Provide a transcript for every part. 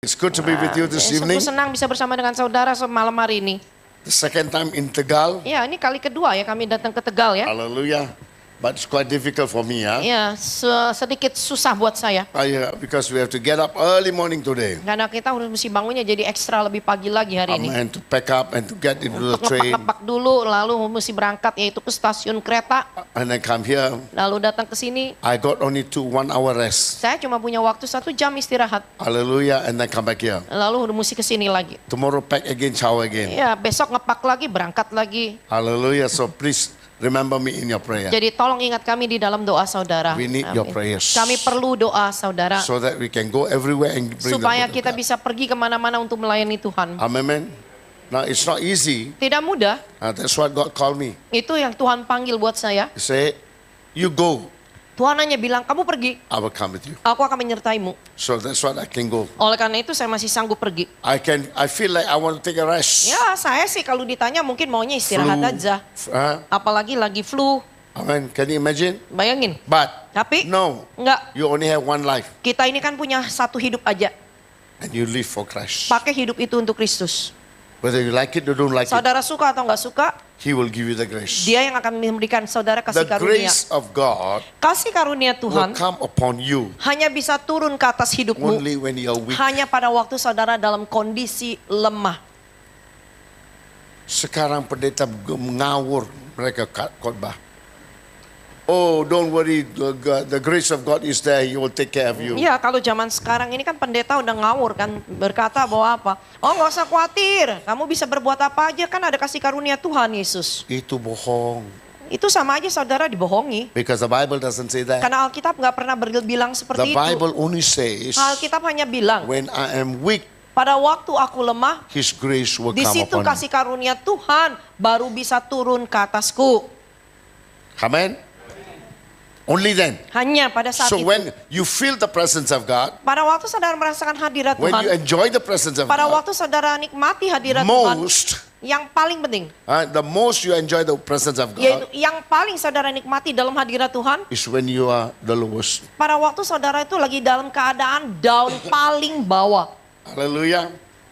It's good to be with you this evening. Sungguh senang bisa bersama dengan saudara malam hari ini. The second time in Tegal. Ya, ini kali kedua ya kami datang ke Tegal ya. Hallelujah. But it's quite difficult for me, Ya, sedikit susah buat saya. Because we have to get up early morning today. Karena kita harus mesti bangunnya jadi ekstra lebih pagi lagi hari ini. And to pack up and to get into the Untuk train. ngepak dulu, lalu mesti berangkat yaitu ke stasiun kereta. And then come here. Lalu datang ke sini. I got only 1 hour rest. Saya cuma punya waktu 1 jam istirahat. Hallelujah. And then come back here. Lalu udah mesti ke sini lagi. Tomorrow pack again, shower again. Ya, besok ngepak lagi, berangkat lagi. Hallelujah. So please remember me in your prayer. Jadi tolong ingat kami di dalam doa saudara. We need your prayers. Kami perlu doa saudara. So that we can go everywhere and bring Supaya the word of kita God. bisa pergi kemana-mana untuk melayani Tuhan. Amen. Now it's not easy. Tidak mudah. That's what God called me. Itu yang Tuhan panggil buat saya. He said, you go, Tuhan hanya bilang, kamu pergi, I will come with you. aku akan menyertaimu. So that's what I can go. Oleh karena itu saya masih sanggup pergi. I feel like I want to take a rest. Ya, saya sih kalau ditanya mungkin maunya istirahat Flu. aja. Apalagi lagi flu. Amen. Can you imagine? Bayangin. But Tapi no, enggak, you only have one life kita ini kan punya satu hidup aja. and you live for Christ. Pakai hidup itu untuk Kristus. Whether you like it or don't like it, Saudara suka atau enggak suka, He will give you the grace. Dia yang akan memberikan saudara kasih The karunia. grace of God Kasih karunia will Tuhan come upon you hanya bisa turun ke atas hidupmu only when you are weak. hanya pada waktu saudara dalam kondisi lemah. Sekarang pendeta mengawur mereka khotbah. Oh, don't worry, the grace of God is there, He will take care of you. Ya, kalau zaman sekarang ini kan pendeta udah ngawur kan, berkata bahwa apa? Oh, nggak usah khawatir, kamu bisa berbuat apa aja, kan ada kasih karunia Tuhan Yesus. Itu bohong. Itu sama aja saudara dibohongi. Because the Bible doesn't say that. Karena Alkitab nggak pernah bilang The seperti itu. Bible only says, Alkitab hanya bilang, when I am weak, pada waktu aku lemah, His grace will di come situ upon me. kasih karunia Tuhan baru bisa turun ke atasku. Amen. Only then. Hanya pada saat So itu. when you feel the presence of God, Pada waktu saudara merasakan hadirat when you Tuhan, enjoy the presence of pada God, waktu saudara nikmati hadirat Tuhan, most, yang paling penting, the most you enjoy the presence of yaitu God yang paling saudara nikmati dalam hadirat Tuhan, is when you are the lowest. pada waktu saudara itu lagi dalam keadaan down paling bawah. Hallelujah.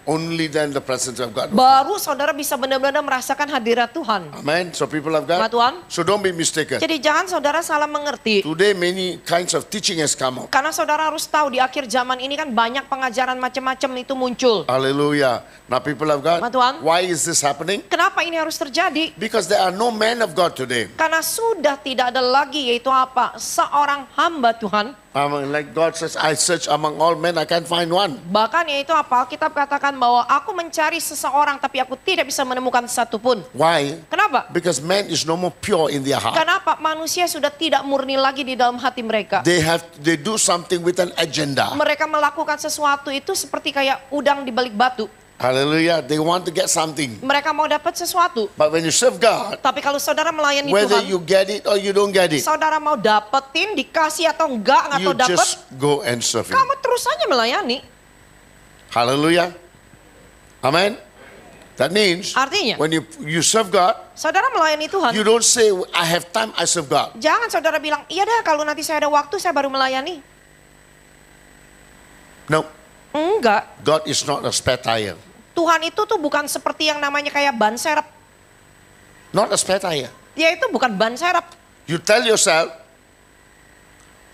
Only then the presence of God will come. Baru saudara bisa benar-benar merasakan hadirat Tuhan. Amen. So people of Nah, God, Tuhan. so don't be mistaken. Jadi jangan saudara salah mengerti. Today many kinds of teaching has come up. Karena saudara harus tahu di akhir zaman ini kan banyak pengajaran macam-macam itu muncul. Hallelujah. Now people of God, Nah, Tuhan. why is this happening? Kenapa ini harus terjadi? Because there are no men of God today. Karena sudah tidak ada lagi yaitu apa? Seorang hamba Tuhan. Like God says, I search among all men, I can't find one. Bahkan yaitu apa? Alkitab katakan bahwa aku mencari seseorang tapi aku tidak bisa menemukan satupun. Why? Kenapa? Because man is no more pure in their heart. Kenapa? Manusia sudah tidak murni lagi di dalam hati mereka. They do something with an agenda. Mereka melakukan sesuatu itu seperti kayak udang di balik batu. Hallelujah. They want to get something. Mereka mau dapat sesuatu. But when you serve God, Tapi kalau saudara melayani whether Tuhan, you get it or you don't get it, saudara mau dapetin, dikasih atau enggak you atau dapat, just go and serve Him. kamu terus saja melayani. Hallelujah. Amen. That means Artinya, when you serve God, saudara melayani Tuhan, you don't say, I have time, I serve God. jangan saudara bilang, iya dah kalau nanti saya ada waktu saya baru melayani. No, Enggak. God is not a spare tire. Tuhan itu tuh bukan seperti yang namanya kayak ban serep. Not a spare tire. Dia itu bukan ban serep. You tell yourself,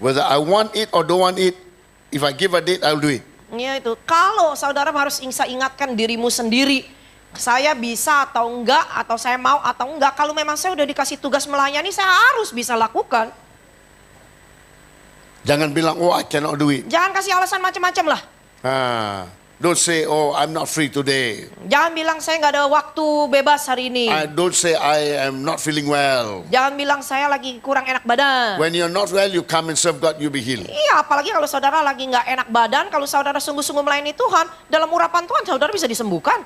whether I want it or don't want it, if I give a date, I'll do it. Ya itu. Kalau saudara harus ingatkan dirimu sendiri. Saya bisa atau enggak, atau saya mau atau enggak. Kalau memang saya udah dikasih tugas melayani, saya harus bisa lakukan. Jangan bilang, oh I cannot do it. Jangan kasih alasan macam-macam lah. Don't say, oh I'm not free today. Jangan bilang saya nggak ada waktu bebas hari ini. Don't say I am not feeling well. Jangan bilang saya lagi kurang enak badan. When you're not well, you come and serve God, you'll be healed. Iya, apalagi kalau saudara lagi nggak enak badan, kalau saudara sungguh-sungguh melayani Tuhan, dalam urapan Tuhan saudara bisa disembuhkan.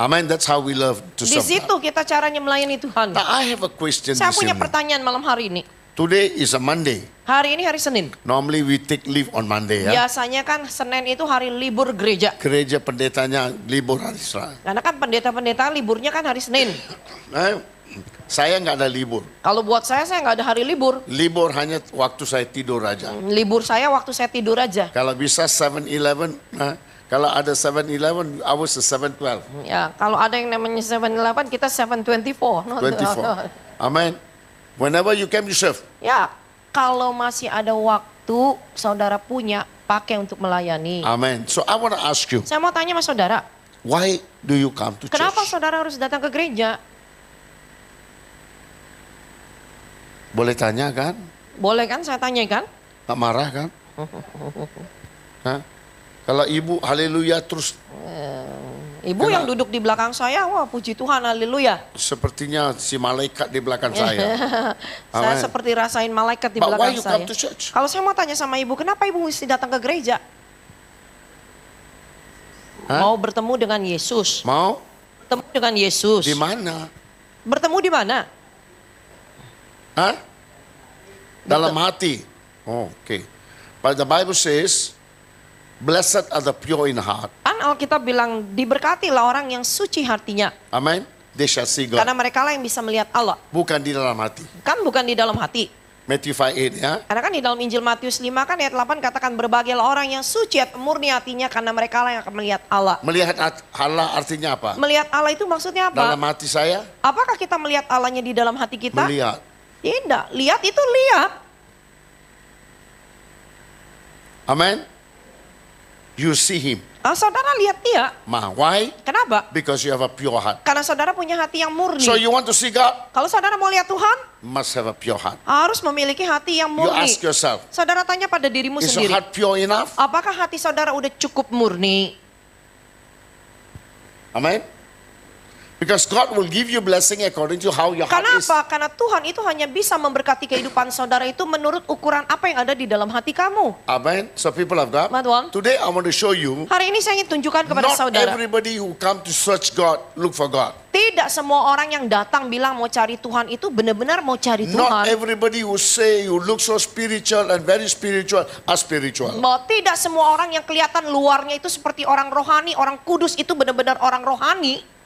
Amen. That's how we love to Di serve situ God. kita caranya melayani Tuhan. Now I have a question Saya this punya evening. pertanyaan malam hari ini. Today is a Monday. Hari ini hari Senin. Normally we take leave on Monday. Ya? Biasanya kan Senin itu hari libur gereja. Gereja pendetanya libur hari Israel. Karena kan pendeta-pendeta liburnya kan hari Senin. Saya nggak ada libur. Kalau buat saya nggak ada hari libur. Libur hanya waktu saya tidur aja. Libur saya waktu saya tidur aja. Kalau bisa 7-Eleven, kalau ada 7-Eleven, I was 7-12. Ya, kalau ada yang namanya 7-Eleven, kita 7-24. 24. Amen. Whenever you came, you serve. Ya, kalau masih ada waktu, saudara punya, pakai untuk melayani. Amen. So I want to ask you, Saya mau tanya sama saudara, why do you come to kenapa church? saudara harus datang ke gereja? Boleh tanya kan? Boleh kan saya tanya kan? Nggak marah kan? Hah? Kalau ibu haleluya terus Ibu yang duduk di belakang saya, wah puji Tuhan, haleluya. sepertinya si malaikat di belakang saya. Saya Amen. seperti rasain malaikat di But why belakang you saya. come to church? Kalau saya mau tanya sama ibu, kenapa ibu mesti datang ke gereja? Hah? Mau bertemu dengan Yesus. Mau? Bertemu dengan Yesus. Di mana? Bertemu di mana? Hah? Dalam hati. Oh, okay. But the Bible says, blessed are the pure in heart. Kan Alkitab bilang, diberkatilah orang yang suci hatinya. Amen. They shall see God. Karena mereka lah yang bisa melihat Allah. Bukan di dalam hati. Kan bukan di dalam hati. Matthew 5:8 ya. Karena kan di dalam Injil Matius 5 kan ayat 8 katakan berbahagialah orang yang suci murni hatinya karena mereka lah yang akan melihat Allah. Melihat Allah artinya apa? Melihat Allah itu maksudnya apa? Dalam hati saya Apakah kita melihat Allahnya di dalam hati kita? melihat. Tidak. Lihat itu lihat. Amen. You see him. Saudara lihat dia. Why? Kenapa? Because you have a pure heart. Karena saudara punya hati yang murni. So you want to see God? Kalau saudara mau lihat Tuhan, Must have a pure heart. harus memiliki hati yang You murni. ask yourself, Saudara tanya pada dirimu is your sendiri. heart pure enough? Apakah hati saudara udah cukup murni? Amen. Because God will give you blessing according to how your heart is. Kenapa? Karena Tuhan itu hanya bisa memberkati kehidupan saudara itu menurut ukuran apa yang ada di dalam hati kamu. Amen. So people of God, Tuhan. today I want to show you, Hari ini saya ingin tunjukkan kepada not saudara. everybody who come to search God, look for God. Tidak semua orang yang datang bilang mau cari Tuhan itu benar-benar mau cari Not Tuhan. everybody who say you look so spiritual and very spiritual are spiritual. Bahwa tidak semua orang yang kelihatan luarnya itu seperti orang rohani, orang kudus itu benar-benar orang rohani.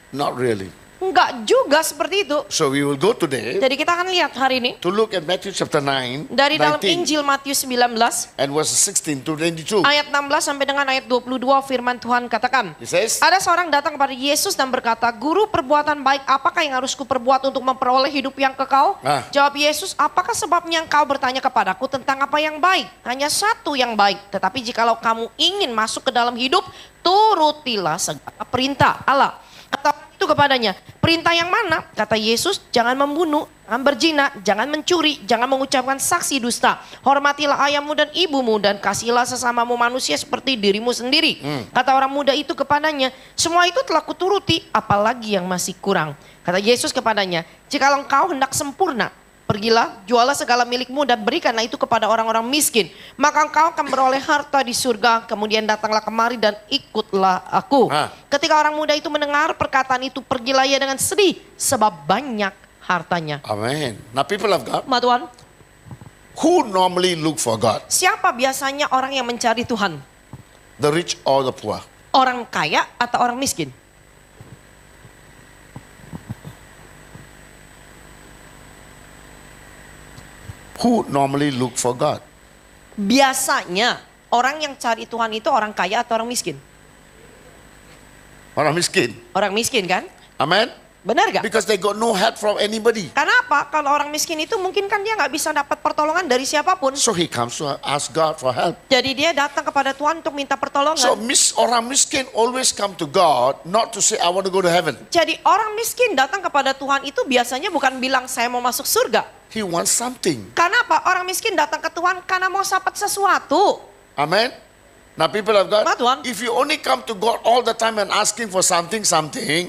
Not really. Enggak juga seperti itu. So we will go today Jadi kita akan lihat hari ini to look at Matthew chapter 9, dari dalam 19 Injil Matius 19 and verses 16 to 22. ayat 16 sampai dengan ayat 22 firman Tuhan katakan. It says, Ada seorang datang kepada Yesus dan berkata, Guru, perbuatan baik apakah yang harus kuperbuat untuk memperoleh hidup yang kekal? Jawab Yesus, apakah sebabnya engkau bertanya kepadaku tentang apa yang baik? Hanya satu yang baik. Tetapi jikalau kamu ingin masuk ke dalam hidup, turutilah segala perintah Allah. Kata orang itu kepadanya, perintah yang mana? Kata Yesus, jangan membunuh, jangan berzina, jangan mencuri, jangan mengucapkan saksi dusta. Hormatilah ayahmu dan ibumu dan kasihilah sesamamu manusia seperti dirimu sendiri. Kata orang muda itu kepadanya, semua itu telah kuturuti, apalagi yang masih kurang. Kata Yesus kepadanya, jikalau engkau hendak sempurna, pergilah, jualah segala milikmu dan berikanlah itu kepada orang-orang miskin. Maka engkau akan beroleh harta di surga. Kemudian datanglah kemari dan ikutlah aku. Ketika orang muda itu mendengar perkataan itu, pergilah ia dengan sedih. Sebab banyak hartanya. Amen. Now people of God, Tuhan, who normally look for God? siapa biasanya orang yang mencari Tuhan? The rich or the poor? Orang kaya atau orang miskin? Who normally look for God? Biasanya orang yang cari Tuhan itu orang kaya atau orang miskin? Orang miskin. Orang miskin kan? Amen. Benar gak? Because they got no help from anybody. Karena apa? Kalau orang miskin itu mungkin kan dia nggak bisa dapat pertolongan dari siapapun. So he comes to ask God for help. Jadi dia datang kepada Tuhan untuk minta pertolongan. So orang miskin always come to God not to say I want to go to heaven. Jadi orang miskin datang kepada Tuhan itu biasanya bukan bilang saya mau masuk surga. He wants something. Karena apa? Orang miskin datang ke Tuhan karena mau dapat sesuatu. Amen. Now people of God, Tuhan. if you only come to God all the time and asking for something,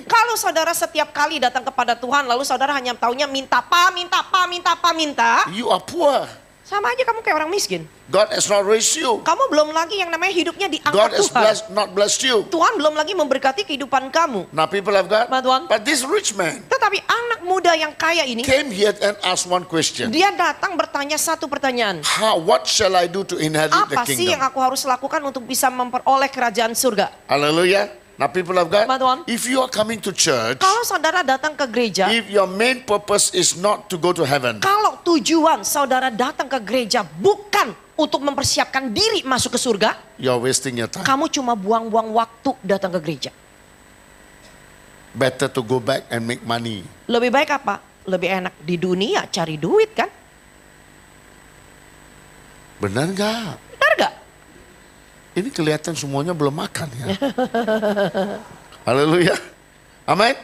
Kalau saudara setiap kali datang kepada Tuhan lalu saudara hanya taunya minta apa, minta. you are poor. Sama aja kamu kayak orang miskin. God has not raised you. Kamu belum lagi yang namanya hidupnya God diangkat has Tuhan. not blessed you. Tuhan belum lagi memberkati kehidupan kamu. Now people of God, Tuhan. but this rich man Tetapi anak muda yang kaya ini, came here and asked one question. dia datang bertanya satu pertanyaan. What shall I do to inherit the Apa sih yang kingdom? aku harus lakukan untuk bisa memperoleh kerajaan surga? Hallelujah. Now people of God, Tuan. if you are coming to church, Kalau saudara datang ke gereja, if your main purpose is not to go to heaven, kalau tujuan saudara datang ke gereja bukan untuk mempersiapkan diri masuk ke surga, you're wasting your time. kamu cuma buang-buang waktu datang ke gereja. Better to go back and make money. Lebih baik apa? Lebih enak di dunia cari duit kan? Benar nggak? Benar gak? Ini kelihatan semuanya belum makan ya. Haleluya. Amin.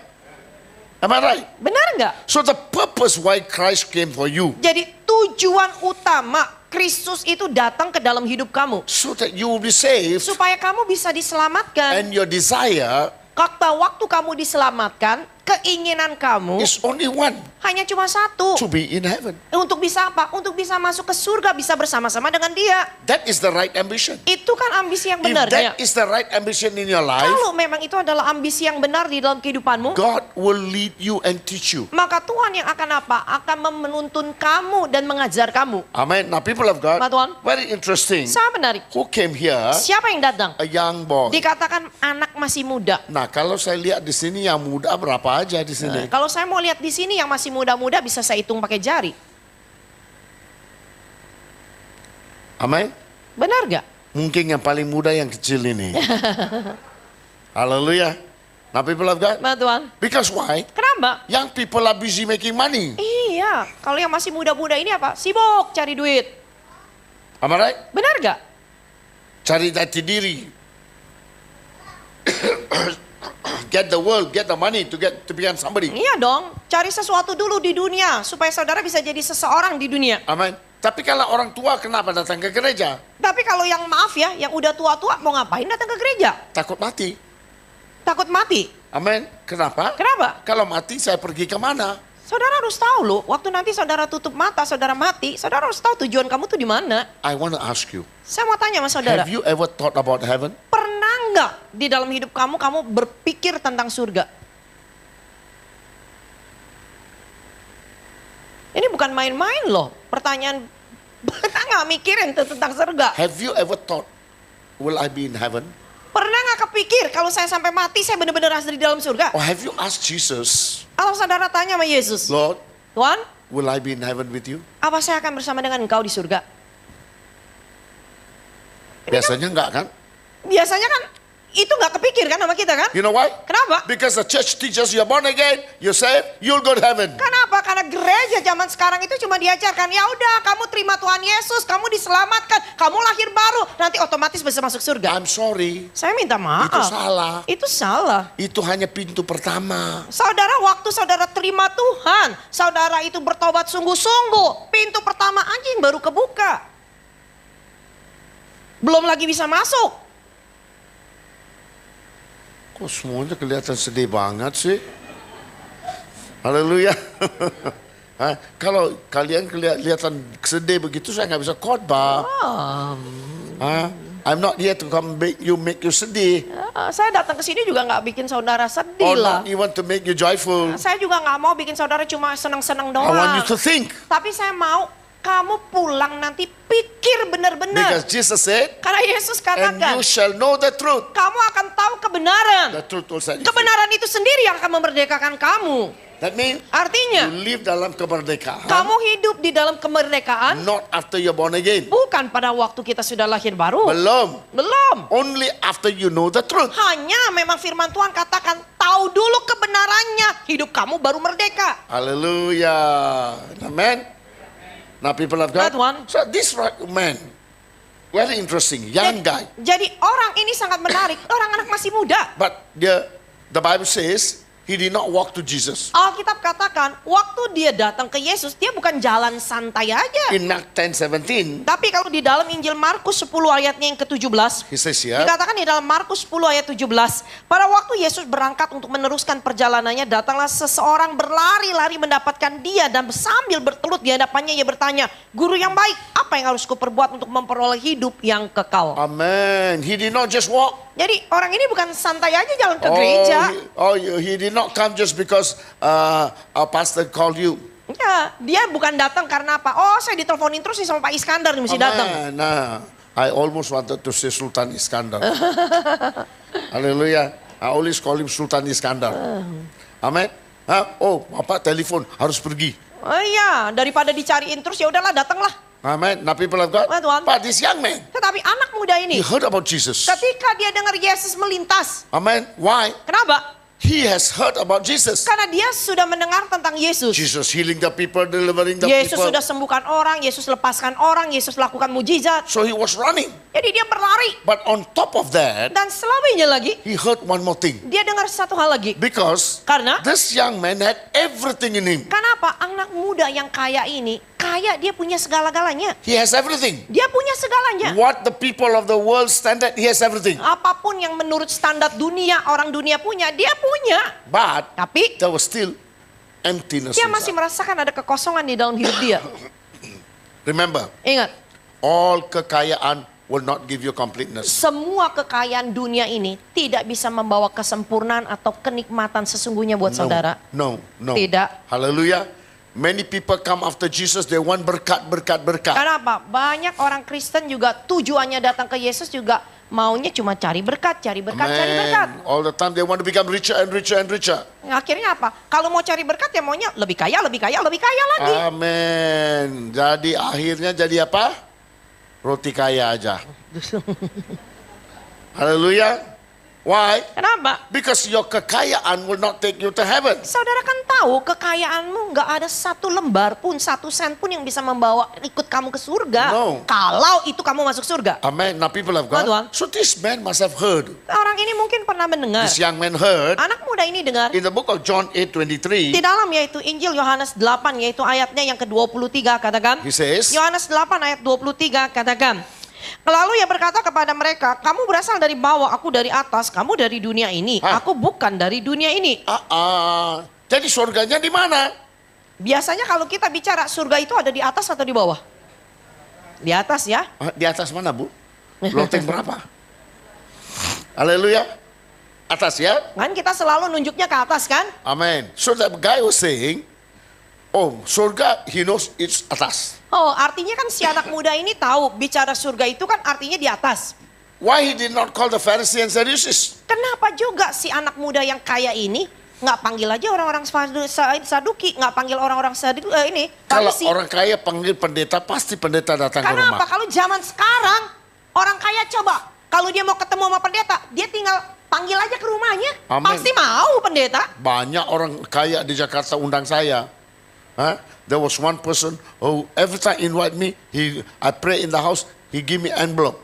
Am I right? Benar gak? So the purpose why Christ came for you, Jadi tujuan utama Kristus itu datang ke dalam hidup kamu. so that you will be saved, Supaya kamu bisa diselamatkan. and your desire Waktu kamu diselamatkan, keinginan kamu is only one, hanya cuma satu. to be in heaven. Untuk bisa apa? Untuk bisa masuk ke surga, bisa bersama-sama dengan dia. That is the right ambition. Itu kan ambisi yang If benar. that is the right ambition in your life, Kalau memang itu adalah ambisi yang benar di dalam kehidupanmu, God will lead you and teach you. maka Tuhan yang akan apa? Akan menuntun kamu dan mengajar kamu. Amen. Now people of God, Tuhan. very interesting. Sangat menarik. Who came here? Siapa yang datang? A young boy. Dikatakan anak masih muda. Nah, kalau saya lihat di sini yang muda berapa aja di sini? Kalau saya mau lihat di sini yang masih muda-muda bisa saya hitung pakai jari. Amin. Benar gak? Mungkin yang paling muda yang kecil ini. Haleluya. Now people of God. Tuhan. Because why? Kenapa? Young people are busy making money. Iya, kalau yang masih muda-muda ini apa? Sibuk cari duit. Am I right? Benar gak? Cari jati diri. Get the world, get the money to become somebody. Iya dong, cari sesuatu dulu di dunia supaya saudara bisa jadi seseorang di dunia. Amin. Tapi kalau orang tua kenapa datang ke gereja? Tapi kalau yang maaf ya, yang udah tua-tua mau ngapain datang ke gereja? Takut mati. Takut mati. Amin. Kenapa? Kenapa? Kalau mati saya pergi kemana? Saudara harus tahu loh, waktu nanti saudara tutup mata, saudara mati, saudara harus tahu tujuan kamu tuh di mana. I want to ask you. Saya mau tanya sama saudara, Have you ever thought about heaven? pernah nggak di dalam hidup kamu berpikir tentang surga? Ini bukan main-main loh, pertanyaan pernah nggak mikirin tentang surga? Have you ever thought, will I be in heaven? Pernah nggak kepikir kalau saya sampai mati saya benar-benar harus di dalam surga? Or have you asked Jesus, Kalau saudara tanya sama Yesus, Lord, Tuhan, will I be in heaven with you? apa saya akan bersama dengan engkau di surga? Biasanya enggak kan? Biasanya kan itu nggak kepikir kan sama kita kan? You know why? Kenapa? Because the church teaches you're born again, you're saved, you'll go to heaven. Kenapa? Karena gereja zaman sekarang itu cuma diajarkan, ya udah kamu terima Tuhan Yesus, kamu diselamatkan, kamu lahir baru, nanti otomatis bisa masuk surga. I'm sorry, Saya minta maaf. itu salah. Itu salah. Itu hanya pintu pertama. Saudara, waktu saudara terima Tuhan, saudara itu bertobat sungguh-sungguh, pintu pertama anjing baru kebuka. Belum lagi bisa masuk. Kok semuanya kelihatan sedih banget sih? Haleluya. Hah? Kalau kalian kelihatan sedih begitu, saya nggak bisa khotbah. Hah? I'm not here to come make you sedih. Saya datang ke sini juga nggak bikin saudara sedih Or lah. not even to make you joyful. Saya juga nggak mau bikin saudara cuma senang-senang I want doang. you to think. Tapi saya mau kamu pulang nanti pikir benar-benar. Because Jesus said, Karena Yesus and katakan, you shall know the truth. kamu akan tahu kebenaran. The truth will set you free. Kebenaran itu sendiri yang akan memerdekakan kamu. That means Artinya, you live dalam kemerdekaan. kamu hidup di dalam kemerdekaan Not after you're born again. bukan pada waktu kita sudah lahir baru. Belum. Belum. Only after you know the truth. Hanya memang firman Tuhan katakan, tahu dulu kebenarannya, hidup kamu baru merdeka. Hallelujah. Amen. Now people of God. That one. So this right man, very interesting, young guy. Jadi orang ini sangat menarik, orang anak masih muda. But the Bible says he did not walk to Jesus. Alkitab katakan, waktu dia datang ke Yesus, dia bukan jalan santai aja. In Mark 10:17, Tapi kalau di dalam Injil Markus 10 ayatnya yang ke-17, he says here, dikatakan di dalam Markus 10 ayat 17, pada waktu Yesus berangkat untuk meneruskan perjalanannya, datanglah seseorang berlari-lari mendapatkan dia dan sambil bertelut di hadapannya ia bertanya, "Guru yang baik, apa yang harus kuperbuat untuk memperoleh hidup yang kekal?" Amen. He did not just walk. Jadi orang ini bukan santai aja jalan ke gereja. He did not come just because a pastor called you. Ya, dia bukan datang karena apa? Oh, saya diteleponin terus nih sama Pak Iskandar nih mesti datang. Amen. Nah, I almost wanted to say Sultan Iskandar. Hallelujah. I always call him Sultan Iskandar. Amen. Oh, Bapak telepon harus pergi. Oh iya, daripada dicariin terus ya udahlah datanglah. Amen. Now people of God. Tuhan. But this young man, Tetapi anak muda he ini heard about Jesus. ketika dia dengar Yesus melintas. Amen. Why? Kenapa? He has heard about Jesus. Karena dia sudah mendengar tentang Yesus. Jesus healing the people, delivering the Yesus people. sudah sembuhkan orang, Yesus lepaskan orang, Yesus lakukan mujizat. So he was running. Jadi dia berlari. But on top of that, Dan selebihnya lagi, he heard one more thing. dia dengar satu hal lagi. Because Karena this young man had everything in him. kenapa anak muda yang kaya ini, kaya dia punya segala-galanya. He has everything. Dia punya segalanya. What the people of the world standard, he has everything. Apapun yang menurut standar dunia, orang dunia punya, dia punya. But Tapi there was still emptiness dia masih inside. merasakan ada kekosongan di dalam hidup dia. Remember, Ingat, all kekayaan will not give you completeness. semua kekayaan dunia ini tidak bisa membawa kesempurnaan atau kenikmatan sesungguhnya buat saudara. No. Tidak. Hallelujah. Many people come after Jesus, they want berkat. Karena apa? Banyak orang Kristen juga tujuannya datang ke Yesus juga maunya cuma cari berkat, cari berkat. All the time they want to become richer and richer and richer. Akhirnya apa? Kalau mau cari berkat ya maunya lebih kaya lagi. Amin. Jadi akhirnya jadi apa? Roti kaya aja. Haleluya. Why? Kenapa? Because your kekayaan will not take you to heaven. Saudara kan tahu kekayaanmu nggak ada satu lembar pun, satu sen pun yang bisa membawa ikut kamu ke surga. No. Kalau itu kamu masuk surga. Amen. Now people have Tuhan. gone. So this man must have heard. Orang ini mungkin pernah mendengar. This young man heard Anak muda ini dengar. in the book of John Di 8:23. dalam yaitu Injil Yohanes 8 yaitu ayatnya yang ke-23 katakan. He says, Yohanes 8 ayat 23 katakan. Lalu ia berkata kepada mereka, kamu berasal dari bawah, aku dari atas, kamu dari dunia ini. Hah? Aku bukan dari dunia ini. Jadi surganya di mana? Biasanya kalau kita bicara surga itu ada di atas atau di bawah? Di atas ya. Di atas mana, Bu? Loteng berapa? Haleluya. Atas ya? Kan kita selalu nunjuknya ke atas kan? Amen. So that guy was saying, oh, surga, he knows it's atas. Oh, artinya kan si anak muda ini tahu bicara surga itu kan artinya di atas. Why he did not call the Pharisees and Sadducees? Kenapa juga si anak muda yang kaya ini nggak panggil aja orang-orang Saduki, nggak panggil orang-orang ini? Kalau Farisi? orang kaya panggil pendeta, pasti pendeta datang ke Karena rumah. apa? Kalau zaman sekarang orang kaya coba kalau dia mau ketemu sama pendeta, dia tinggal panggil aja ke rumahnya. Amin. Pasti mau pendeta. Banyak orang kaya di Jakarta undang saya. There was one person who every time invite me, I pray in the house, he give me envelope.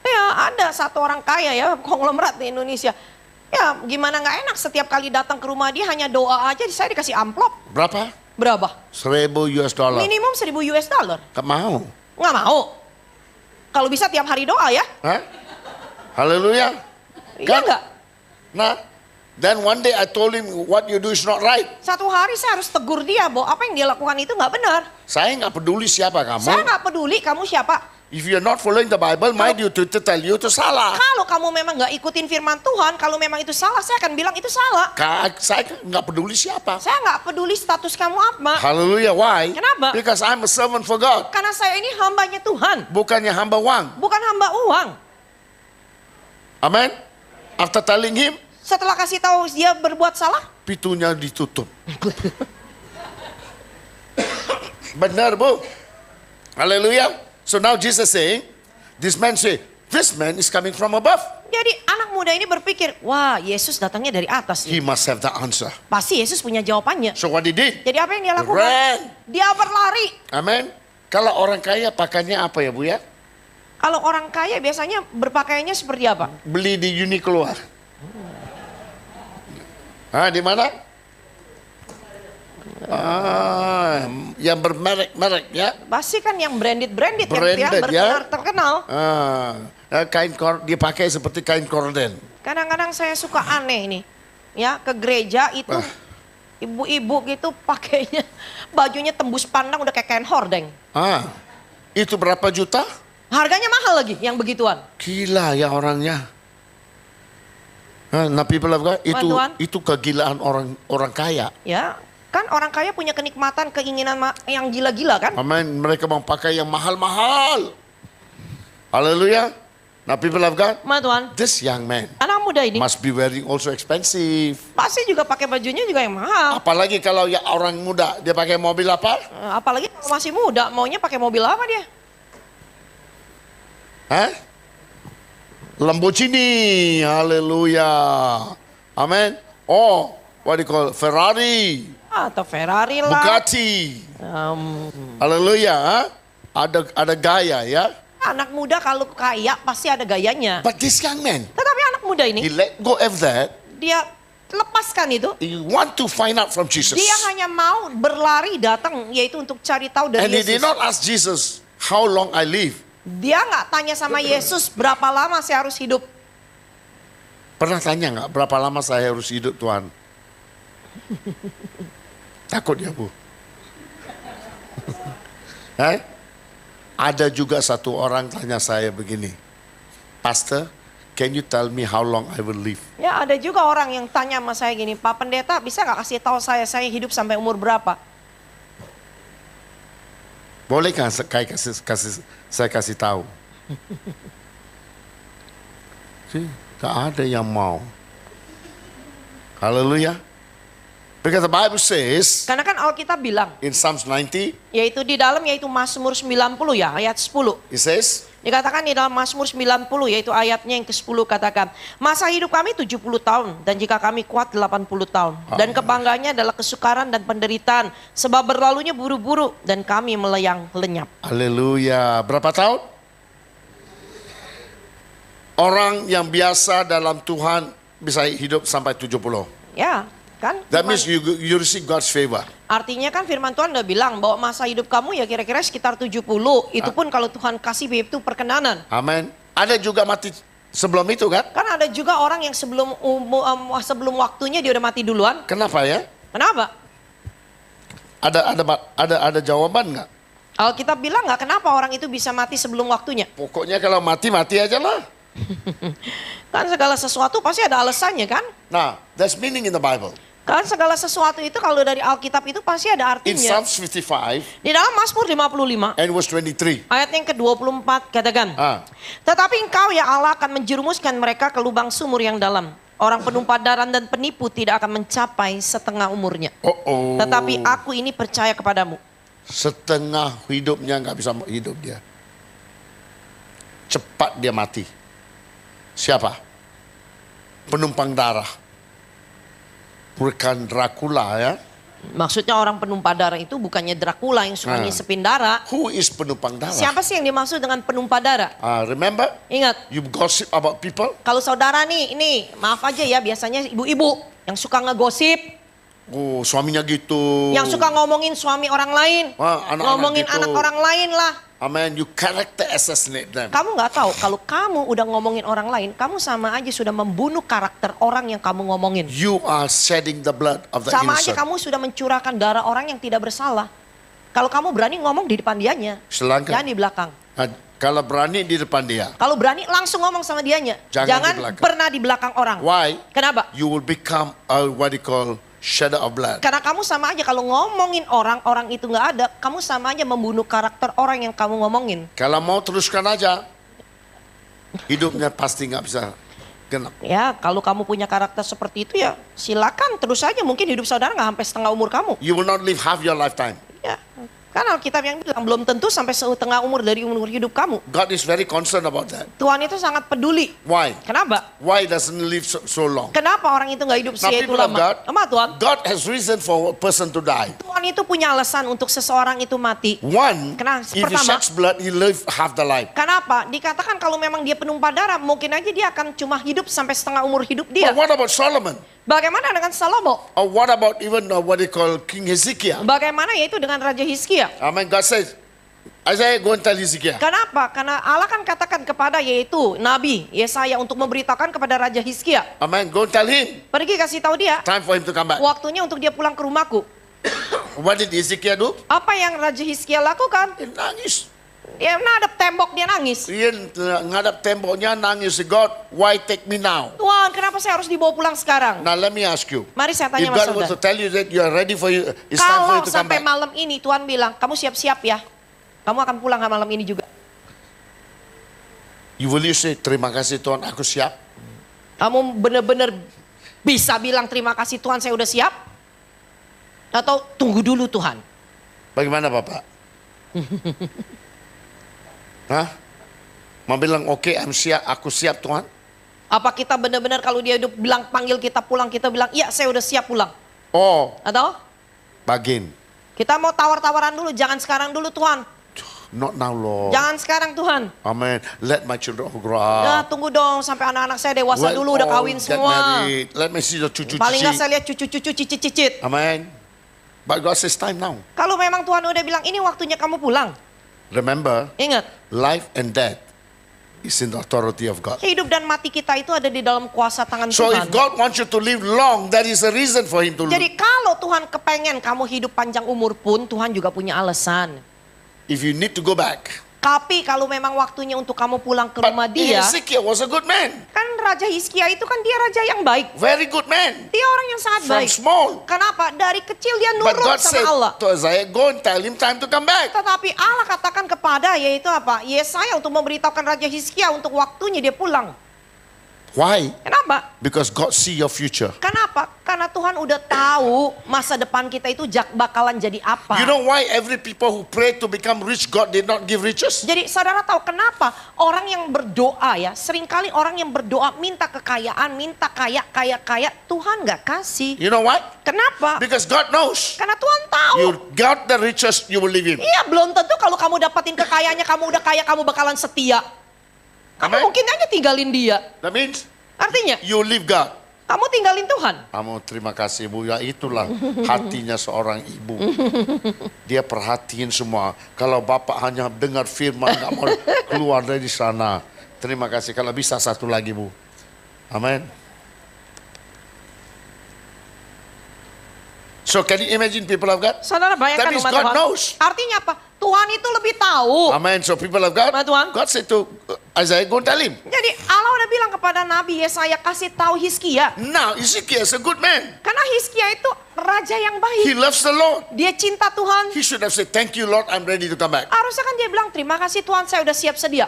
Ya ada satu orang kaya ya konglomerat di Indonesia. Ya gimana nggak enak setiap kali datang ke rumah dia hanya doa aja saya dikasih amplop. Berapa? Berapa? $1,000. Minimum $1,000. Gak mau. Nggak mau. Kalau bisa tiap hari doa ya. Haleluya. Iya Kan? nggak? Nah, then one day I told him what you do is not right. Satu hari saya harus tegur dia bahwa apa yang dia lakukan itu nggak benar. Saya nggak peduli siapa kamu. Saya nggak peduli kamu siapa. If you're not following the Bible, my duty to tell you itu salah. Kalau kamu memang nggak ikutin firman Tuhan, kalau memang itu salah, saya akan bilang itu salah. Saya nggak peduli siapa. Saya nggak peduli status kamu apa. Hallelujah. Why? Kenapa? Because I'm a servant for God. Karena saya ini hambanya Tuhan, Bukannya hamba uang. bukan hamba uang. Amen. After telling him, Setelah kasih tahu dia berbuat salah, pintunya ditutup. Benar, Bu. Hallelujah. So now Jesus saying, this man is coming from above. jadi anak muda ini berpikir, wah Yesus datangnya dari atas. He must have the answer. Pasti Yesus punya jawabannya. So what he did? Jadi apa yang dia lakukan? Ran. Dia berlari. Amen. Kalau orang kaya pakainya apa ya, Bu ya? Kalau orang kaya biasanya berpakaiannya seperti apa? Beli di Uniqlo. Di mana? Yang bermerek-merek ya. Pasti kan yang branded Branded, yang ya. terkenal. Dia pakai seperti kain korden. Kadang-kadang saya suka aneh ini. Ya, ke gereja itu ibu-ibu gitu pakainya bajunya tembus pandang udah kayak kain hordeng. Itu berapa juta? Harganya mahal lagi yang begituan. Gila ya orangnya. Nah, people of God, itu kegilaan orang kaya. Ya, kan orang kaya punya kenikmatan, keinginan yang gila-gila kan? Amen. Mereka mau pakai yang mahal-mahal. Haleluya. Nah, people of God, Tuhan. this young man, Anak muda muda ini must be wearing also expensive. pasti juga pakai bajunya juga yang mahal. Apalagi kalau ya orang muda, dia pakai mobil apa? Apalagi kalau masih muda, maunya pakai mobil apa dia? Hah? Lamborghini, haleluya. Amen. Oh, what do you call Ferrari, Atau Ferrari lah. Bugatti. Haleluya. Huh? Ada gaya ya. Anak muda kalau kaya pasti ada gayanya. But this young man, Tetapi anak muda he ini, let go of that. dia lepaskan itu. He want to find out from Jesus. Dia hanya mau berlari datang, yaitu untuk cari tahu dari And he did Yesus. not ask Jesus, how long I live. Dia nggak tanya sama Yesus berapa lama saya harus hidup. Pernah tanya nggak berapa lama saya harus hidup Tuhan? Takut ya Bu. Hah? Ada juga satu orang tanya saya begini, Pastor, can you tell me how long I will live? Ya ada juga orang yang tanya sama saya gini, Pak Pendeta bisa nggak kasih tahu saya hidup sampai umur berapa? Bolehkah saya kasih tahu? Tidak ada yang mau. Haleluya. Because the Bible says Karena kan Alkitab bilang, in Psalms 90, yaitu di dalam yaitu Mazmur 90 ya ayat 10. it says, Dikatakan di dalam Mazmur 90 yaitu ayatnya yang ke-10 katakan, masa hidup kami 70 tahun dan jika kami kuat 80 tahun. Dan kebanggaannya adalah kesukaran dan penderitaan sebab berlalunya buru-buru dan kami melayang lenyap. haleluya. Berapa tahun? Orang yang biasa dalam Tuhan bisa hidup sampai 70. Ya kan? That means you receive God's favor. Artinya kan firman Tuhan udah bilang bahwa masa hidup kamu ya kira-kira sekitar 70. Itu pun kalau Tuhan kasih itu perkenanan. Amin. Ada juga mati sebelum itu kan? Kan ada juga orang yang sebelum waktunya dia udah mati duluan. Kenapa ya? Kenapa? Ada jawaban nggak? Alkitab bilang nggak kenapa orang itu bisa mati sebelum waktunya. Pokoknya kalau mati aja lah. Kan segala sesuatu pasti ada alasannya kan? Nah, that's meaning in the Bible. Kan segala sesuatu itu kalau dari Alkitab itu pasti ada In artinya. Psalms 55 Di dalam Mazmur 55 and verse 23. ayat yang ke-24 katakan. Tetapi engkau ya Allah akan menjerumuskan mereka ke lubang sumur yang dalam. Orang penumpah daran dan penipu tidak akan mencapai setengah umurnya. Tetapi aku ini percaya kepadamu. Setengah hidupnya nggak bisa hidup dia. Cepat dia mati. Siapa? Penumpang darah. Bukan Dracula ya. Maksudnya orang penumpah darah itu bukannya Dracula yang suka ngisepin darah. Who is penumpang darah? Siapa sih yang dimaksud dengan penumpah darah? Remember? Ingat. You gossip about people? Kalau saudara nih, ini maaf aja ya biasanya ibu-ibu yang suka ngegosip. Oh, suaminya gitu. Yang suka ngomongin suami orang lain. Ngomongin gitu. anak orang lain lah. Amen, you character assassinate them. Kamu nggak tahu kalau kamu udah ngomongin orang lain, kamu sama aja sudah membunuh karakter orang yang kamu ngomongin. You are shedding the blood of the Sama aja innocent. kamu sudah mencurahkan darah orang yang tidak bersalah. Kalau kamu berani ngomong di depan dianya, Selangkah. jangan di belakang. Kalau berani di depan dia. Kalau berani langsung ngomong sama dianya, Jangan jangan di belakang. pernah di belakang orang. Why? Kenapa? You will become a what you call shadow of blood. Karena kamu sama aja kalau ngomongin orang itu nggak ada, kamu sama aja membunuh karakter orang yang kamu ngomongin. Kalau mau teruskan aja, hidupnya pasti nggak bisa genap. Ya, kalau kamu punya karakter seperti itu ya silakan terus saja. Mungkin hidup saudara nggak sampai setengah umur kamu. You will not live half your lifetime. Ya, kan Alkitab yang bilang belum tentu sampai setengah umur dari umur hidup kamu. God is very concerned about that. Tuhan itu sangat peduli. Why? Kenapa? Why doesn't live so long? Kenapa orang itu nggak hidup Now, itu people of lama? God, Sama Tuhan. God has reason for a person to die. Tuhan itu punya alasan untuk seseorang itu mati. One, Kenapa? if he Pertama, sheds blood, he live half the life. kenapa? Dikatakan kalau memang dia penumpah darah, mungkin aja dia akan cuma hidup sampai setengah umur hidup dia. But what about Solomon? Bagaimana dengan Salomo? Or what about even what they call King Hezekiah? Bagaimana yaitu dengan Raja Hizkia? Amen. God says, Isaiah, go and tell Hezekiah. Kenapa? Karena Allah kan katakan kepada yaitu Nabi Yesaya untuk memberitakan kepada Raja Hizkia. Amen. Go and tell him. Pergi kasih tahu dia. Time for him to come back. Waktunya untuk dia pulang ke rumahku. What did Hezekiah do? Apa yang Raja Hizkia lakukan? Dia nangis. Dia menghadap tembok, dia nangis. Dia ngadap temboknya nangis. God, why take me now? Tuhan, kenapa saya harus dibawa pulang sekarang? Now let me ask you. Mari saya If tanya sama God was to saudara. tell you that you are ready for you, it's time for Kalau you to come sampai back. malam ini Tuhan bilang, kamu siap-siap ya. Kamu akan pulang ke malam ini juga. You will you say, terima kasih Tuhan, aku siap. Kamu benar-benar bisa bilang terima kasih Tuhan saya udah siap? Atau tunggu dulu Tuhan? Bagaimana Bapak? Hah? Mau bilang oke, aku siap Tuhan? Apa kita benar-benar kalau dia udah bilang panggil kita pulang, kita bilang iya saya udah siap pulang? Oh, Atau bagin. kita mau tawar-tawaran dulu, jangan sekarang dulu Tuhan. Not now, Lord. Jangan sekarang Tuhan. Amen. Let my children grow Ya up. tunggu dong sampai anak-anak saya dewasa Let dulu udah all kawin get semua. married. Let me see the cucu. Paling nggak saya lihat cucu-cucu cicit-cicit. Amen. But God says time now. Kalau memang Tuhan udah bilang ini waktunya kamu pulang. Remember, Ingat, life and death is in the authority of God. hidup dan mati kita itu ada di dalam kuasa tangan So Tuhan. if God wants you to live long, that is a reason for Him to live. Jadi kalau Tuhan kepengen kamu hidup panjang umur pun Tuhan juga punya alasan. If you need to go back. Tapi kalau memang waktunya untuk kamu pulang ke But rumah dia, Hezekiah was a good man. kan Raja Hizkia itu kan dia raja yang baik. Very good man. Dia orang yang sangat From baik. small. Kenapa? Dari kecil dia But nurut God sama said Allah. to Isaiah, go and tell him time to come back. Tetapi Allah katakan kepada yaitu apa? Yesaya untuk memberitahukan Raja Hizkia untuk waktunya dia pulang. Why? Kenapa? Because God see your future. Kenapa? Karena Tuhan udah tahu masa depan kita itu bakalan jadi apa. You know why every people who pray to become rich, God did not give riches? Jadi saudara tahu kenapa orang yang berdoa ya, seringkali orang yang berdoa minta kekayaan, minta kaya, Tuhan nggak kasih. You know why? Kenapa? Because God knows. Karena Tuhan tahu. You got the riches, you will live Him. Iya, belum tentu kalau kamu dapatin kekayaannya, kamu udah kaya, kamu bakalan setia. Kamu Amen. mungkin aja tinggalin dia. That means Artinya, you live God. kamu tinggalin Tuhan. Kamu terima kasih Bu, ya itulah hatinya seorang ibu. Dia perhatiin semua. Kalau Bapak hanya dengar firman, nggak mau keluar dari sana. Terima kasih. Kalau bisa satu lagi Bu. Amin. So can you imagine people of God? Saudara bayangkan That means umat God Tuhan. knows. Artinya apa? Tuhan itu lebih tahu. Amen. So people of God, Umat Tuhan. God said to Isaiah, go and tell him. Jadi Allah udah bilang kepada Nabi Yesaya kasih tahu Hizkia. Now Ezekiel is a good man. Karena Hizkia itu raja yang baik. He loves the Lord. Dia cinta Tuhan. He should have said, thank you Lord, I'm ready to come back. Harusnya kan dia bilang terima kasih Tuhan saya udah siap sedia.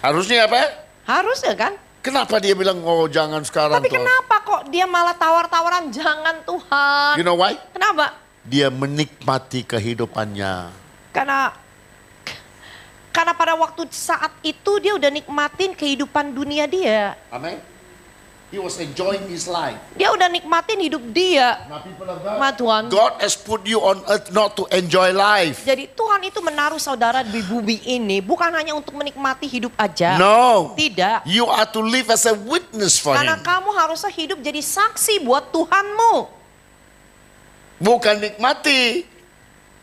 Harusnya apa? Harusnya kan? Kenapa dia bilang, oh jangan sekarang Tapi Tuhan? kenapa kok dia malah tawar-tawaran jangan Tuhan? You know why? Kenapa? Dia menikmati kehidupannya. Karena pada waktu saat itu dia udah nikmatin kehidupan dunia dia. Amen. He was enjoying his life. Dia udah nikmatin hidup dia. Now people of Ma Tuhan. God has put you on earth not to enjoy life. Jadi Tuhan itu menaruh saudara di bumi ini bukan hanya untuk menikmati hidup aja. No. Tidak. You are to live as a witness for Karena him. kamu harusnya hidup jadi saksi buat Tuhanmu. Bukan nikmati.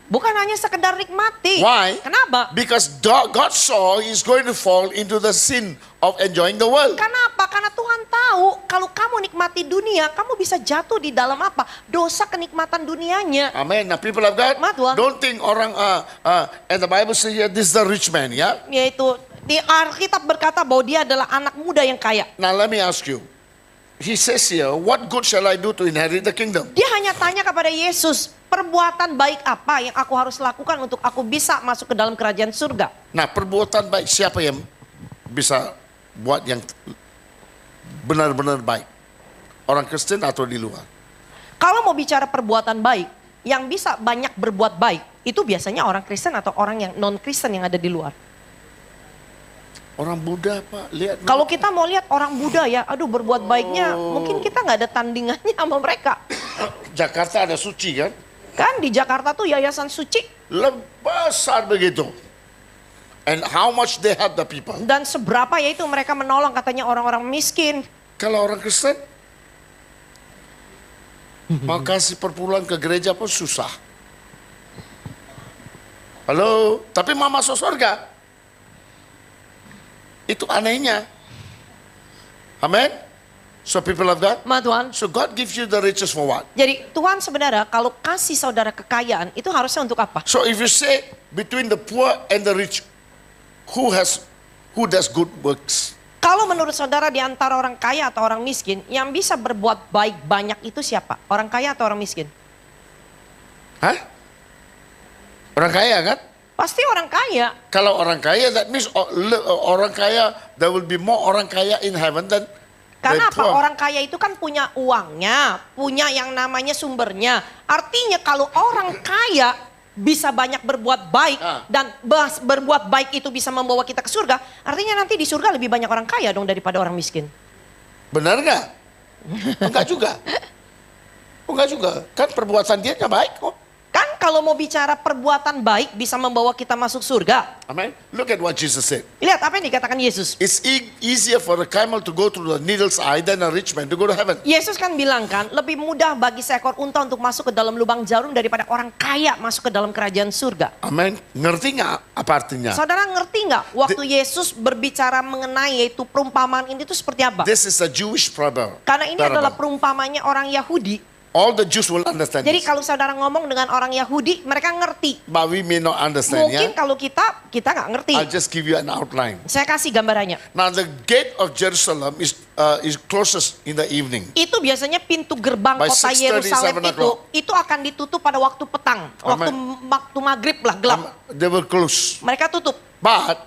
Bukan hanya sekedar nikmati. Why? Kenapa? Because God saw he's going to fall into the sin of enjoying the world. Kenapa? Karena Tuhan tahu kalau kamu nikmati dunia, kamu bisa jatuh di dalam apa? Dosa kenikmatan dunianya. Amen. Now people of God, Ma Tuhan. don't think orang, and the Bible says here, this is the rich man, yeah? Yaitu di Alkitab berkata bahwa dia adalah anak muda yang kaya. Now let me ask you. He says here, what good shall I do to inherit the kingdom? Dia hanya tanya kepada Yesus, perbuatan baik apa yang aku harus lakukan untuk aku bisa masuk ke dalam kerajaan surga? Nah, perbuatan baik siapa yang bisa buat yang benar-benar baik? Orang Kristen atau di luar? Kalau mau bicara perbuatan baik, yang bisa banyak berbuat baik, itu biasanya orang Kristen atau orang yang non-Kristen yang ada di luar. Orang Buddha Pak, lihat. Kalau kita mau lihat orang Buddha ya, aduh berbuat baiknya, mungkin kita nggak ada tandingannya sama mereka. Jakarta ada suci kan? Kan di Jakarta tuh yayasan suci. Besar begitu. And how much they help the people. Dan seberapa ya itu mereka menolong katanya orang-orang miskin. Kalau orang Kristen, mau kasih perpuluhan ke gereja pun susah. Halo, tapi mau masuk surga. Itu anehnya. Amen. So people of God. Ma Tuhan. So God gives you the riches for what? Jadi Tuhan sebenarnya kalau kasih saudara kekayaan itu harusnya untuk apa? So if you say between the poor and the rich, who does good works? Kalau menurut saudara di antara orang kaya atau orang miskin, yang bisa berbuat baik banyak itu siapa? Orang kaya atau orang miskin? Hah? Orang kaya kan? Pasti orang kaya. Kalau orang kaya, that means orang kaya, there will be more orang kaya in heaven than Karena the apa? poor. Orang kaya itu kan punya uangnya, punya yang namanya sumbernya. Artinya kalau orang kaya bisa banyak berbuat baik dan berbuat baik itu bisa membawa kita ke surga, artinya nanti di surga lebih banyak orang kaya dong daripada orang miskin. Benar nggak? Enggak juga. Enggak juga. Kan perbuatan dia nggak baik kok. Kan kalau mau bicara perbuatan baik bisa membawa kita masuk surga. Amen. Look at what Jesus said. Lihat apa yang dikatakan Yesus. It's easier for a camel to go through the needle's eye than a rich man to go to heaven. Yesus kan bilang kan, lebih mudah bagi seekor unta untuk masuk ke dalam lubang jarum daripada orang kaya masuk ke dalam kerajaan surga. Amen. Ngerti nggak apa artinya? Saudara ngerti nggak waktu Yesus berbicara mengenai yaitu perumpamaan ini itu seperti apa? This is a Jewish proverb. Karena ini adalah perumpamannya orang Yahudi. All the Jews will understand Jadi this. kalau saudara ngomong dengan orang Yahudi, mereka ngerti. But we may not understand, Mungkin yeah? kalau kita nggak ngerti. I'll just give you an outline. Saya kasih gambarannya. Now the gate of Jerusalem is closest in the evening. Itu biasanya pintu gerbang By kota 6:30, Yerusalem 7 o'clock. itu akan ditutup pada waktu petang, waktu maghrib lah gelap. They will close. Mereka tutup. But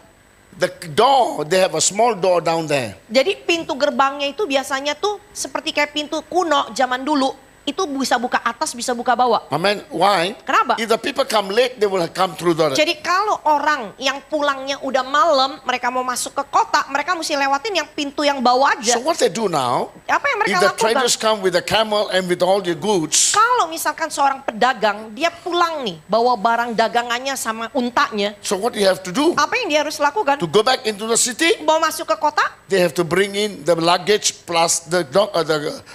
the door, they have a small door down there. Jadi pintu gerbangnya itu biasanya tuh seperti kayak pintu kuno zaman dulu. Itu bisa buka atas, bisa buka bawah. Amen. Why? Kenapa? If the people come late, they will come through the. Jadi kalau orang yang pulangnya udah malam, mereka mau masuk ke kota, mereka mesti lewatin yang pintu yang bawah aja. So what they do now? Apa yang mereka If the lakukan? traders come with a camel and with all the goods, Kalau misalkan seorang pedagang, dia pulang nih, bawa barang dagangannya sama untanya. so what you have to do? Apa yang dia harus lakukan? To go back into the city, Mau masuk ke kota, they have to bring in the luggage plus the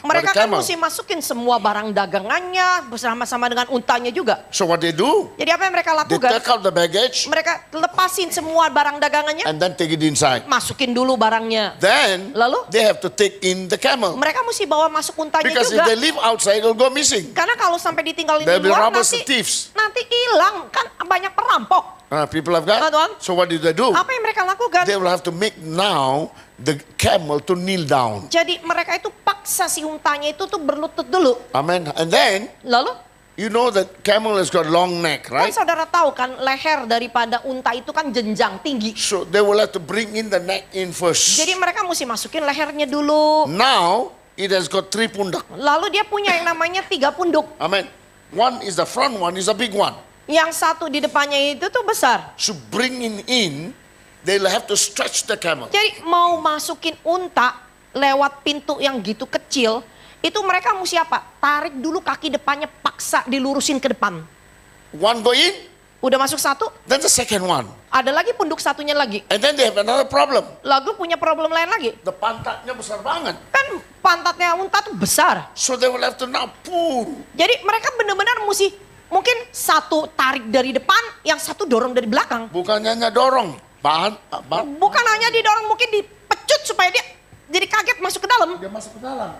mereka kan camel. mesti masukin semua barang dagangannya bersama-sama dengan untanya juga. So what they do? Jadi apa yang mereka They lakukan? take out the baggage Mereka lepasin semua barang dagangannya, and then take it inside. masukin dulu barangnya. Then Lalu? they have to take in the camel. Mereka mesti bawa masuk untanya Because if juga. they leave outside, it'll go missing. Karena kalau sampai ditinggalin There di will be luar robbers and nanti thieves. hilang kan banyak perampok. People of God. Tuan. So what do they do? Apa yang mereka lakukan? They will have to make now the camel to kneel down. Jadi mereka itu paksa si untanya itu tuh berlutut dulu. Amen. And then Lalu you know that camel has got long neck, kan right? saudara tahu kan leher daripada unta itu kan jenjang tinggi. So they will have to bring in the neck in first. Jadi mereka mesti masukin lehernya dulu. Now it has got 3 pundak. Lalu dia punya yang namanya 3 punduk. Amen. One is the front one, is a big one. Yang satu di depannya itu tuh besar. So bringing in, they'll have to stretch the camel. Jadi mau masukin unta lewat pintu yang gitu kecil, itu mereka mesti apa? Tarik dulu kaki depannya, paksa dilurusin ke depan. One go in, Udah masuk satu, then the second one. ada lagi punduk satunya lagi. And then they have another problem. Lalu punya problem lain lagi. The pantatnya besar banget. Kan pantatnya unta tuh besar. So they will have to now pull. Jadi mereka benar-benar mesti mungkin satu tarik dari depan, yang satu dorong dari belakang. Bukannya hanya dorong. Bukan hanya didorong, mungkin dipecut supaya dia jadi kaget masuk ke dalam. Dia masuk ke dalam.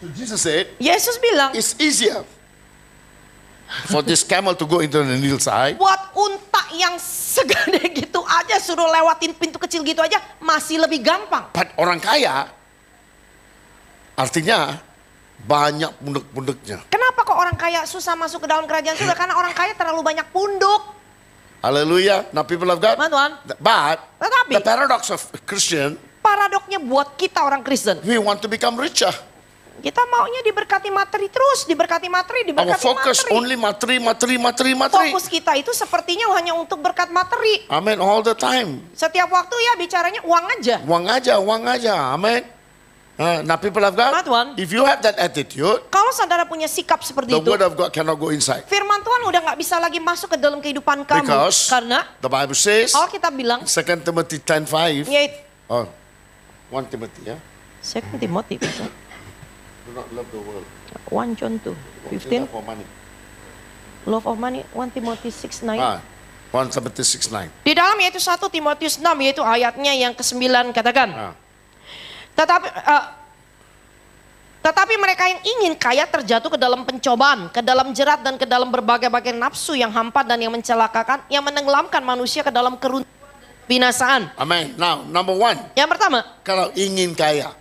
So Jesus said, Yesus bilang, it's easier for this camel to go into the needle's eye. buat unta yang segede gitu aja suruh lewatin pintu kecil gitu aja masih lebih gampang. But orang kaya, artinya banyak punduk-punduknya. Kenapa kok orang kaya susah masuk ke dalam kerajaan surga? Karena orang kaya terlalu banyak punduk. Hallelujah. Now people of God. Tuan. But Tetapi the paradox of Christian, paradoknya buat kita orang Kristen, we want to become richer. kita maunya diberkati materi terus, diberkati materi, Our diberkati focus materi. only materi. Fokus kita itu sepertinya hanya untuk berkat materi. Amen. All the time. Setiap waktu ya bicaranya uang aja. Uang aja. Amen. Now people of God, Tuan. if you have that attitude, Kalau saudara punya sikap seperti the itu, word of God cannot go inside. firman Tuhan udah nggak bisa lagi masuk ke dalam kehidupan kamu. Because Karena the Bible says, Alkitab bilang, 2 Timothy 10:5. yaitu Oh, 1 Timothy, yeah. 2 Timothy, Do not love the world. 1 John 2, 15, For money. love of money, 1 Timothy 6:9. 1 Timothy 6:9. Di dalam yaitu 1 Timotius 6, yaitu ayatnya yang ke-9 katakan. Tetapi mereka yang ingin kaya terjatuh ke dalam pencobaan, ke dalam jerat dan ke dalam berbagai-bagai nafsu yang hampa dan yang mencelakakan, yang menenggelamkan manusia ke dalam keruntuhan dan binasaan. Amen. Now, number 1, Yang pertama, kalau ingin kaya.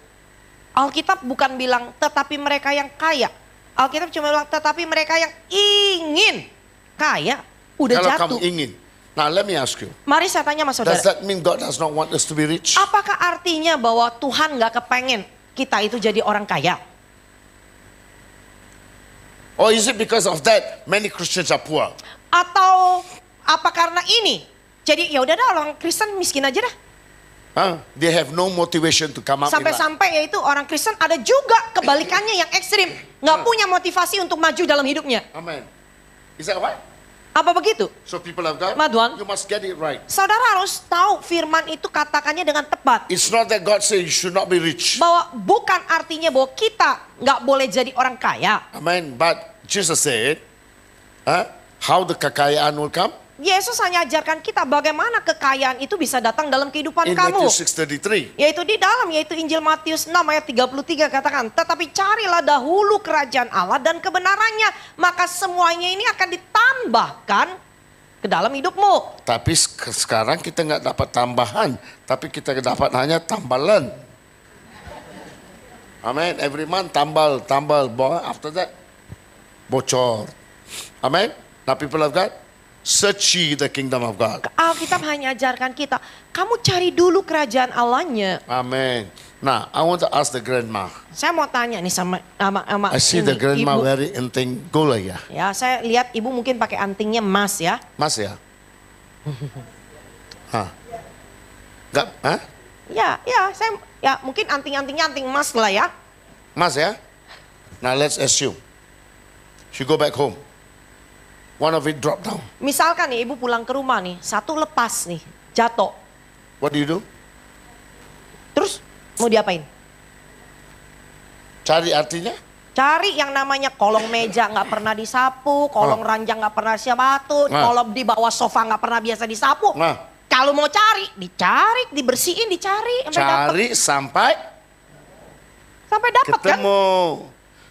Alkitab bukan bilang tetapi mereka yang kaya. Alkitab cuma bilang tetapi mereka yang ingin kaya. Udah Kalau jatuh. kamu ingin. Now let me ask you. Mari saya tanya sama saudara. Does that mean God does not want us to be rich? Apakah artinya bahwa Tuhan nggak kepengen kita itu jadi orang kaya? Or is it because of that many Christians are poor? Atau apa karena ini? Jadi ya udah dah orang Kristen miskin aja dah. They have no motivation to come up in life. Sampai-sampai yaitu orang Kristen ada juga kebalikannya yang ekstrim. Nggak punya motivasi untuk maju dalam hidupnya. Amen. Is that right? Apa begitu? So people of God, Maduan. you must get it right. Saudara harus tahu firman itu katakannya dengan tepat. It's not that God says you should not be rich. Bahwa bukan artinya bahwa kita nggak boleh jadi orang kaya. Amen. But Jesus said, how the kekayaan will come? Yesus hanya ajarkan kita bagaimana kekayaan itu bisa datang dalam kehidupan In kamu. Matthew 6:33. Yaitu di dalam, yaitu Injil Matius 6 ayat 33 katakan, tetapi carilah dahulu kerajaan Allah dan kebenarannya, maka semuanya ini akan ditambahkan ke dalam hidupmu. Tapi sekarang kita nggak dapat tambahan, tapi kita dapat hanya tambalan. Amen. Every month tambal, after that bocor. Amen. Now people of God, search ye the kingdom of God. Alkitab hanya ajarkan kita, kamu cari dulu kerajaan Allahnya. Amen. Now, I want to ask the grandma. Saya mau tanya nih sama I see the grandma ibu. wearing anting gold ya. Ya, saya lihat ibu mungkin pakai antingnya emas ya. Mas ya? Hah? Enggak, hah? Ya, mungkin anting-antingnya anting emas lah ya. Mas ya? Now let's assume. She go back home. One of it drop down. Misalkan nih ibu pulang ke rumah nih, satu lepas nih, jatuh. What do you do? Terus mau diapain? Cari artinya? Cari yang namanya kolong meja nggak pernah disapu, kolong ranjang nggak pernah disapu, kolong di bawah sofa nggak pernah biasa disapu. Kalau mau cari, dicari, dibersihin, dicari sampai Cari sampai dapat kan? ketemu.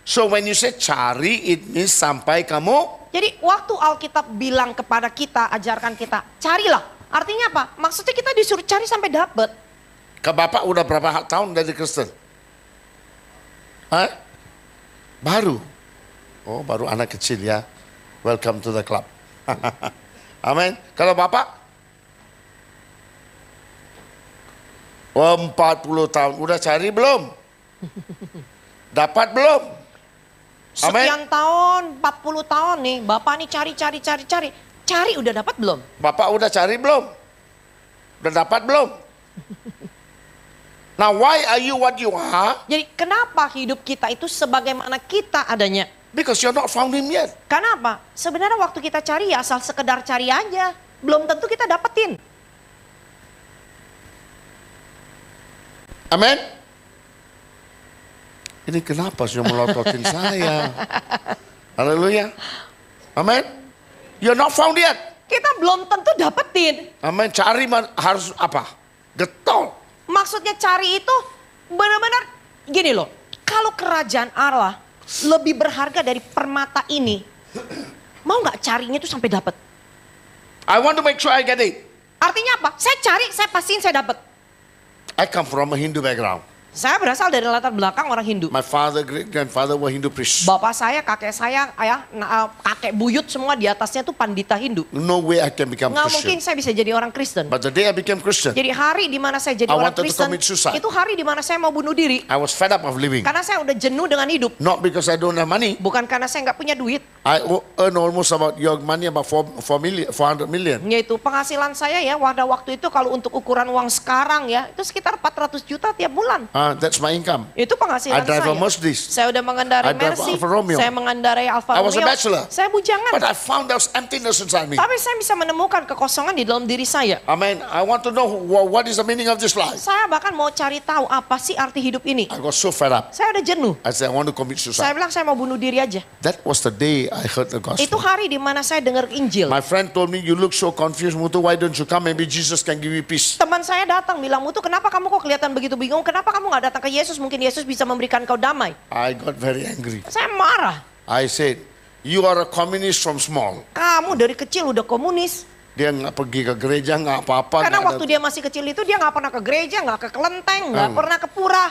So when you say cari, it means sampai kamu. Jadi waktu Alkitab bilang kepada kita, ajarkan kita, carilah. Artinya apa? Maksudnya kita disuruh cari sampai dapat. Ke bapak udah berapa tahun dari Kristen? Hah? Baru. Oh, baru anak kecil ya. Welcome to the club. Amin. Kalau bapak? 40 tahun. Udah cari belum? Dapat belum? Amin. Sekian tahun, 40 tahun nih, Bapak nih cari. Cari udah dapat belum? Bapak udah cari belum? Udah dapat belum? Now why are you what you are? Jadi kenapa hidup kita itu sebagaimana kita adanya? Because you're not found him yet. Kenapa? Sebenarnya waktu kita cari ya asal sekedar cari aja. Belum tentu kita dapetin. Amin. Ini kenapa sih melototin saya? Haleluya. Amin. You're not found yet. Kita belum tentu dapetin. Amin. Cari harus apa? Getol. Maksudnya cari itu benar-benar gini loh. Kalau kerajaan Allah lebih berharga dari permata ini, mau nggak carinya itu sampai dapat? I want to make sure I get it. Artinya apa? Saya cari, saya pastiin saya dapat. I come from a Hindu background. Saya berasal dari latar belakang orang Hindu. My father, great grandfather were Hindu priests. Bapak saya, kakek saya, kakek buyut semua di atasnya tuh pandita Hindu. No way I can become Nggak Christian. mungkin saya bisa jadi orang Kristen. But the day I became Christian, Jadi hari di mana saya jadi I orang wanted to Kristen, commit suicide. itu hari di mana saya mau bunuh diri. I was fed up of living. Karena saya udah jenuh dengan hidup. Not because I don't have money. Bukan karena saya nggak punya duit. I earn almost about your money about 400 million. Yaitu penghasilan saya ya, pada waktu itu kalau untuk ukuran uang sekarang ya, itu sekitar 400 juta tiap bulan. That's my income. Itu penghasilan I drive saya. a Mercedes. Saya udah mengendarai I drive Mercy. Alfa Romeo. Saya mengendarai Alfa I Romeo. was a bachelor. Saya bujangan. But I found there was emptiness inside me. Tapi saya bisa menemukan kekosongan di dalam diri saya. Amen. I want to know what is the meaning of this life. Saya bahkan mau cari tahu apa sih arti hidup ini. I got so fed up. Saya udah jenuh. I said I want to commit Saya suicide. bilang saya mau bunuh diri aja. That was the day I heard the gospel. Itu hari di mana saya dengar Injil. My friend told me, you look so confused, Mutu, why don't you come? Maybe Jesus can give you peace. Teman saya datang bilang, Mutu kenapa kamu kok kelihatan begitu bingung? Kenapa kamu gak datang ke Yesus? Mungkin Yesus bisa memberikan kau damai. I got very angry. Saya marah. I said, you are a communist from small. Kamu dari kecil udah komunis. Dia nggak pergi ke gereja, nggak apa-apa. Karena nggak waktu dia masih kecil itu dia gak pernah ke gereja, gak ke kelenteng, gak pernah ke pura.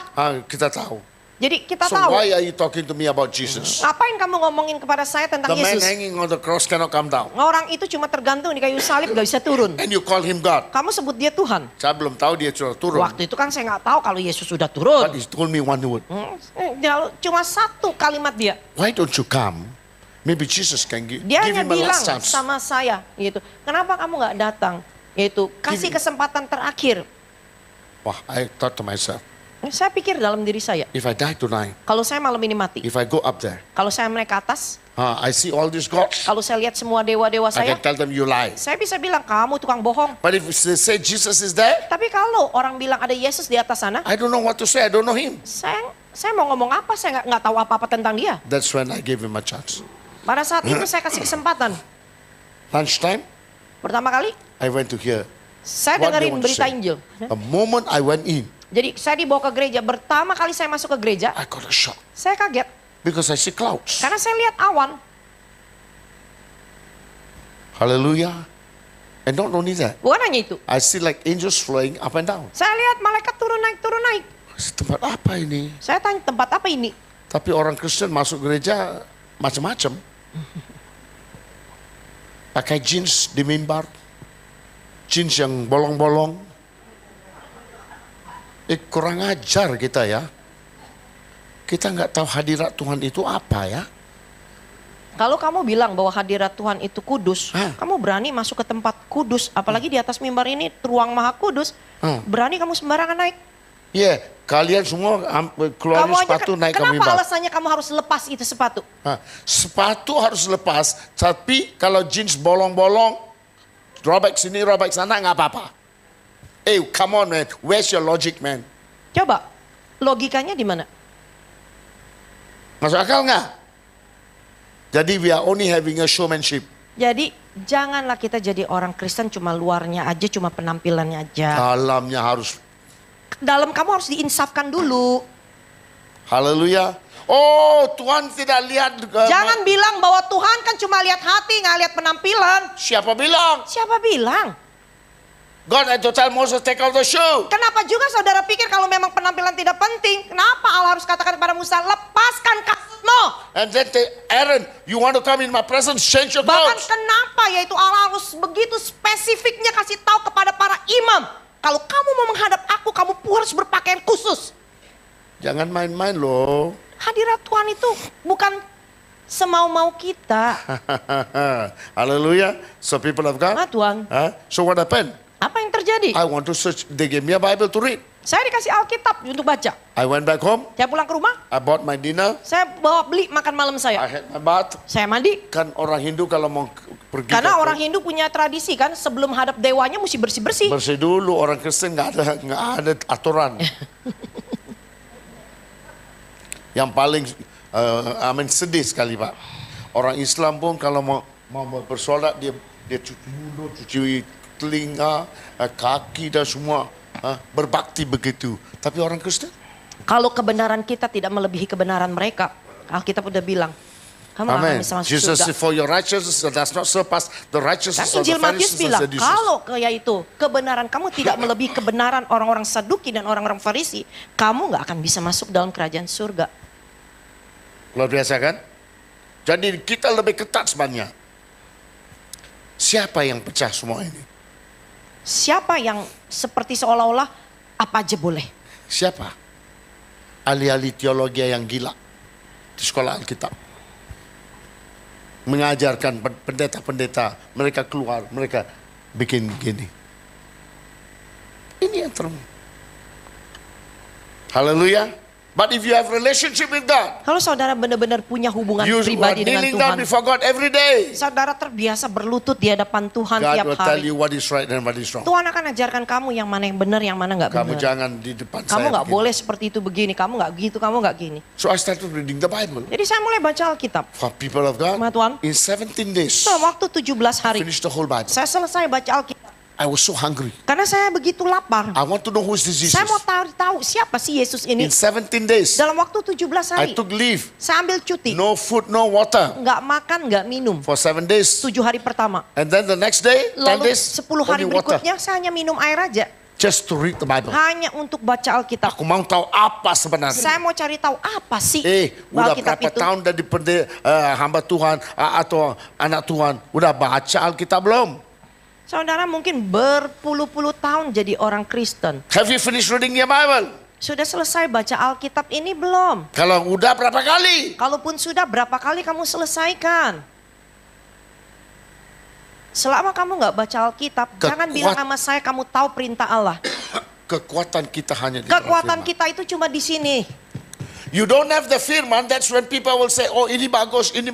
Kita tahu. Jadi kita So tahu, why are you talking to me about Jesus? ngapain kamu ngomongin kepada saya tentang The man Yesus? hanging on the cross cannot come down. Orang itu cuma tergantung di kayu salib, gak bisa turun. And you call him God. Kamu sebut dia Tuhan. Saya belum tahu dia sudah turun. Waktu itu kan saya nggak tahu kalau Yesus sudah But turun. he told me one word. Cuma satu kalimat dia. Why don't you come? Maybe Jesus can give Dia hanya him a bilang last chance. sama saya, gitu. Kenapa kamu nggak datang? Yaitu kasih kesempatan terakhir. Wah, I thought to myself, Saya pikir dalam diri saya, if I die tonight, kalau saya malam ini mati, if I go up there, kalau saya naik ke atas, I see all these gods, kalau saya lihat semua dewa-dewa I saya, can tell them you lie. saya bisa bilang kamu tukang bohong. But if they say Jesus is there, Tapi kalau orang bilang ada Yesus di atas sana, I don't know what to say. I don't know him. saya mau ngomong apa? Saya nggak tahu apa-apa tentang dia. That's when I gave him a chance. Pada saat itu saya kasih kesempatan. Lunchtime, Pertama kali, I went to hear. saya What they dengerin want to berita say. Injil. The moment I went in, Jadi saya dibawa ke gereja. Pertama kali saya masuk ke gereja, I got a shock saya kaget. because I see clouds. Karena saya lihat awan. Hallelujah. And not only that, Bukan hanya itu. I see like angels flying up and down. Saya lihat malaikat turun naik, turun naik. Tempat apa ini? Saya tanya tempat apa ini? Tapi orang Kristen masuk gereja macam-macam. Pakai jeans di mimbar. Jeans yang bolong-bolong. Kurang ajar kita ya. Kita nggak tahu hadirat Tuhan itu apa ya. Kalau kamu bilang bahwa hadirat Tuhan itu kudus, Hah? kamu berani masuk ke tempat kudus, apalagi di atas mimbar ini ruang maha kudus, berani kamu sembarangan naik. Iya, kalian semua keluarin sepatu naik ke kenapa mimbar. alasannya kamu harus lepas itu sepatu? Sepatu harus lepas, tapi kalau jeans bolong-bolong, robek sini, robek sana nggak apa-apa. Come on man, where's your logic man? Coba, logikanya di mana? Masuk akal nggak? Jadi we are only having a showmanship. Jadi janganlah kita jadi orang Kristen cuma luarnya aja, cuma penampilannya aja. Dalamnya harus. Dalam kamu harus diinsafkan dulu. Haleluya. Oh, Tuhan tidak lihat. Jangan bilang bahwa Tuhan kan cuma lihat hati, nggak lihat penampilan. Siapa bilang? Siapa bilang? God had to tell Moses take off the shoe. Kenapa juga saudara pikir kalau memang penampilan tidak penting? Kenapa Allah harus katakan kepada Musa, lepaskan kasutmu? And then Aaron, you want to come in my presence, change your Bahkan clothes. kenapa yaitu Allah harus begitu spesifiknya kasih tahu kepada para imam. Kalau kamu mau menghadap aku, kamu harus berpakaian khusus. Jangan main-main loh. Hadirat Tuhan itu bukan semau-mau kita. Hallelujah. So people of God. Tuhan. So what happened? Apa yang terjadi? I want to search. They gave me a Bible to read. Saya dikasih Alkitab untuk baca. I went back home. Saya pulang ke rumah, I bought my dinner. saya beli makan malam I saya. had my bath. Saya mandi. Kan orang Hindu kalau mau pergi Karena ke- orang Hindu punya tradisi kan, sebelum hadap dewanya mesti bersih-bersih. bersih dulu, orang Kristen nggak ada aturan. Yang paling sedih sekali Pak. Orang Islam pun kalau mau bersolat dia cuci mulut, cuci telinga, kaki dan semua berbakti begitu. Tapi orang Kristen Kalau kebenaran kita tidak melebihi kebenaran mereka, Alkitab udah bilang, kamu akan Amen. bisa masuk Jesus surga. said, for your righteousness does not surpass the Kan righteousness of the Injil Matius Pharisees and bilang, Sadducees. kalau kayak itu kebenaran kamu tidak melebihi kebenaran orang-orang Saduki dan orang-orang Farisi, kamu nggak akan bisa masuk dalam kerajaan surga. Luar biasa kan? Jadi kita lebih ketat sebenarnya. Siapa yang pecah semua ini? Siapa yang seperti seolah-olah apa aja boleh? Siapa? Ahli-ahli teologi yang gila di sekolah Alkitab. Mengajarkan pendeta-pendeta, mereka keluar, mereka bikin gini. Ini yang terang. Haleluya. But if you have relationship with God, Kalau saudara benar-benar punya hubungan you are pribadi dengan kneeling down Tuhan, before God every day. saudara terbiasa berlutut di hadapan Tuhan God tiap will tell hari. you what is right and what is wrong. Tuhan akan ajarkan kamu yang mana yang benar, yang mana nggak Kamu benar. jangan di depan Kamu saya nggak begini. boleh seperti itu begini, kamu nggak gitu, kamu nggak gini. So I started reading the Bible. Jadi saya mulai baca Alkitab. For people of God, Sama Tuhan. in 17 days, Dalam waktu 17 hari, finish the whole Bible. saya selesai baca Alkitab. I was so hungry. Karena saya begitu lapar. I want to know who is this Jesus. Saya mau tahu siapa sih Yesus ini. In 17 days, Dalam waktu 17 I hari, took leave. saya ambil cuti. No food, no water. Nggak makan, nggak minum. For 7 days. 7 hari pertama. And then the next day, 10 Lalu days, 10 hari only water. berikutnya saya hanya minum air aja. Just to read the Bible. Hanya untuk baca Alkitab. Aku mau tahu apa sebenarnya. Saya mau cari tahu apa sih Udah Alkitab berapa itu. tahun dari hamba Tuhan atau anak Tuhan, udah baca Alkitab belum? Saudara mungkin berpuluh-puluh tahun jadi orang Kristen. Have you finished reading your Bible? Sudah selesai baca Alkitab ini belum? Kalau udah berapa kali? Kalaupun sudah, berapa kali kamu selesaikan? Selama kamu nggak baca Alkitab, jangan bilang sama saya kamu tahu perintah Allah. Kekuatan kita hanya di dalam Kekuatan firman. kita itu cuma di sini. You don't have the firman, that's when people will say, oh ini bagus, coba ini,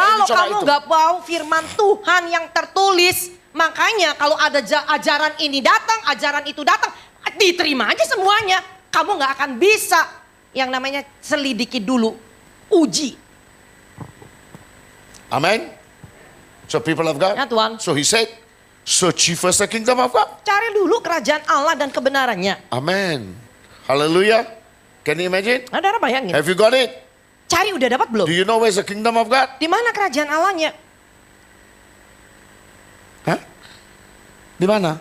Kalau coba kamu itu. nggak mau firman Tuhan yang tertulis, makanya kalau ada ajaran ini datang, ajaran itu datang, diterima aja semuanya. Kamu nggak akan bisa yang namanya selidiki dulu, uji. Amen. So people of God. Ya Tuhan. So he said, search ye first the kingdom of God. Cari dulu kerajaan Allah dan kebenarannya. Amen. Hallelujah. Can you imagine? Saudara bayangin. Have you got it? Cari udah dapat belum? Do you know where's the kingdom of God? Di mana kerajaan Allahnya? Hah? Di mana?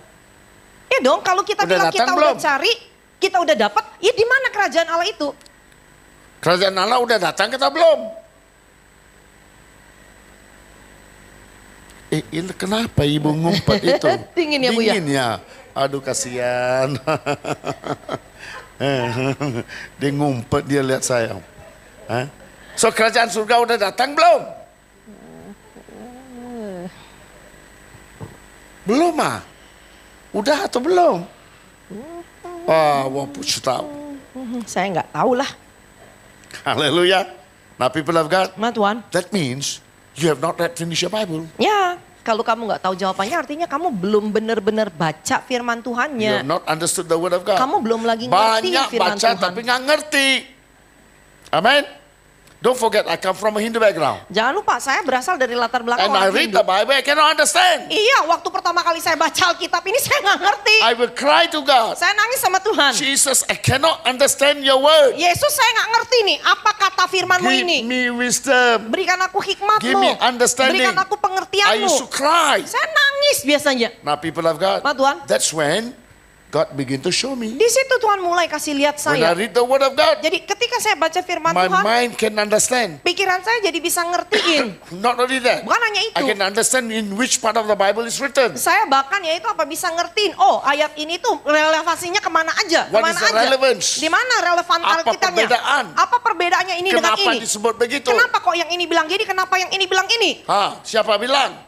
Ya dong, kalau kita Udah bilang datang kita belum? udah cari, kita udah dapat, ya di mana kerajaan Allah itu? Kerajaan Allah udah datang kita belum? Ini kenapa ibu ngumpet itu? Dingin ya, Bu, ya? Dingin ya. Aduh kasihan. Dia ngumpet, dia lihat saya. Hah? So kerajaan surga udah datang belum? Belum ah? Udah atau belum? Wah, push tahu. Saya nggak tahu lah. Haleluya. Now people of God, Ma Tuhan. that means you have not yet finished your Bible. Ya, kalau kamu nggak tahu jawabannya artinya kamu belum benar-benar baca firman You Tuhannya. have not understood the word of God. Kamu belum lagi ngerti Banyak firman baca Tuhan. tapi nggak ngerti. Amen. Don't forget, I come from a Hindu background. Jangan lupa, saya berasal dari latar belakang And I orang read Hindu. the Bible, I cannot understand. Iya, waktu pertama kali saya baca Alkitab ini saya nggak ngerti. I will cry to God. Saya nangis sama Tuhan. Jesus, I cannot understand your word. Yesus, saya nggak ngerti nih, apa kata firman-Mu Give ini? me wisdom. Berikan aku hikmat-Mu. Give me understanding. Berikan aku I pengertian-Mu. used to cry. Saya nangis biasanya. Now people of God, Ma Tuhan. that's when God begin to show me. Di situ Tuhan mulai kasih lihat When I saya. read the word of God, Jadi ketika saya baca firman my Tuhan, mind can understand. pikiran saya jadi bisa ngertiin. Not only that, Bukan hanya itu. I can understand in which part of the Bible is written. Saya bahkan ya itu apa bisa ngertiin. Oh, ayat ini tuh relevansinya kemana aja? What Kemana is the aja? relevance? Di mana relevan Apa Alkitabnya? perbedaan? Apa perbedaannya ini dengan Kenapa ini? disebut begitu? Kenapa kok yang ini bilang gini, kenapa yang ini bilang ini? Siapa bilang?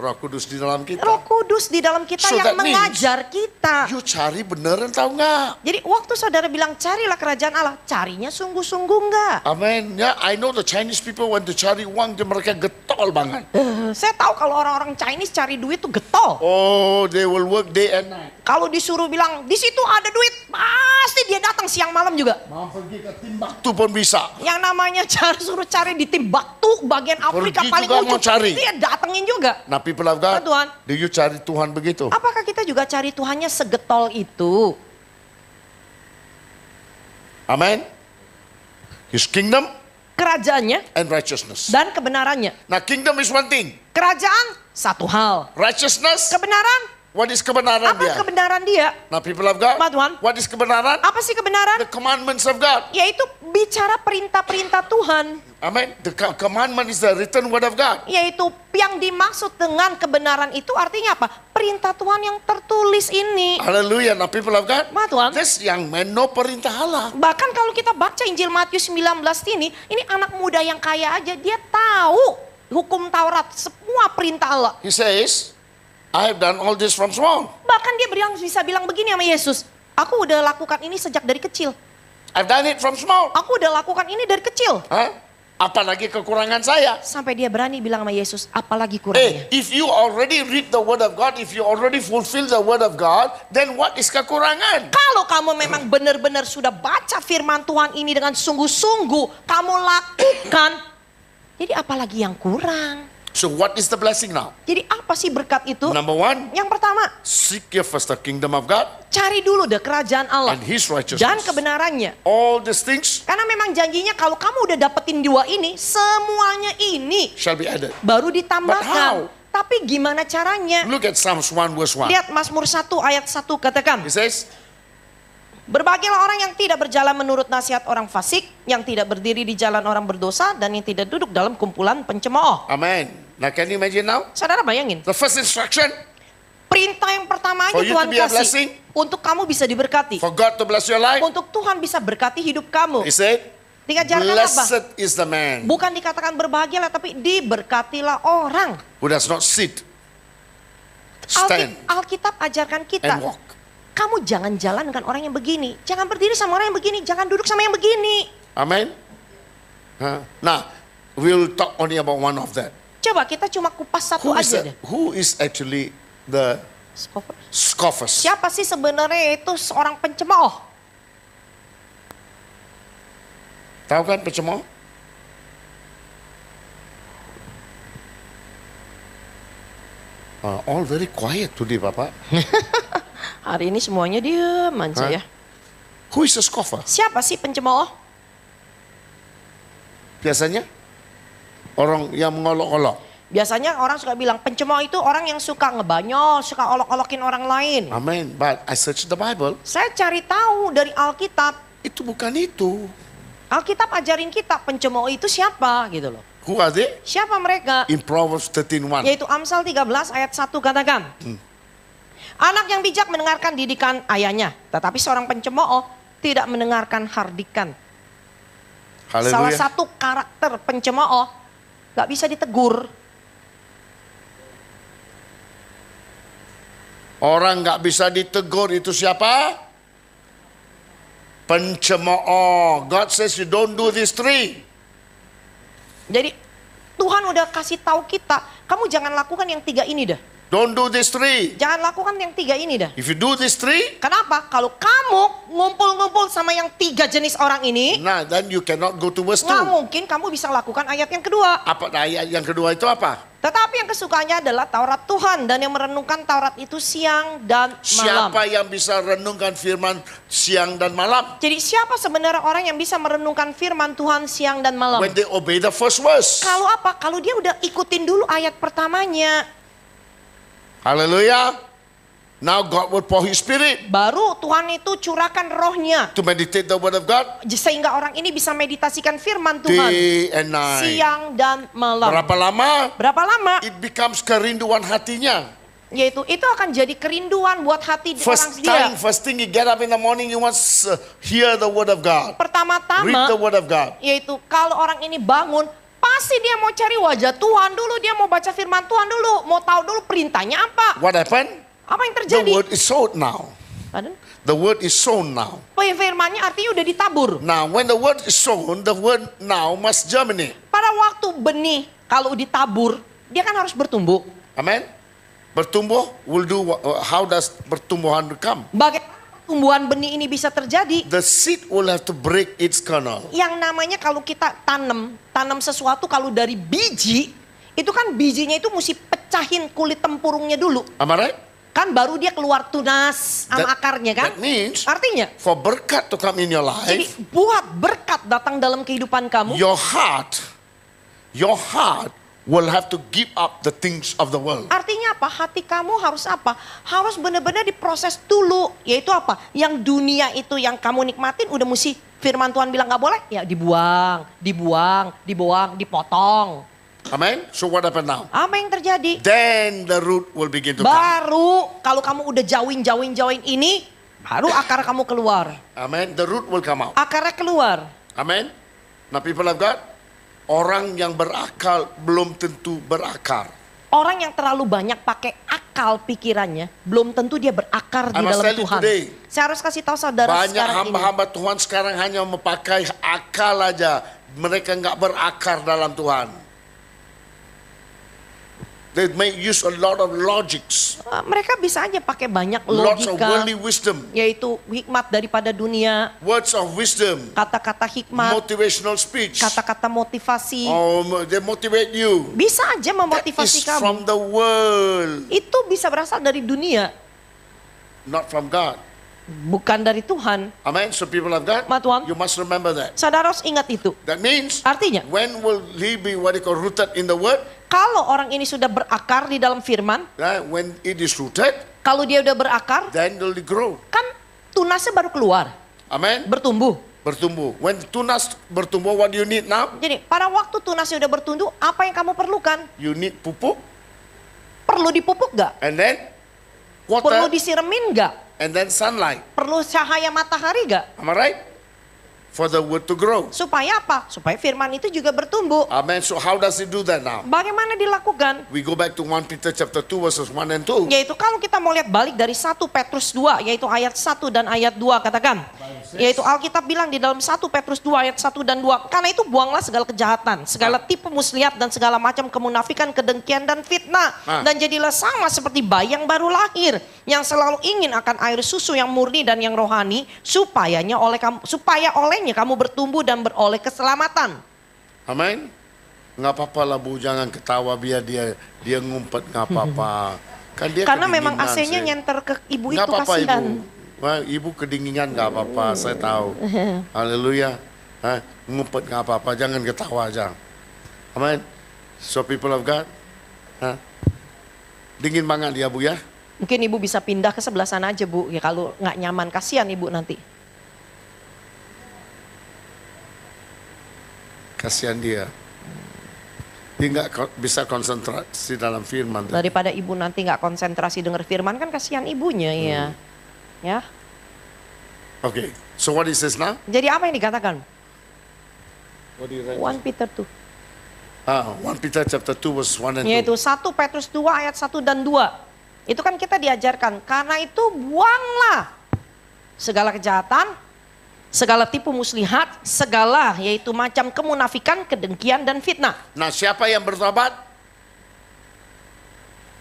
Roh Kudus di dalam kita. Roh Kudus di dalam kita So yang that means mengajar kita. You cari beneran tahu nggak? Jadi waktu saudara bilang carilah kerajaan Allah, carinya sungguh-sungguh enggak? Amen. Ya, I know the Chinese people when to cari uang, mereka getol banget. Saya tahu kalau orang-orang Chinese cari duit tuh getol. Oh, they will work day and night. Kalau disuruh bilang di situ ada duit, pasti dia datang siang malam juga. Mau pergi ke Timbuktu pun bisa. Yang namanya suruh cari di Timbuktu, bagian Afrika Pergi paling juga mau ujung, cari. dia datengin juga. Nah, people of God, Tuhan. do you cari Tuhan begitu? Apakah kita juga cari Tuhannya segetol itu? Amen. His kingdom Kerajaannya and righteousness. dan kebenarannya. Nah, kingdom is one thing. Kerajaan satu hal. Righteousness, Kebenaran, what is kebenaran apa dia? kebenaran dia? Nah, people of God, Ma Tuhan. what is kebenaran? Apa sih kebenaran? The commandments of God. Yaitu bicara perintah-perintah Tuhan. Amen. The commandment is the written word of God. Yaitu yang dimaksud dengan kebenaran itu artinya apa? Perintah Tuhan yang tertulis ini. Hallelujah. Nah, people of God, Ma Tuhan. this young man know perintah Allah. Bahkan kalau kita baca Injil Matius 19 ini anak muda yang kaya aja, dia tahu hukum Taurat, semua perintah Allah. He says, I have done all this from small. Bahkan dia bisa bilang begini sama Yesus, aku udah lakukan ini sejak dari kecil. I've done it from small. Aku udah lakukan ini dari kecil. Hah? Apalagi kekurangan saya. Sampai dia berani bilang sama Yesus, apalagi kurangnya. If you already read the word of God, if you already fulfill the word of God, then what is kekurangan? Kalau kamu memang benar-benar sudah baca firman Tuhan ini dengan sungguh-sungguh, kamu lakukan, jadi apalagi yang kurang? So what is the blessing now? Jadi apa sih berkat itu? Number one, Yang pertama, seek ye first the kingdom of God cari dulu deh kerajaan Allah and His righteousness. dan kebenarannya. All these things Karena memang janjinya kalau kamu udah dapetin dua ini, semuanya ini shall be added. baru But how? ditambahkan. Tapi gimana caranya? Look at Psalms 1 verse 1. Lihat Mazmur 1 ayat 1 katakan. It says, Berbahagialah orang yang tidak berjalan menurut nasihat orang fasik, yang tidak berdiri di jalan orang berdosa, dan yang tidak duduk dalam kumpulan pencemooh. Amen. Now can you imagine now? Saudara bayangin, The first instruction, perintah yang pertama For ini you Tuhan to be a kasih blessing. untuk kamu bisa diberkati. for God to bless your life, Untuk Tuhan bisa berkati hidup kamu. He said, Diajarkan apa? blessed is the man Bukan dikatakan berbahagialah, tapi diberkatilah orang. who does not sit, stand, Alkitab ajarkan kita, and walk. kamu jangan jalan dengan orang yang begini. Jangan berdiri sama orang yang begini. Jangan duduk sama yang begini. Amen. Now, we'll talk only about one of that. Coba kita cuma kupas satu aja deh. Who is actually the scoffers? Siapa sih sebenarnya itu seorang pencemooh? Tahu kan pencemooh? All very quiet today, Papa. Hari ini semuanya diam aja ya. Who is a scoffer? Siapa sih pencemooh? Biasanya orang yang mengolok-olok. Biasanya orang suka bilang pencemooh itu orang yang suka ngebanyol, suka olok-olokin orang lain. Amen. But I search the Bible. Saya cari tahu dari Alkitab. Itu bukan itu. Alkitab ajarin kita pencemooh itu siapa gitu loh. Who are they? Siapa mereka? In Proverbs 13:1. Yaitu Amsal 13 ayat 1 katakan. Anak yang bijak mendengarkan didikan ayahnya. Tetapi seorang pencemooh tidak mendengarkan hardikan. Salah Haleluya. satu karakter pencemooh gak bisa ditegur. Orang nggak bisa ditegur itu siapa? Pencemooh. God says you don't do these three. Jadi Tuhan udah kasih tahu kita, kamu jangan lakukan yang 3 ini dah. Don't do these three. Jangan lakukan yang 3 ini dah. If you do these three, Kenapa? Kalau kamu ngumpul-ngumpul sama yang 3 jenis orang ini, nah then you cannot go to verse 2. nggak mungkin kamu bisa lakukan ayat yang kedua. Apa ayat yang kedua itu apa? Tetapi yang kesukaannya adalah Taurat Tuhan, dan yang merenungkan Taurat itu siang dan malam. Siapa yang bisa renungkan firman siang dan malam? Jadi siapa sebenarnya orang yang bisa merenungkan firman Tuhan siang dan malam? When they obey the first verse. Kalau apa? Kalau dia udah ikutin dulu ayat pertamanya. Hallelujah. Now God will pour His Spirit Baru Tuhan itu curahkan rohnya. to meditate the word of God Sehingga orang ini bisa meditasikan firman Tuhan. day and night. Siang dan malam. Berapa lama? Berapa lama? It becomes kerinduan hatinya. Yaitu itu akan jadi kerinduan buat hati orang dia. First thing you get up in the morning, you must hear the word of God. Read the Pertama-tama word of God. yaitu kalau orang ini bangun, pasti dia mau cari wajah Tuhan dulu, dia mau baca firman Tuhan dulu, mau tahu dulu perintahnya apa. What happened? Apa yang The terjadi? word is sown now. Pardon? The word is sown now. Firmannya artinya udah ditabur. Now, when the word is sown, the word now must germinate. Pada waktu benih kalau ditabur, dia kan harus bertumbuh. Amen. Bertumbuh will do. How does pertumbuhan come? Bagaimana pertumbuhan benih ini bisa terjadi? The seed will have to break its kernel. Yang namanya kalau kita tanam sesuatu kalau dari biji, itu kan bijinya itu mesti pecahin kulit tempurungnya dulu. Am I right? Kan baru dia keluar tunas sama akarnya kan? That means Artinya, for berkat to come in your jadi life, buat berkat datang dalam kehidupan kamu, your heart will have to give up the things of the world. artinya apa? Hati kamu harus apa? Harus benar-benar diproses dulu. Yaitu apa? Yang dunia itu yang kamu nikmatin udah mesti firman Tuhan bilang gak boleh. Ya dibuang, dipotong. Amen. So what happened now? Apa yang terjadi? Then the root will begin to come. Baru kalau kamu udah jauhin ini, baru akar kamu keluar. Amen. The root will come out. Akarnya keluar. Amen. Now people of God, orang yang berakal belum tentu berakar. Orang yang terlalu banyak pakai akal pikirannya, belum tentu dia berakar di I must dalam tell you Tuhan. today, Saya harus kasih tahu saudara banyak sekarang ini. hamba-hamba Tuhan sekarang hanya memakai akal aja. Mereka nggak berakar dalam Tuhan. They make use a lot of logics, Mereka bisa aja pakai banyak lots of logika, worldly wisdom, yaitu hikmat daripada dunia, words of wisdom, kata-kata hikmat, motivational speech. kata-kata motivasi. They motivate you. Bisa aja That memotivasi is kamu. from the world, Itu bisa berasal dari dunia, not from God. bukan dari Tuhan. Amen. So people of God, Ma Tuhan. you must remember that. Saudara harus ingat itu. That means Artinya, when will he be what you call rooted in the word? Kalau orang ini sudah berakar di dalam firman, when it is rooted, kalau dia udah berakar, then it will grow. kan tunasnya baru keluar, Amen. bertumbuh. Bertumbuh. When tunas bertumbuh, what do you need now? Jadi pada waktu tunasnya udah bertumbuh, apa yang kamu perlukan? You need pupuk, Perlu dipupuk gak? and then Perlu water, disiramin gak? and then sunlight. Perlu cahaya matahari gak? Am I right? For the word to grow. Supaya apa? Supaya firman itu juga bertumbuh. Amen. So how does it do that now? Bagaimana dilakukan? We go back to 1 Peter chapter 2 verses 1 and 2. Yaitu kalau kita mau lihat balik dari 1 Petrus 2, yaitu ayat 1 dan ayat 2 katakan. Yaitu Alkitab bilang di dalam 1 Petrus 2 ayat 1 dan 2. Karena itu buanglah segala kejahatan, segala tipu muslihat dan segala macam kemunafikan, kedengkian dan fitnah. Dan jadilah sama seperti bayi yang baru lahir, yang selalu ingin akan air susu yang murni dan yang rohani, supaya olehnya kamu bertumbuh dan beroleh keselamatan. Amen. Nggak apa-apa lah Bu, jangan ketawa biar dia ngumpet, nggak apa-apa. Kan dia Karena memang kedinginan AC-nya sih. nyenter ke ibu Nggak itu apa-apa kasihan. Ibu. Wah, Ibu kedinginan nggak apa-apa, saya tahu. Haleluya. Ngumpet nggak apa-apa, jangan ketawa aja. Amen. So people of God, dingin banget ya Bu ya. Mungkin ibu bisa pindah ke sebelah sana aja Bu, ya kalau nggak nyaman kasihan ibu nanti. Kasihan dia. Dia nggak bisa konsentrasi dalam firman. Daripada ibu nanti nggak konsentrasi dengar firman kan kasihan ibunya ya. Ya. Okay, so what is this now? Jadi apa yang dikatakan? What do you read? 1 Peter 2. 1 Peter chapter 2 verse 1 and 2. Yaitu 1 Petrus 2 ayat 1 dan 2. Itu kan kita diajarkan, karena itu buanglah segala kejahatan, segala tipu muslihat, segala yaitu macam kemunafikan, kedengkian dan fitnah. Nah, siapa yang bertobat?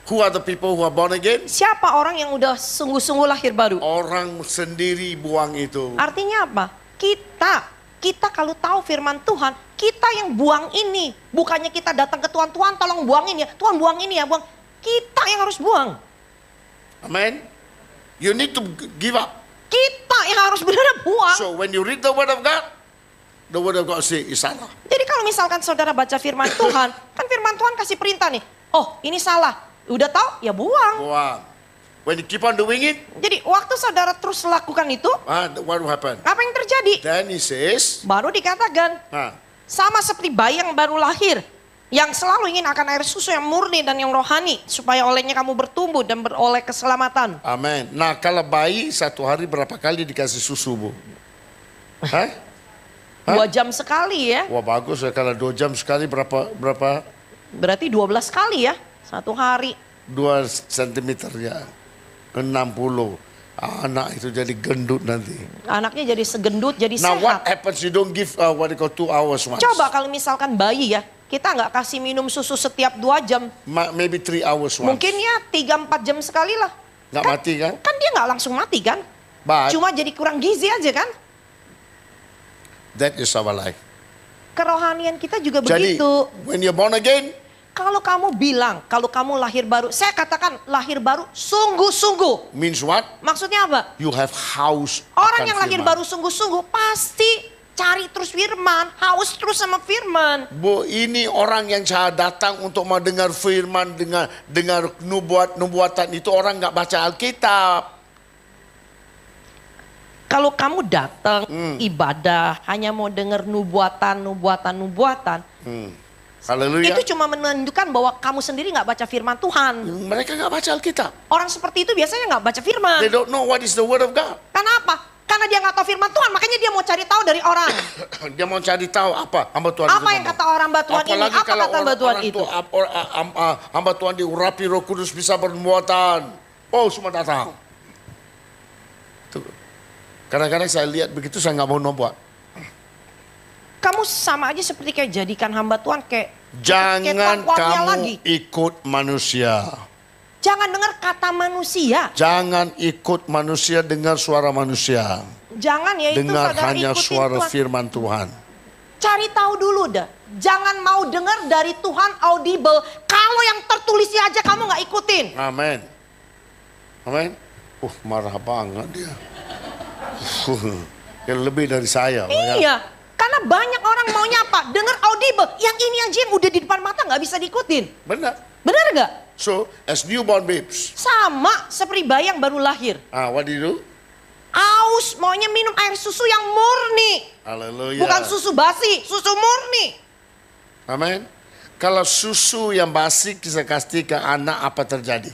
Who are the people who are born again? Siapa orang yang udah sungguh-sungguh lahir baru? Orang sendiri buang itu. Artinya apa? Kita kalau tahu firman Tuhan, kita yang buang ini. Bukannya kita datang ke Tuhan, Tuhan tolong buangin ya, Tuhan buang ini ya, buang. Kita yang harus buang. Amen. You need to give up. Kita yang harus benar-benar buang. So when you read the word of God say is salah. Jadi kalau misalkan saudara baca firman Tuhan, kan firman Tuhan kasih perintah nih. Oh, ini salah. Udah tahu, ya buang. Buang. When you keep on doing it, Jadi waktu saudara terus lakukan itu, what will happen? apa yang terjadi? Then he says, Baru dikatakan, sama seperti bayi yang baru lahir, yang selalu ingin akan air susu yang murni dan yang rohani, supaya olehnya kamu bertumbuh dan beroleh keselamatan. amen. Nah, kalau bayi satu hari berapa kali dikasih susu, Bu? 2 jam sekali ya. Wah, bagus ya, kalau 2 jam sekali berapa Berarti 12 kali ya, satu hari. 2 sentimeter ya. 60. Anak itu jadi gendut nanti. Anaknya jadi segendut, jadi Now what sehat. happens? You don't give what they call 2 hours once. Coba kalau misalkan bayi ya, kita nggak kasih minum susu setiap 2 jam. Maybe 3 hours once. Mungkin ya 3-4 jam sekali lah. Nggak mati kan? Kan dia nggak langsung mati kan? But Cuma jadi kurang gizi aja kan? that is our life. Kerohanian kita juga Jadi, begitu. when you're born again, Kalau kamu bilang, kalau kamu lahir baru, saya katakan lahir baru sungguh-sungguh. means what? Maksudnya apa? You have house. Orang akan yang lahir firman. baru sungguh-sungguh pasti cari terus firman, haus terus sama firman. Bu, ini orang yang datang untuk mendengar firman, dengar nubuatan itu orang nggak baca Alkitab. Kalau kamu datang ibadah hanya mau dengar nubuatan. Haleluya. Itu cuma menunjukkan bahwa kamu sendiri nggak baca firman Tuhan. Mereka nggak baca Alkitab. Orang seperti itu biasanya nggak baca firman. They don't know what is the word of God. Kenapa? Karena dia nggak tahu firman Tuhan, makanya dia mau cari tahu dari orang. Dia mau cari tahu apa hamba Tuhan Apa itu yang ngomong. kata orang hamba Tuhan ini? Apalagi Apa kalau kata hamba Tuhan orang itu? hamba Tuhan diurapi Roh Kudus bisa bernubuatan. Oh, semua datang. Tuh. Kadang-kadang saya lihat begitu saya nggak mau nubuat. Kamu sama aja seperti kayak jadikan hamba Tuhan kayak Jangan tuan-tuannya kamu lagi. ikut manusia. Jangan dengar kata manusia. Jangan ikut manusia, dengar suara manusia. Jangan ya itu Dengar saudara hanya ikutin suara Tuhan. firman Tuhan. Cari tahu dulu dah. Jangan mau dengar dari Tuhan audible. Kalau yang tertulisnya aja kamu nggak ikutin. Amin. Amin. Marah banget dia. Yang lebih dari saya. Iya. Karena banyak orang maunya apa? Dengar audible. Yang ini aja yang udah di depan mata nggak bisa diikutin. Benar. Benar nggak? So, as newborn babes, Sama seperti bayi yang baru lahir. what do you do? Aus, maunya minum air susu yang murni. Haleluya. Bukan susu basi, susu murni. Amin. Kalau susu yang basi kita kasih ke anak, apa terjadi?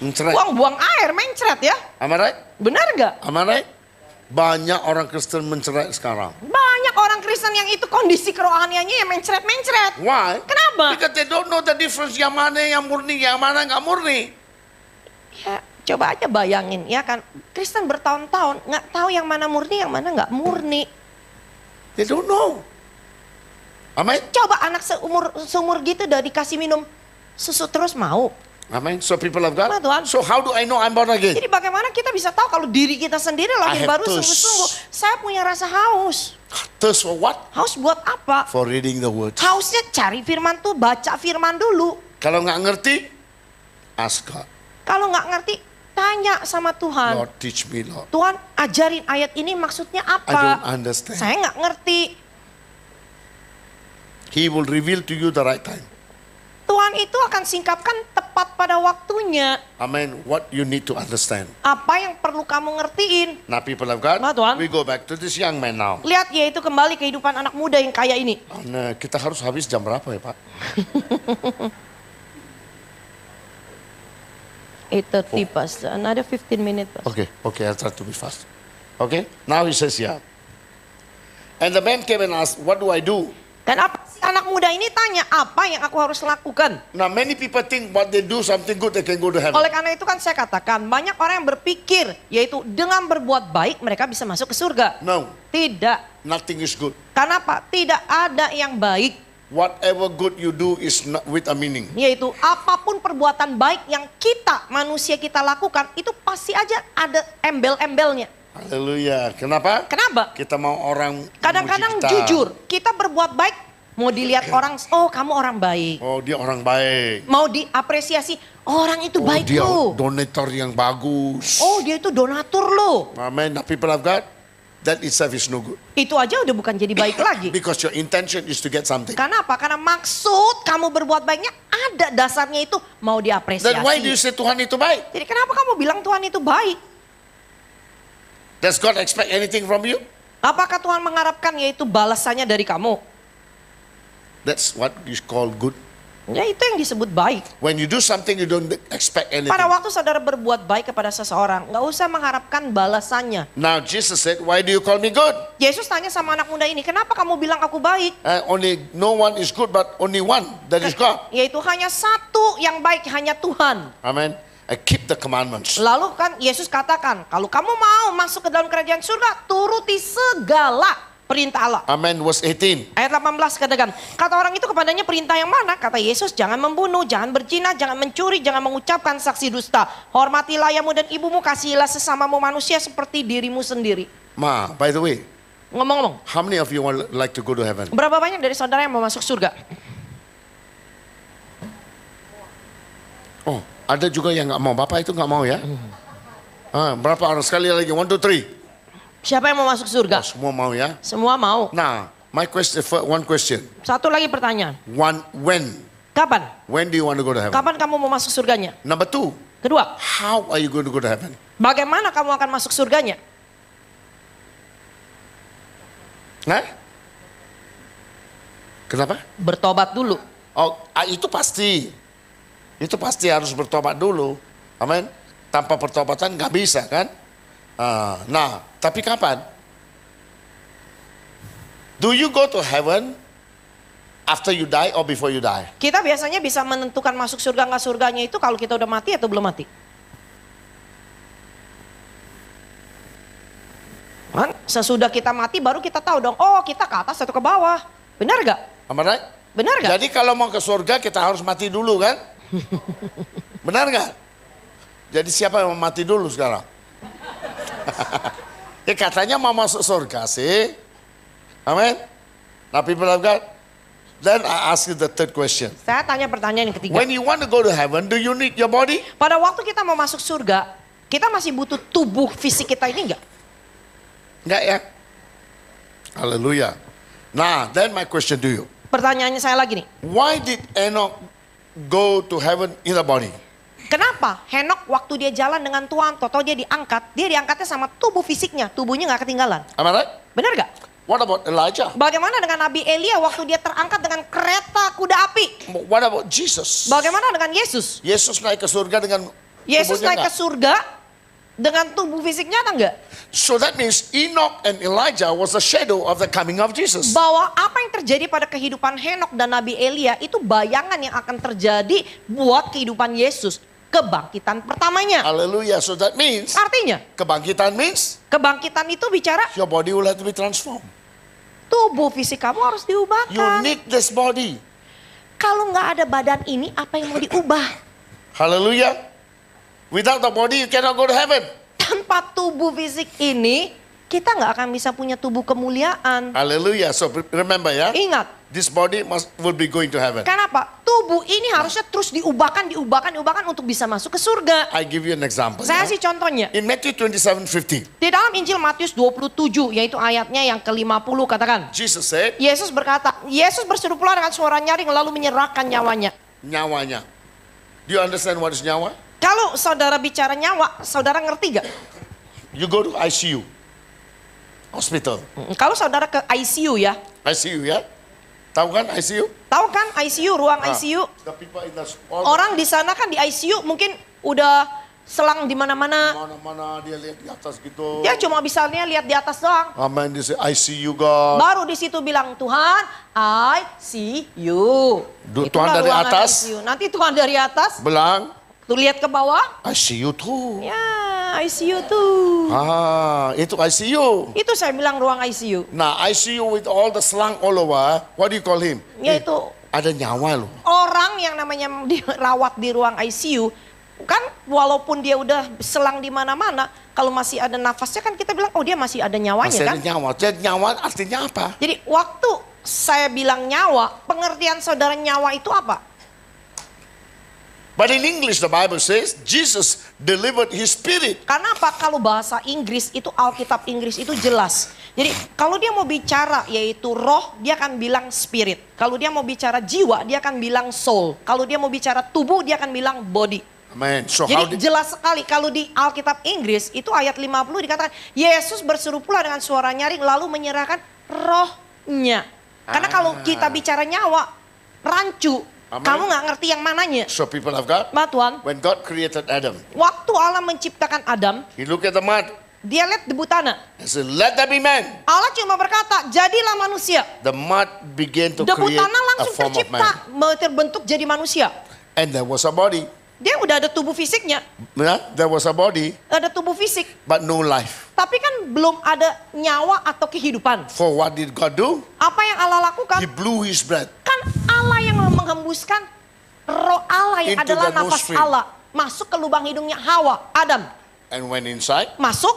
Mencret. Buang-buang air, mencret ya. Am I right? Benar nggak? Am I right? Banyak orang Kristen mencerai sekarang. Banyak orang Kristen yang itu kondisi kerohaniannya yang mencret-mencret. Why? Kenapa? Because they don't know the difference yang mana yang murni, yang mana nggak murni. Ya, coba aja bayangin ya kan. Kristen bertahun-tahun nggak tahu yang mana murni, yang mana nggak murni. They don't know. Amin. Coba anak seumur gitu udah dikasih minum susu terus mau. Amin. So people of God. Nah, Tuhan. So how do I know I'm born again? Jadi bagaimana kita bisa tahu kalau diri kita sendiri lahir have baru thirst. sungguh-sungguh. Saya punya rasa haus. Thirst for what? Haus buat apa? For reading the word. Hausnya cari firman tuh, baca firman dulu. Kalau nggak ngerti, ask God. Kalau nggak ngerti, tanya sama Tuhan. Lord, teach me, Lord. Tuhan ajarin ayat ini maksudnya I apa? don't understand. Saya nggak ngerti. He will reveal to you the right time. Tuhan itu akan singkapkan tepat pada waktunya. Amen. What you need to understand. Apa yang perlu kamu ngertiin? Now people of God, Nah, Tuhan. we go back to this young man now. Lihat yaitu kembali kehidupan anak muda yang kaya ini. Nah, kita harus habis jam berapa ya Pak? 8:30 Pastor. Another 15 minutes Pastor. Okay, I'll try to be fast. Okay, now he says yeah. And the man came and asked, what do I do? Dan apa sih anak muda ini tanya, apa yang aku harus lakukan? Now many people think what they do something good they can go to heaven. Oleh karena itu kan saya katakan, banyak orang yang berpikir, yaitu dengan berbuat baik mereka bisa masuk ke surga. No, Tidak. nothing is good. Karena apa? Tidak ada yang baik. Whatever good you do is not with a meaning. Yaitu apapun perbuatan baik yang kita, manusia kita lakukan, itu pasti aja ada embel-embelnya. Haleluya. Kenapa? Kenapa? Kita mau orang Kadang-kadang memuji kita. jujur, kita berbuat baik, mau dilihat orang, oh kamu orang baik. Oh dia orang baik. Mau diapresiasi, oh, orang itu baik Dia loh. donator yang bagus. Oh dia itu donatur loh. Amen. The people of God, that itself is no good. Itu aja udah bukan jadi baik lagi. Because your intention is to get something. Karena apa? Karena maksud kamu berbuat baiknya ada dasarnya itu mau diapresiasi. Then why do you say Tuhan itu baik? Jadi kenapa kamu bilang Tuhan itu baik? Does God expect anything from you? Apakah Tuhan mengharapkan yaitu balasannya dari kamu? That's what is called good. Ya itu yang disebut baik. When you do something you don't expect anything. Pada waktu saudara berbuat baik kepada seseorang, nggak usah mengharapkan balasannya. Now Jesus said, why do you call me good? Yesus tanya sama anak muda ini, kenapa kamu bilang aku baik? Only no one is good but only one, that is God. Yaitu hanya satu yang baik, hanya Tuhan. Amen. I keep the commandments. Lalu kan Yesus katakan, kalau kamu mau masuk ke dalam kerajaan surga, turuti segala perintah Allah. Amen. Verse 18. Ayat 18 katakan, kata orang itu kepadanya perintah yang mana? Kata Yesus, jangan membunuh, jangan berzina, jangan mencuri, jangan mengucapkan saksi dusta. Hormatilah ayahmu dan ibumu, kasihilah sesamamu manusia seperti dirimu sendiri. Ma, by the way, Ngomong-ngomong, how many of you would like to go to heaven? berapa banyak dari saudara yang mau masuk surga? Oh, ada juga yang nggak mau. Bapak itu nggak mau ya? Berapa orang? Sekali lagi, 1, 2, 3. Siapa yang mau masuk surga? Semua mau ya? Semua mau. Now, my question, one question. Satu lagi pertanyaan, When? kapan? When do you want to go to heaven? Kapan kamu mau masuk surganya? Number 2, Kedua, how are you going to go to heaven? bagaimana kamu akan masuk surganya? Nah? Kenapa? Bertobat dulu. Oh, itu pasti. Itu pasti harus bertobat dulu. Amin. Tanpa pertobatan nggak bisa kan? Nah, tapi kapan? Do you go to heaven after you die or before you die? Kita biasanya bisa menentukan masuk surga nggak surganya itu kalau kita udah mati atau belum mati. Kan? Sesudah kita mati baru kita tahu dong, oh kita ke atas atau ke bawah. Benar gak? Am I right? Benar gak? Jadi kalau mau ke surga kita harus mati dulu kan? Benar nggak? Jadi siapa yang mau mati dulu sekarang? Ya katanya mau masuk surga sih. Amin. Nah people of God, then I ask you the third question. Saya tanya pertanyaan yang ketiga. When you want to go to heaven, do you need your body? Pada waktu kita mau masuk surga, kita masih butuh tubuh fisik kita ini enggak? Enggak ya? Hallelujah. Now, then my question to you. Pertanyaannya saya lagi nih. Why did Enoch go to heaven in a body? Kenapa Henok waktu dia jalan dengan Tuhan, toto dia diangkatnya sama tubuh fisiknya, tubuhnya nggak ketinggalan. Am I right? Benar gak? What about Elijah? Bagaimana dengan Nabi Elia waktu dia terangkat dengan kereta kuda api? What about Jesus? Bagaimana dengan Yesus? Yesus naik ke surga dengan Yesus tubuhnya naik ke enggak? surga dengan tubuh fisiknya atau enggak? So that means Enoch and Elijah was a shadow of the coming of Jesus. Bahwa apa yang terjadi pada kehidupan Henok dan Nabi Elia itu bayangan yang akan terjadi buat kehidupan Yesus. Kebangkitan pertamanya. Hallelujah. So that means, Artinya, kebangkitan means kebangkitan itu bicara your body will have to be transformed. tubuh fisik kamu harus You diubahkan. need this body. Kalau nggak ada badan ini, apa yang mau diubah? Hallelujah. Without the body, you cannot go to heaven. Tanpa tubuh fisik ini, kita nggak akan bisa punya tubuh kemuliaan. Hallelujah. So remember, yeah, Ingat, this body will be going to heaven. kenapa? Tubuh ini harusnya terus diubahkan untuk bisa masuk ke surga. I give you an example. Saya yeah. sih contohnya. In Matthew 27:50, Di dalam Injil Matius 27, yaitu ayatnya yang ke-50, katakan. Jesus said, Yesus berkata, Yesus berseru pula dengan suara nyaring lalu menyerahkan nyawanya. nyawanya. Do you understand what is nyawa? Kalau saudara bicara nyawa, saudara ngerti gak? You go to ICU, hospital. Kalau saudara ke ICU ya, ICU, ya? Tahu kan ICU? tahu kan ICU, ruang ICU? The people in the Orang di sana kan di ICU mungkin udah selang di mana-mana. mana-mana dia lihat di atas gitu. Dia cuma bisa lihat di atas doang. Amen. Dia say, I see you God. Baru di situ bilang, Tuhan, I see you. Tuhan Itulah dari ruangan atas. ICU. Nanti Tuhan dari atas, Bilang, tuh lihat ke bawah. I see you too. Ya, ICU tuh. Itu ICU. Itu saya bilang ruang ICU. Nah, ICU with all the slang all over, what do you call him? Yaitu Ada nyawa loh. orang yang namanya dirawat di ruang ICU, kan walaupun dia udah selang di mana-mana, kalau masih ada nafasnya kan kita bilang, oh dia masih ada nyawanya Masih kan. ada nyawa. Jadi nyawa artinya apa? Jadi waktu saya bilang nyawa, pengertian saudara nyawa itu apa? But in English the Bible says Jesus delivered his spirit. Karena apa? Kalau bahasa Inggris itu Alkitab Inggris itu jelas. Jadi kalau dia mau bicara yaitu roh, dia akan bilang spirit. Kalau dia mau bicara jiwa, dia akan bilang soul. Kalau dia mau bicara tubuh, dia akan bilang body. Amen. So how Jadi did, jelas sekali kalau di Alkitab Inggris itu ayat 50 dikatakan Yesus berseru pula dengan suara nyaring lalu menyerahkan rohnya. Karena kalau kita bicara nyawa, rancu. Amen. Kamu nggak ngerti yang mananya. so people of God, Ma Tuhan, when God created Adam, waktu Allah menciptakan Adam, he looked at the mud dia lihat debu tanah. and said, let there be man. Allah cuma berkata, jadilah manusia. The mud began to Debu create tanah a langsung form of tercipta, man. terbentuk jadi manusia. And there was a body. Dia udah ada tubuh fisiknya, Yeah, there was a body, ada tubuh fisik. but no life. Tapi kan belum ada nyawa atau kehidupan. For what did God do? Apa yang Allah lakukan? He blew his breath. Kan Allah yang menghembuskan roh Allah yang Into adalah the nafas nostril. Allah. Masuk ke lubang hidungnya Hawa, Adam. And went inside Masuk,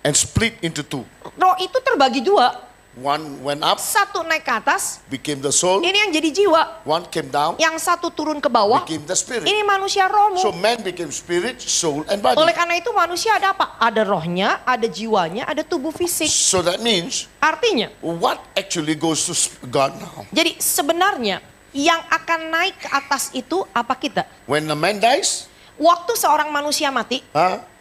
and split into two. roh itu terbagi dua. One went up, Satu naik ke atas, became the soul. ini yang jadi jiwa. One came down, Yang satu turun ke bawah, became the spirit. ini manusia rohmu. So man became spirit, soul, and body. Oleh karena itu manusia ada apa? Ada rohnya, ada jiwanya, ada tubuh fisik. So that means Artinya, what actually goes to God now? jadi sebenarnya yang akan naik ke atas itu apa kita? When a man dies, Waktu seorang manusia mati,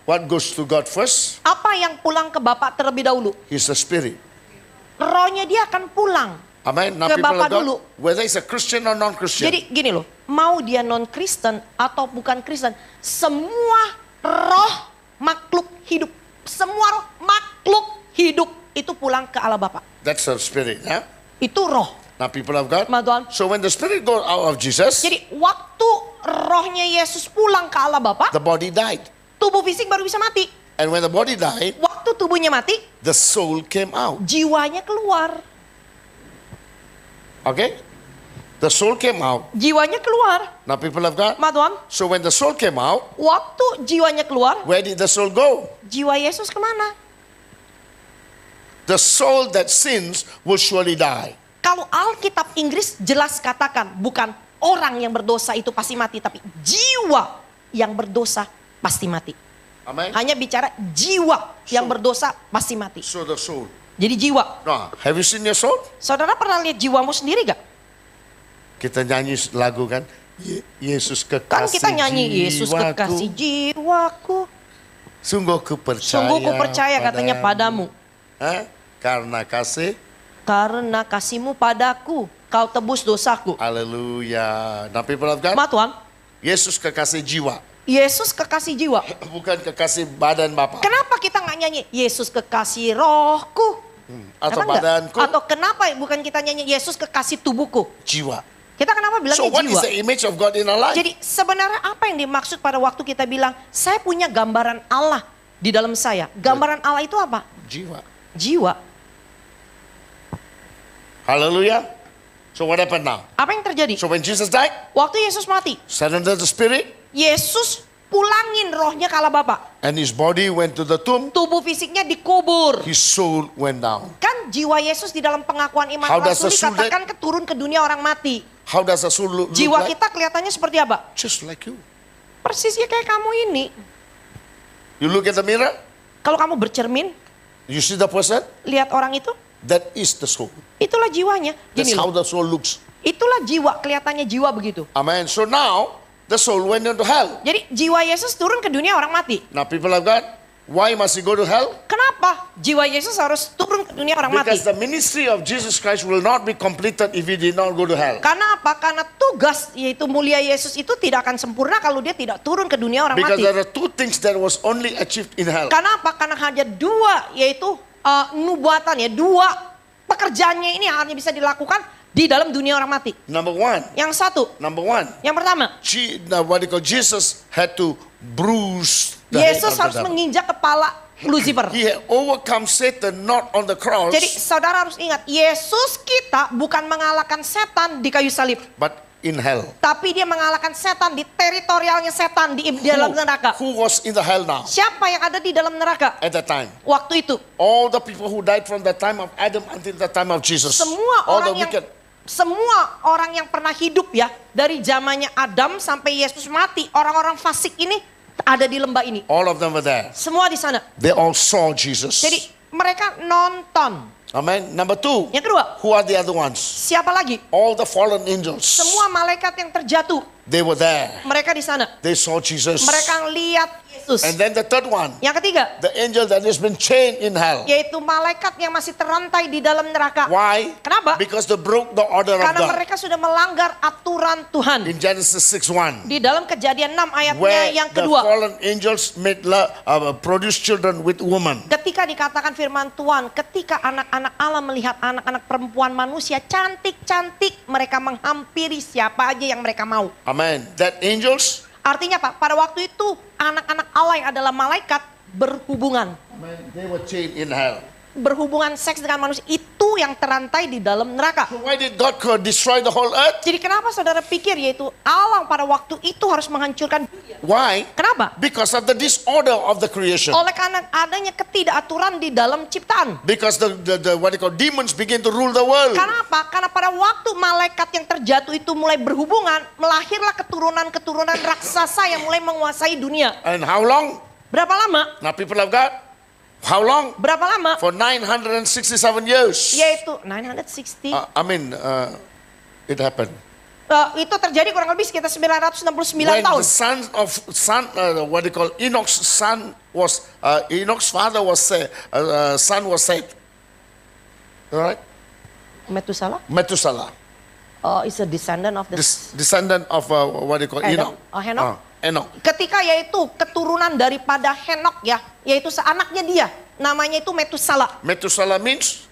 what goes to God first? apa yang pulang ke Bapa terlebih dahulu? He's the spirit. Rohnya dia akan pulang. Amen. Now Ke people Bapa of God, dulu. whether he's a Christian or non-Christian, Jadi gini loh, mau dia non-Kristen atau bukan Kristen, semua roh makhluk hidup, semua roh makhluk hidup itu pulang ke Allah Bapa. that's the spirit. Yeah? Itu roh. Now people of God, Ma Tuhan. so when the spirit goes out of Jesus, Jadi waktu rohnya Yesus pulang ke Allah Bapa, the body died. tubuh fisik baru bisa mati. And when the body died, Waktu tubuhnya mati, the soul came out. jiwanya keluar. Okay? The soul came out. Jiwanya keluar. Now people of God, Ma Tuhan, so when the soul came out, waktu jiwanya keluar, where did the soul go? jiwa Yesus kemana? The soul that sins will surely die. Kalau Alkitab Inggris jelas katakan, bukan orang yang berdosa itu pasti mati, tapi jiwa yang berdosa pasti mati. Amen. Hanya bicara jiwa yang berdosa pasti mati. So the soul. Jadi jiwa. No. Have you seen your soul? Saudara pernah lihat jiwamu sendiri gak? Kita nyanyi lagu kan? Yesus kekasih Kan kita nyanyi Yesus jiwaku. kekasih jiwaku. Sungguh ku percaya. Sungguh ku percaya katanya padamu. Karena kasih. Karena kasihmu padaku, kau tebus dosaku. Haleluya. Nah, people of God, Ma Tuhan, Yesus kekasih jiwa. Yesus kekasih jiwa. Bukan kekasih badan Bapak. Kenapa kita nggak nyanyi Yesus kekasih rohku? Atau Emang nggak? badanku. Atau kenapa bukan kita nyanyi Yesus kekasih tubuhku? Jiwa. Kita kenapa bilangnya So what is jiwa? the image of God in our life? Jadi sebenarnya apa yang dimaksud pada waktu kita bilang saya punya gambaran Allah di dalam saya? Gambaran Allah itu apa? Jiwa. Jiwa. Haleluya. So what happened now? Apa yang terjadi? So when Jesus died, Waktu Yesus mati, surrendered the spirit, Yesus pulangin rohnya ke Allah Bapa. and his body went to the tomb, Tubuh fisiknya dikubur. his soul went down. Kan jiwa Yesus di dalam pengakuan iman How does rasuli the soul katakan keturun ke dunia orang mati. How does the soul look Jiwa like? kita kelihatannya seperti apa? Just like you. Persisnya kayak kamu ini. You look at the mirror, Kalau kamu bercermin, you see the person, lihat orang itu, that is the soul. itulah jiwanya. That's Gini how loh, the soul looks. itulah jiwa, kelihatannya jiwa begitu. Amen. So now, the soul went into hell. Jadi jiwa Yesus turun ke dunia orang mati. Now people of God, why must he go to hell? Kenapa jiwa Yesus harus turun ke dunia orang mati? Because the ministry of Jesus Christ will not be completed if he did not go to hell. Karena apa? Karena tugas yaitu mulia Yesus itu tidak akan sempurna kalau dia tidak turun ke dunia orang Because mati. there are two things that was only achieved in hell. Karena apa? Karena hanya dua, yaitu nubuatan ya, dua pekerjaannya ini hanya bisa dilakukan di dalam dunia orang mati. Number one, Yang satu, yang pertama, Jesus had to bruise the head Yesus of the harus devil. menginjak kepala Lucifer. He had overcome Satan not on the cross, Jadi saudara harus ingat, Yesus kita bukan mengalahkan setan di kayu salib, but in hell. tapi dia mengalahkan setan di teritorialnya setan di dalam neraka. Who was in the hell now Siapa yang ada di dalam neraka at that time? waktu itu? All the people who died from the time of Adam until the time of Jesus. Semua All orang the yang wicked. semua orang yang pernah hidup ya, dari zamannya Adam sampai Yesus mati, orang-orang fasik ini ada di lembah ini. All of them were there. Semua di sana. They all saw Jesus. Jadi mereka nonton. Amen. Number two, Yang kedua, who are the other ones? siapa lagi? All the fallen angels. Semua malaikat yang terjatuh, They were there. mereka di sana. They saw Jesus. Mereka lihat Yesus. And then the third one, Yang ketiga, the angel that has been chained in hell. yaitu malaikat yang masih terantai di dalam neraka. Why? Kenapa? Because they broke the order of Karena God. mereka sudah melanggar aturan Tuhan. In Genesis 6:1, Di dalam Kejadian 6 ayatnya where yang the kedua. fallen angels produce children with woman. Ketika dikatakan firman Tuhan, ketika anak-anak Allah melihat anak-anak perempuan manusia cantik-cantik, mereka menghampiri siapa aja yang mereka mau. Amen. That angels, Artinya Pak, pada waktu itu anak-anak Allah yang adalah malaikat berhubungan. they were chained in hell. Berhubungan seks dengan manusia itu yang terantai di dalam neraka. So why did God destroy the whole earth? Jadi kenapa saudara pikir yaitu Allah pada waktu itu harus menghancurkan dunia? Why? Kenapa? Because of the disorder of the creation. Oleh karena adanya ketidakaturan di dalam ciptaan. Because the demons begin to rule the world. Karena apa? Karena pada waktu malaikat yang terjatuh itu mulai berhubungan, melahirlah keturunan-keturunan raksasa yang mulai menguasai dunia. And how long? Berapa lama? Now people of God, how long? Berapa lama? For 967 years. Yaitu 960. It happened. Itu terjadi kurang lebih sekitar 969 When tahun. the Enoch's son was, Enoch's father was son was saved. Alright? Methuselah. Is a descendant of the Descendant of Enoch. Enoch. Enoch. Enoch. Ketika yaitu keturunan daripada Henok ya, yaitu seanaknya dia, namanya itu Metusala. Methuselah means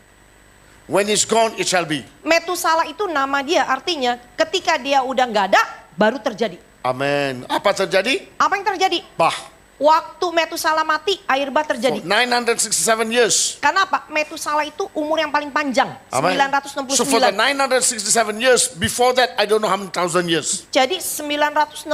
when he's gone it shall be. Metusala itu nama dia, artinya ketika dia udah nggak ada, baru terjadi. Amin. Apa terjadi? Apa yang terjadi? Bah. Waktu Metusala mati, air bah terjadi. 967 years. Karena apa? Metusala itu umur yang paling panjang, Amen. 969. So for the 967 years, before that I don't know how many thousand years. Jadi 969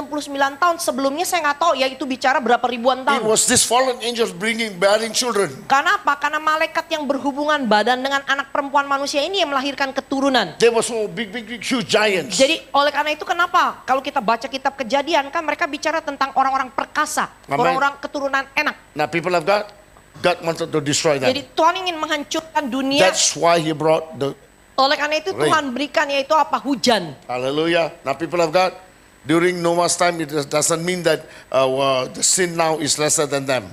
tahun sebelumnya saya nggak tahu ya itu bicara berapa ribuan It tahun. was this fallen angels bearing children. Karena apa? Karena malaikat yang berhubungan badan dengan anak perempuan manusia ini yang melahirkan keturunan. They were so big, huge giants. Jadi oleh karena itu kenapa? Kalau kita baca kitab Kejadian kan mereka bicara tentang orang-orang perkasa. Amen. Orang-orang keturunan enak. Now people of God, God wanted to destroy them. Jadi Tuhan ingin menghancurkan dunia. That's why He brought the Oleh karena itu rain. Tuhan berikan yaitu apa? Hujan. Hallelujah. Now people of God, during Noah's time, it doesn't mean that the sin now is lesser than them.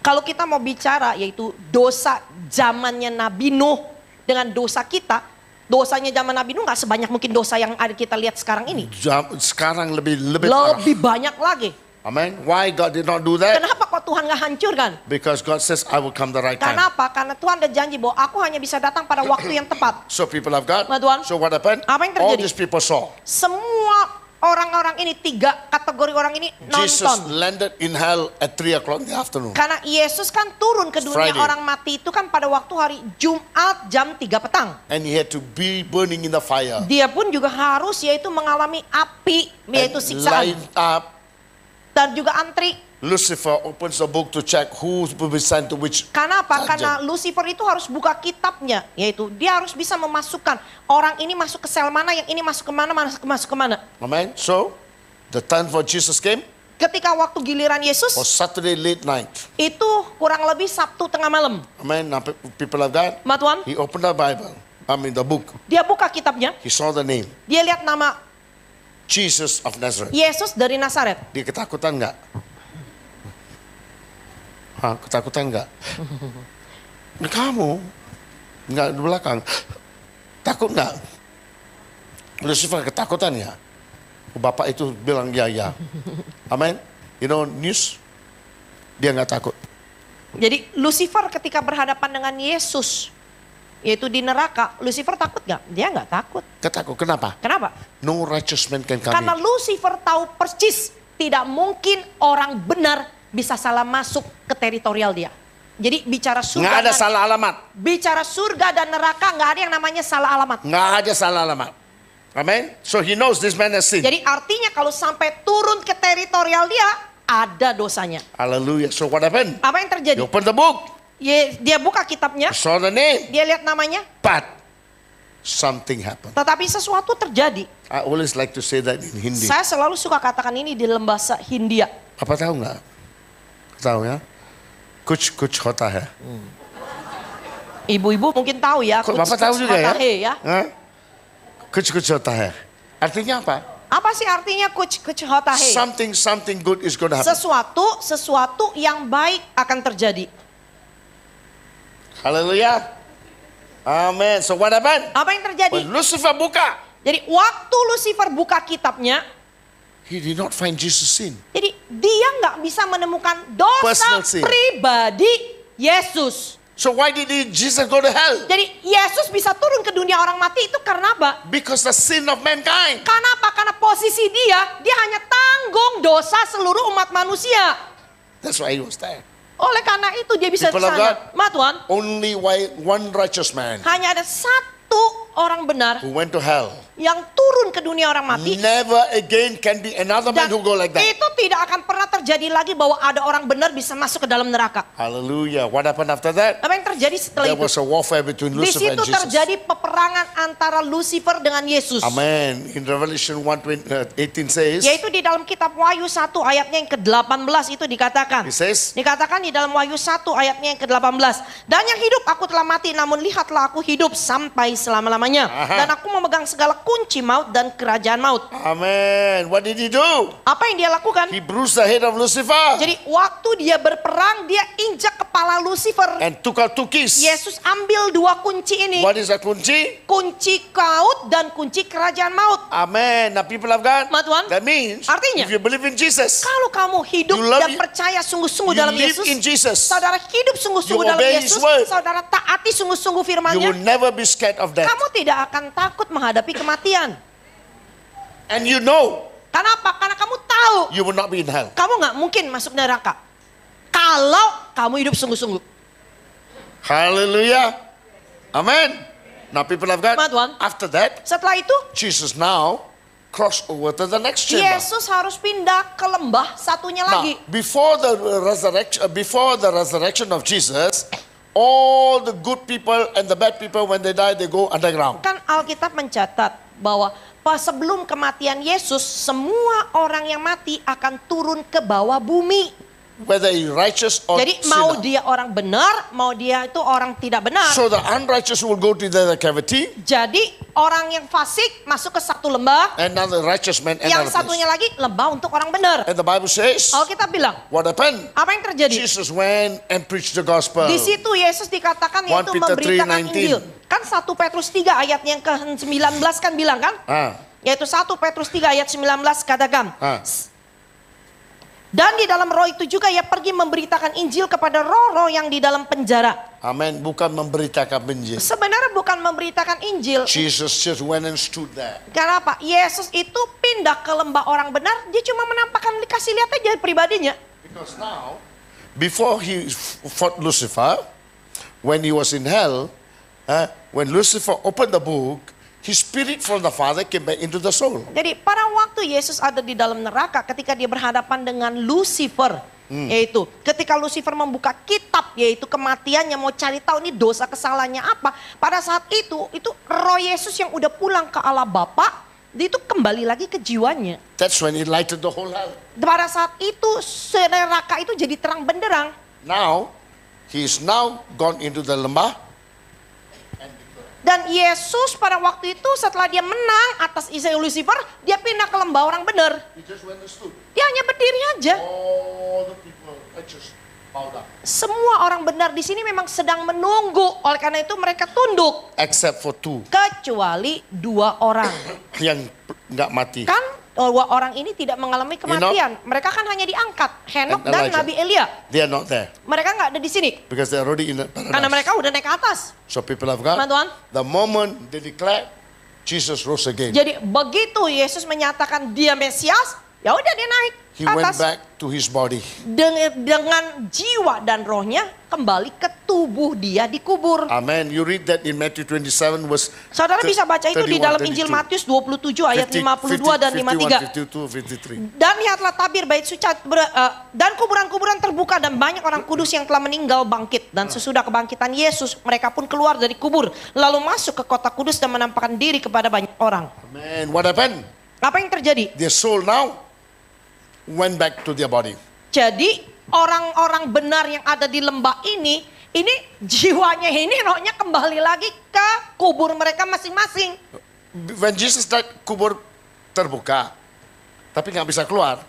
Kalau kita mau bicara yaitu dosa zamannya Nabi Nuh dengan dosa kita, dosanya zaman Nabi Nuh nggak sebanyak mungkin dosa yang ada kita lihat sekarang ini. Sekarang lebih parah. Lebih banyak lagi. Amen. Why God did not do that? Kenapa kok Tuhan nggak hancurkan? Because God says, I will come the right time. Karena apa? Karena Tuhan ada janji bahwa aku hanya bisa datang pada waktu yang tepat. So people of God, Tuhan, so what happened? apa yang All terjadi? these people saw. Semua orang-orang ini, 3 kategori orang ini Jesus nonton. landed in hell at 3 o'clock in the afternoon. Karena Yesus kan turun ke dunia Friday. orang mati itu kan pada waktu hari Jumat jam 3 petang. And he had to be burning in the fire. Dia pun juga harus yaitu mengalami api, yaitu And siksaan. lined up. Dan juga antri. Lucifer opens the book to check who will be sent to which. Karena apa? dungeon. Karena Lucifer itu harus buka kitabnya. Yaitu dia harus bisa memasukkan orang ini masuk ke sel mana, yang ini masuk ke mana, masuk ke mana. Amen. So the time for Jesus came Ketika waktu giliran Yesus, was Saturday late night. itu kurang lebih Sabtu tengah malam. Amen. Now, people of God, Ma Tuhan, he opened the Bible. The book. dia buka kitabnya, He saw the name. dia lihat nama Jesus of Nazareth. Yesus dari Nazaret. Dia ketakutan nggak? Hah, ketakutan nggak? Nah, kamu nggak di belakang. Takut nggak? Lucifer ketakutan ya? Bapak itu bilang ya. Amen. You know news? Dia nggak takut. Jadi Lucifer ketika berhadapan dengan Yesus, yaitu di neraka, Lucifer takut nggak? Dia nggak takut. Ketakut. Kenapa? Kenapa? No righteous man can come Karena in. Lucifer tahu persis tidak mungkin orang benar bisa salah masuk ke teritorial dia. Jadi bicara surga, Nggak ada salah alamat. bicara surga dan neraka nggak ada yang namanya salah alamat. Nggak ada salah alamat. Amen. So he knows this man has sinned. Jadi artinya kalau sampai turun ke teritorial dia ada dosanya. Hallelujah. So what happened? Apa yang terjadi? He opened the book. Dia buka kitabnya, Saw the name. dia lihat namanya, But something happened. tetapi sesuatu terjadi. I always like to say that in Hindi. Saya selalu suka katakan ini di dalam bahasa Hindia. Apa tahu nggak? Tahu ya? Kuch hota hai. Ibu-ibu mungkin tahu ya. Kok Bapak tahu juga ya? Hotahe ya. Kuch hota hai. Artinya apa? Apa sih artinya kuch hotahe? Something good is going to happen. Sesuatu yang baik akan terjadi. Hallelujah. Amen. So what happened? Apa yang terjadi? When Lucifer buka, Jadi waktu Lucifer buka kitabnya, he did not find Jesus sin. jadi dia nggak bisa menemukan dosa Personal sin. pribadi Yesus. So why did Jesus go to hell? Jadi Yesus bisa turun ke dunia orang mati itu karena apa? Because the sin of mankind. Karena apa? Karena posisi dia hanya tanggung dosa seluruh umat manusia. That's why he was there. Oleh karena itu dia bisa ke People of God. sana. Ma Tuhan, Only one righteous man hanya ada satu orang benar who went to hell. yang turun ke dunia orang mati. Never again can be another man Dan who go like that. itu tidak akan pernah terjadi lagi bahwa ada orang benar bisa masuk ke dalam neraka. Hallelujah. What happened after that? Apa yang terjadi setelah There itu? was a warfare between Di Lucifer situ and Jesus. terjadi peperangan antara Lucifer dengan Yesus. Amen. In Revelation 1:18 says, Yaitu di dalam kitab Wahyu 1 ayatnya yang ke-18 itu dikatakan. it says, Dikatakan di dalam Wahyu 1 ayatnya yang ke-18. Dan yang hidup aku telah mati, namun lihatlah aku hidup sampai selama-lamanya. Aha. Dan aku memegang segala kunci maut dan kerajaan maut. Amen. What did he do? Apa yang dia lakukan? He bruised the head of Lucifer Jadi waktu dia berperang, dia injak kepala Lucifer. and took out 2 keys. Yesus ambil 2 kunci ini. What is that kunci? Kunci maut dan kunci kerajaan maut. Amen. Now people of God, Ma Tuhan, that means artinya, if you believe in Jesus, kalau kamu hidup You love dan you- percaya sungguh-sungguh you dalam live Yesus, in Jesus, saudara hidup sungguh-sungguh You dalam obey His Yesus, word. saudara taati sungguh-sungguh you firman-Nya, will never be scared of death. kamu tidak akan takut menghadapi kematian. And you know Karena apa? Karena kamu tahu you will not be in hell. kamu nggak mungkin masuk neraka kalau kamu hidup sungguh-sungguh. Hallelujah. Amen. Now people of God, Ma Tuhan. after that, Setelah itu Jesus now crossed over to the next chamber. Yesus harus pindah ke lembah satunya Now, lagi. before the resurrection of Jesus, all the good people and the bad people when they die, they go underground. Kan Alkitab mencatat bahwa pas sebelum kematian Yesus, semua orang yang mati akan turun ke bawah bumi. whether he righteous or Jadi mau sinner. dia orang benar, mau dia itu orang tidak benar. So the unrighteous will go to the other cavity, Jadi orang yang fasik masuk ke satu lembah, and another righteous man yang another satunya place. lagi lembah untuk orang benar. And the Bible says, Alkitab bilang, what happened? apa yang terjadi? Jesus went and preached the gospel. Di situ Yesus dikatakan 1 yaitu Peter memberitakan 3:19. Injil. Kan 1 Petrus 3 ayat yang ke-19 kan bilang kan? Yaitu 1 Petrus 3 ayat 19 katakan. Dan di dalam roh itu juga ia pergi memberitakan Injil kepada roh-roh yang di dalam penjara. Amen. Bukan memberitakan Injil. Sebenarnya bukan memberitakan Injil. Jesus just went and stood there. Karena apa? Yesus itu pindah ke lembah orang benar. Dia cuma menampakkan, dikasih lihat aja pribadinya. Because now, before he fought Lucifer, when he was in hell, when Lucifer opened the book, his spirit from the Father came back into the soul. Jadi pada waktu Yesus ada di dalam neraka ketika dia berhadapan dengan Lucifer. Yaitu ketika Lucifer membuka kitab yaitu kematiannya mau cari tahu ini dosa kesalahannya apa. Pada saat itu roh Yesus yang udah pulang ke Allah Bapa, dia itu kembali lagi ke jiwanya. That's when he lighted the whole hell. Pada saat itu neraka itu jadi terang benderang. Now, he is now gone into the lembah. Dan Yesus pada waktu itu setelah dia menang atas Lucifer, dia pindah ke lembah orang benar. He just went and stood. Dia hanya berdiri aja. All the people just bowed down. Semua orang benar di sini memang sedang menunggu. Oleh karena itu mereka tunduk. Except for two. Kecuali 2 orang. Yang nggak mati. Kan 2 orang ini tidak mengalami kematian. Mereka kan hanya diangkat. Henok And dan Elijah. Nabi Elia. They are not there. Mereka nggak ada di sini. Because they are already in the Karena paradise. mereka udah naik ke atas. So people of God, Teman-teman. the moment they declared, Jesus rose again. Jadi begitu Yesus menyatakan dia Mesias, ya udah dia naik He ke went atas. back to his body. Dengan jiwa dan rohnya kembali ke tubuh dia dikubur. Amen. You read that in Matthew 27 verse Saudara bisa baca itu di 31, dalam Injil 32. Matius 27 ayat 52 dan 53. 52, 53. Dan lihatlah tabir bait suci dan kuburan-kuburan terbuka dan banyak orang kudus yang telah meninggal bangkit. Dan sesudah kebangkitan Yesus mereka pun keluar dari kubur. Lalu masuk ke kota kudus dan menampakkan diri kepada banyak orang. Amen. What happened? Apa yang terjadi? Their soul now went back to their body. Jadi orang-orang benar yang ada di lembah ini jiwanya ini rohnya kembali lagi ke kubur mereka masing-masing. When Jesus died, kubur terbuka. Tapi nggak bisa keluar.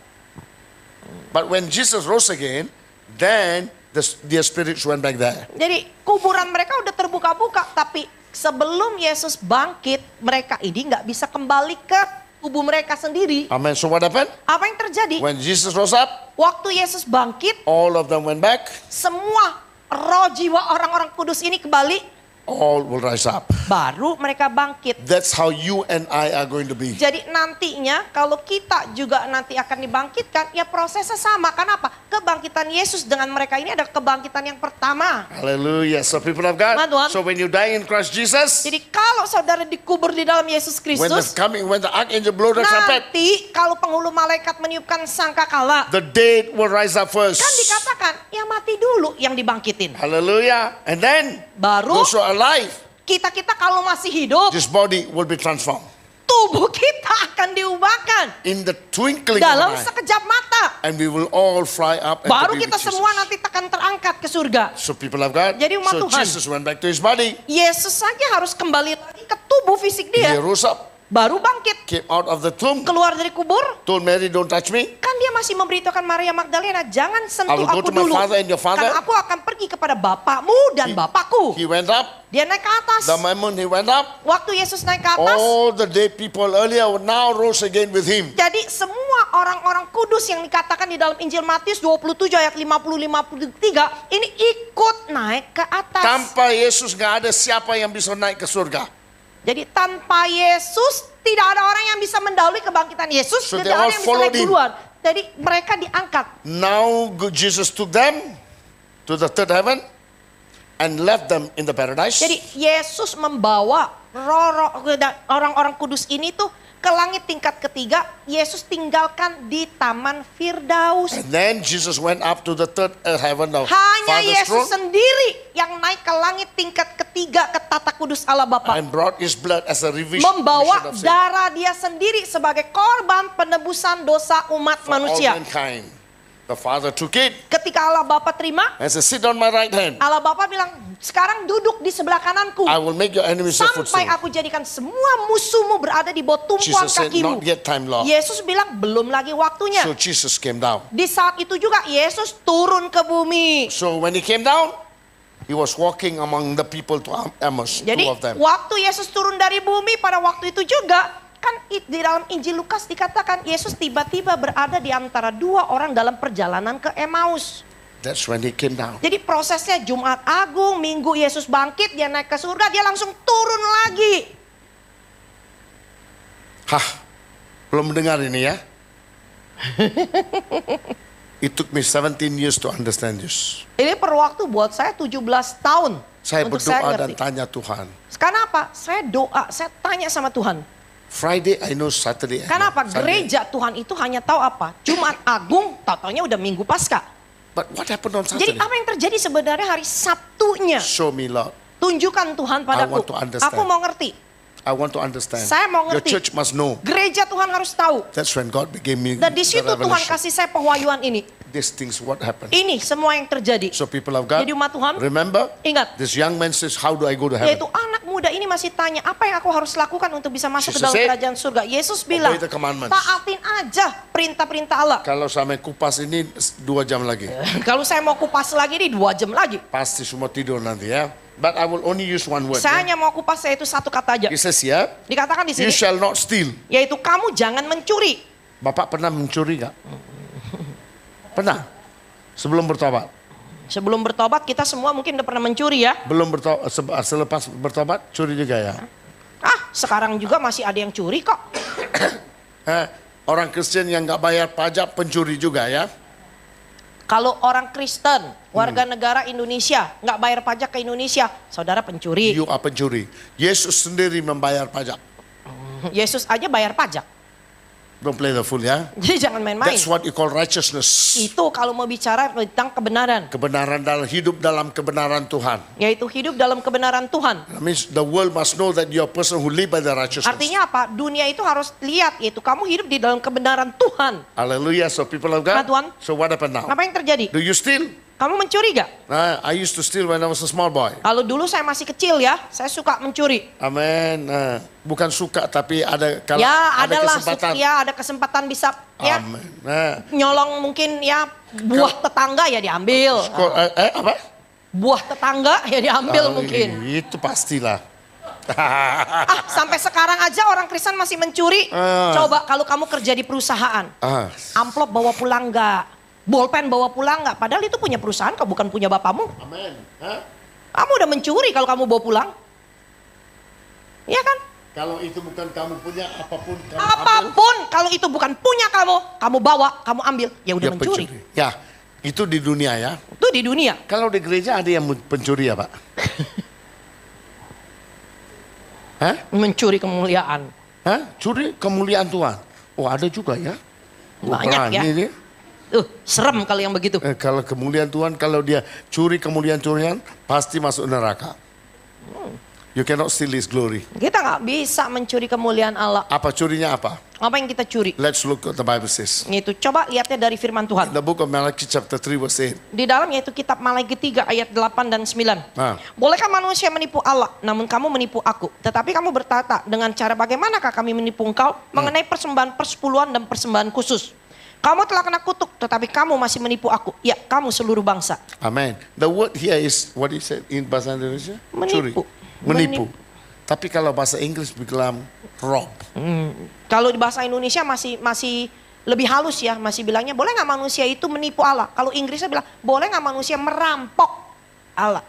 But when Jesus rose again, then their spirits went back there. Jadi kuburan mereka udah terbuka-buka, tapi sebelum Yesus bangkit, mereka ini nggak bisa kembali ke tubuh mereka sendiri. Amen. So what happened? Apa yang terjadi? When Jesus rose up, Waktu Yesus bangkit, all of them went back. semua roh jiwa orang-orang kudus ini kembali, All will rise up. baru mereka bangkit. That's how you and I are going to be. Jadi nantinya kalau kita juga nanti akan dibangkitkan, ya prosesnya sama. Kenapa? Kebangkitan Yesus dengan mereka ini ada kebangkitan yang pertama. Hallelujah. So people of God, Tuhan. so when you die in Christ Jesus, Jadi kalau saudara dikubur di dalam Yesus when Kristus, the archangel blow the trumpet, nanti kalau penghulu malaikat meniupkan sangkakala, the dead will rise up first. kan dikatakan ya mati dulu yang dibangkitin. Hallelujah. And then Baru those who are alive, kita kalau masih hidup, this body will be transformed. tubuh kita akan diubahkan In the twinkling dalam of an eye. sekejap mata. And we will all fly up and Baru to be kita with semua Jesus. nanti akan terangkat ke surga. So people of God, Jadi umat so Tuhan. Jesus went back to his body. Yesus saja harus kembali lagi ke tubuh fisik He dia. rose up, Baru bangkit, came out of the tomb, keluar dari kubur. told Mary, don't touch me. Kan dia masih memberitahukan Maria Magdalena, jangan I sentuh will go aku to my dulu. father and your father. Kan aku akan pergi kepada bapakmu dan bapakku. He went up. Dia naik ke atas. The moment he went up, Waktu Yesus naik ke atas, all the dead people earlier now rose again with him. jadi semua orang-orang kudus yang dikatakan di dalam Injil Matius 27 ayat 50-53 ini ikut naik ke atas. Tanpa Yesus nggak ada siapa yang bisa naik ke surga. Jadi tanpa Yesus tidak ada orang yang bisa mendahului kebangkitan Yesus. So Tidak they ada all yang bisa followed naik him. duluan. Jadi mereka diangkat. Now Jesus took them to the third heaven and left them in the paradise. Jadi Yesus membawa orang-orang kudus ini tuh ke langit tingkat ketiga. Yesus tinggalkan di Taman Firdaus. And then Jesus went up to the third heaven of Hanya Father's Yesus throne sendiri yang naik ke langit tingkat ketiga ke tata kudus Allah Bapa. and brought his blood as a remission Membawa of sin darah dia sendiri sebagai korban penebusan dosa umat for all manusia. mankind. The Father took it Ketika Allah Bapa terima, and said, sit on my right hand. Allah Bapa bilang, sekarang duduk di sebelah kananku. I will make your enemies your Sampai footstool. aku jadikan semua musuhmu berada di bawah tumpuan Jesus said, kakimu. not yet time, Lord. Yesus bilang, belum lagi waktunya. So Jesus came down. Di saat itu juga Yesus turun ke bumi. So when he came down, he was walking among the people to Amos, Jadi two of them. waktu Yesus turun dari bumi pada waktu itu juga, kan di dalam Injil Lukas dikatakan Yesus tiba-tiba berada di antara dua orang dalam perjalanan ke Emmaus. That's when he came down. Jadi prosesnya Jumat Agung, Minggu Yesus bangkit, dia naik ke surga, dia langsung turun lagi. Hah, belum mendengar ini ya? It took me 17 years to understand this. Ini perlu waktu buat saya 17 tahun. Saya untuk berdoa dan ngerti. tanya Tuhan. Sekarang apa? Saya doa, saya tanya sama Tuhan. Friday I know, Saturday I know. Kenapa? Sunday. Gereja Tuhan itu hanya tahu apa? Jumat Agung, taunya udah Minggu Paskah. But what happened on Jadi Saturday? apa yang terjadi sebenarnya hari Sabtunya? Show me, Lord. Tunjukkan Tuhan padaku. want to understand. Aku mau ngerti. I want to understand. Saya mau Your ngerti. church must know. Gereja Tuhan harus tahu. That's when God gave me Dan di the situ Tuhan revelation. kasih saya pewahyuan ini. These things what happened. Ini semua yang terjadi. So people of God, Jadi umat Tuhan, remember, ingat. this young man says, how do I go to heaven? Yaitu anak muda ini masih tanya, apa yang aku harus lakukan untuk bisa masuk ke Jesus dalam said, kerajaan surga? Yesus bilang, the commandments. taatin aja perintah-perintah Allah. Kalau sampai kupas ini 2 jam lagi. Kalau saya mau kupas lagi nih 2 jam lagi. Pasti semua tidur nanti ya. But I will only use one word. Saya ya. hanya mau kupas yaitu satu kata aja. He says ya, Dikatakan di you sini, shall not steal. yaitu kamu jangan mencuri. Bapak pernah mencuri gak? Pernah? Sebelum bertobat? Sebelum bertobat kita semua mungkin udah pernah mencuri ya. Belum bertobat, selepas bertobat curi juga ya? Sekarang juga masih ada yang curi kok. Orang Kristen yang gak bayar pajak pencuri juga ya? Kalau orang Kristen, warga negara Indonesia, nggak bayar pajak ke Indonesia, saudara pencuri. You are pencuri. Yesus sendiri membayar pajak. Yesus aja bayar pajak. Don't play the fool ya. Jadi jangan main-main. That's what you call righteousness. Itu kalau mau bicara tentang kebenaran. Kebenaran dalam hidup dalam kebenaran Tuhan. Yaitu hidup dalam kebenaran Tuhan. That means the world must know that you're a person who live by the righteousness. Artinya apa? Dunia itu harus lihat, yaitu kamu hidup di dalam kebenaran Tuhan. Hallelujah. So people of God. Nah, Tuhan. So what happened now? Apa yang terjadi? Do you steal? Kamu mencuri gak? I used to steal when I was a small boy. Kalau dulu saya masih kecil ya, saya suka mencuri. Amen. Bukan suka tapi ada kalau Ya, ada adalah kesempatan. ya ada kesempatan bisa ya Amen. nyolong mungkin ya buah tetangga ya diambil. Apa? Buah tetangga ya diambil mungkin. Itu pastilah. Sampai sekarang aja orang Kristen masih mencuri. Coba kalau kamu kerja di perusahaan, amplop bawa pulang nggak? Bolpen bawa pulang nggak? Padahal itu punya perusahaan, kok bukan punya bapamu. Amen. Kamu udah mencuri kalau kamu bawa pulang. Iya kan? Kalau itu bukan kamu punya, apapun kamu ambil. Apapun kalau itu bukan punya kamu bawa, kamu ambil, ya udah Dia mencuri. Ya, itu di dunia ya. Itu di dunia. Kalau di gereja ada yang pencuri ya Pak? Mencuri kemuliaan. Curi kemuliaan Tuhan. Oh ada juga ya. Banyak ya. Ini. Serem kalau yang begitu. Kalau kemuliaan Tuhan, kalau dia curi kemuliaan Tuhan, pasti masuk neraka. You cannot steal His glory. Kita nggak bisa mencuri kemuliaan Allah. Apa curinya apa? Apa yang kita curi? Let's look at the Bible says. Itu coba lihatnya dari firman Tuhan. The book of Malachi chapter 3 verse 8. Di dalam yaitu kitab Malaikat 3 ayat 8 dan 9. Bolehkah manusia menipu Allah? Namun kamu menipu aku. Tetapi kamu berkata, dengan cara bagaimanakah kami menipu engkau? Mengenai persembahan persepuluhan dan persembahan khusus. Kamu telah kena kutuk, tetapi kamu masih menipu aku. Ya, kamu seluruh bangsa. Amen. The word here is what he said in bahasa Indonesia? Menipu. Curi. Menipu. Tapi kalau bahasa Inggris bilang rob. Kalau di bahasa Indonesia masih lebih halus ya, masih bilangnya boleh nggak manusia itu menipu Allah. Kalau Inggrisnya bilang boleh nggak manusia merampok Allah.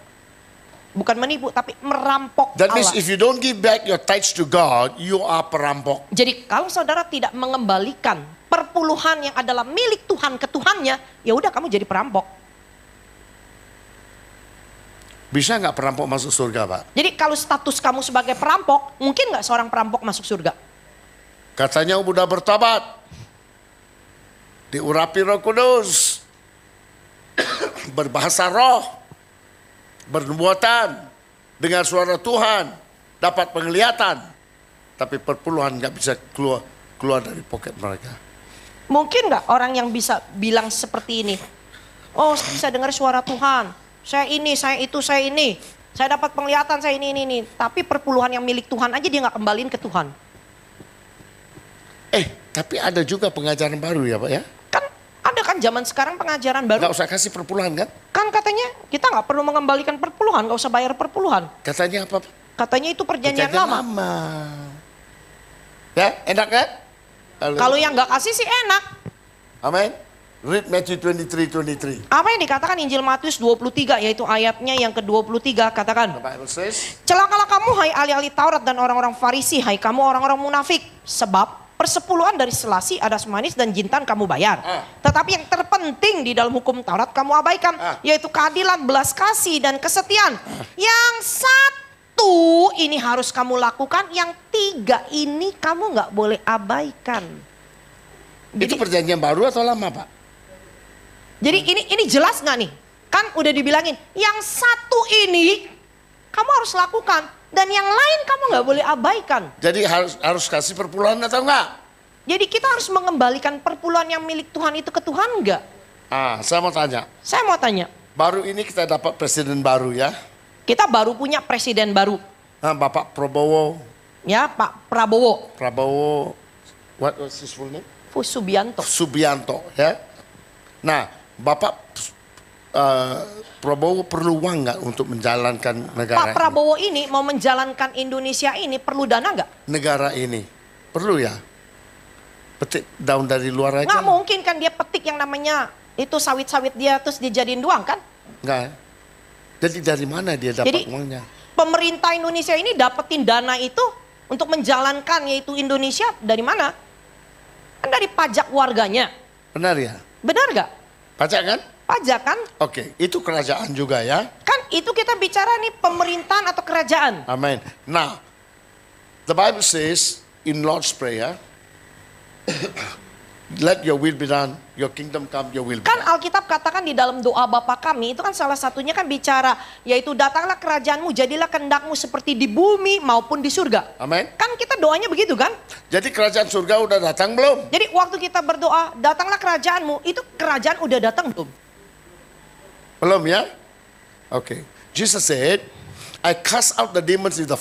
Bukan menipu, tapi merampok That means Allah. if you don't give back your tithes to God, you are perampok. Jadi kalau saudara tidak mengembalikan perpuluhan yang adalah milik Tuhan ke Tuhannya, ya udah kamu jadi perampok. Bisa nggak perampok masuk surga, Pak? Jadi kalau status kamu sebagai perampok, mungkin nggak seorang perampok masuk surga? Katanya udah bertobat, diurapi Roh Kudus, berbahasa roh, bernubuatan, dengar suara Tuhan, dapat penglihatan, tapi perpuluhan nggak bisa keluar dari poket mereka. Mungkin nggak orang yang bisa bilang seperti ini? Oh, saya bisa dengar suara Tuhan. Saya ini, saya itu, saya ini. Saya dapat penglihatan, saya ini. Tapi perpuluhan yang milik Tuhan aja dia nggak kembaliin ke Tuhan. Tapi ada juga pengajaran baru ya Pak ya? Kan ada kan zaman sekarang pengajaran baru. Nggak usah kasih perpuluhan kan? Kan katanya kita nggak perlu mengembalikan perpuluhan, nggak usah bayar perpuluhan. Katanya apa? Katanya itu perjanjian lama. Ya, enak kan? Kalau yang nggak kasih sih enak. Amin. Read Matthew 23. Apa yang dikatakan Injil Matius 23 yaitu ayatnya yang ke-23 katakan. The Bible says, celakalah kamu hai ahli-ahli Taurat dan orang-orang Farisi, hai kamu orang-orang munafik, sebab persepuluhan dari selasi, adas manis dan jintan kamu bayar. Tetapi yang terpenting di dalam hukum Taurat kamu abaikan, yaitu keadilan, belas kasih dan kesetiaan. Yang satu ini harus kamu lakukan, yang tiga ini kamu nggak boleh abaikan. itu perjanjian baru atau lama Pak? Jadi ini jelas nggak nih? Kan udah dibilangin, yang satu ini kamu harus lakukan dan yang lain kamu nggak boleh abaikan. Jadi harus kasih perpuluhan atau enggak? Jadi kita harus mengembalikan perpuluhan yang milik Tuhan itu ke Tuhan enggak? Saya mau tanya. Saya mau tanya. Baru ini kita dapat presiden baru ya? Kita baru punya presiden baru. Bapak Prabowo. Ya, Pak Prabowo. Prabowo, what was his full name? Subianto. Subianto ya. Nah, Bapak Prabowo perlu uang nggak untuk menjalankan negara Pak Prabowo ini mau menjalankan Indonesia ini perlu dana nggak? Negara ini perlu ya? Petik daun dari luar aja? Nggak mungkin kan dia petik yang namanya itu sawit-sawit dia terus dijadiin doang kan? Nggak. Jadi dari mana dia dapat uangnya? Pemerintah Indonesia ini dapetin dana itu untuk menjalankan yaitu Indonesia dari mana? Kan dari pajak warganya. Benar ya? Benar nggak? Pajak kan? Pajak kan? Oke, itu kerajaan juga ya? Kan itu kita bicara nih pemerintahan atau kerajaan. Amin. Now, the Bible says in Lord's Prayer, let your will be done, your kingdom come, your will be Kan done. Alkitab katakan di dalam doa Bapa kami itu kan salah satunya kan bicara yaitu datanglah kerajaanmu, jadilah kehendakmu seperti di bumi maupun di surga. Amin. Kan kita doanya begitu kan? Jadi kerajaan surga udah datang belum? Jadi waktu kita berdoa datanglah kerajaanmu, itu kerajaan udah datang belum? Belum ya? Okay. Jesus said, I cast out the demons with the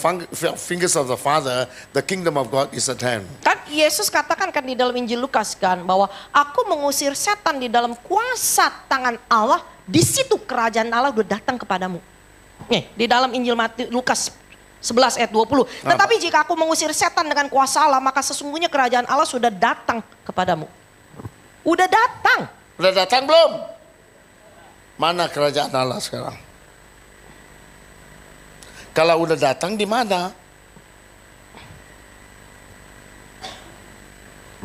fingers of the Father, the kingdom of God is at hand. Kan Yesus katakan kan di dalam Injil Lukas kan bahwa aku mengusir setan di dalam kuasa tangan Allah, di situ kerajaan Allah udah datang kepadamu. Nih, di dalam Injil Lukas 11 ayat 20. Tetapi jika aku mengusir setan dengan kuasa Allah, maka sesungguhnya kerajaan Allah sudah datang kepadamu. Udah datang. Udah datang belum? Mana kerajaan Allah sekarang? Kalau udah datang di mana?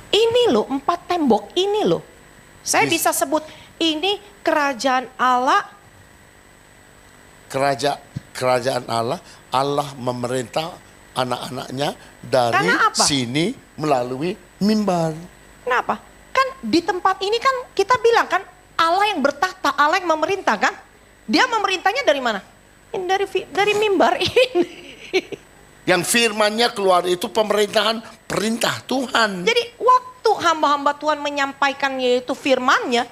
Ini loh 4 tembok ini loh. Saya bisa sebut ini kerajaan Allah. Kerajaan Allah, Allah memerintah anak-anaknya dari sini melalui mimbar. Kenapa? Kan di tempat ini kan kita bilang kan Allah yang bertahta, Allah yang memerintah kan. Dia memerintahnya dari mana? Dari mimbar ini. Yang firmannya keluar itu pemerintahan, perintah Tuhan. Jadi waktu hamba-hamba Tuhan menyampaikan yaitu firmannya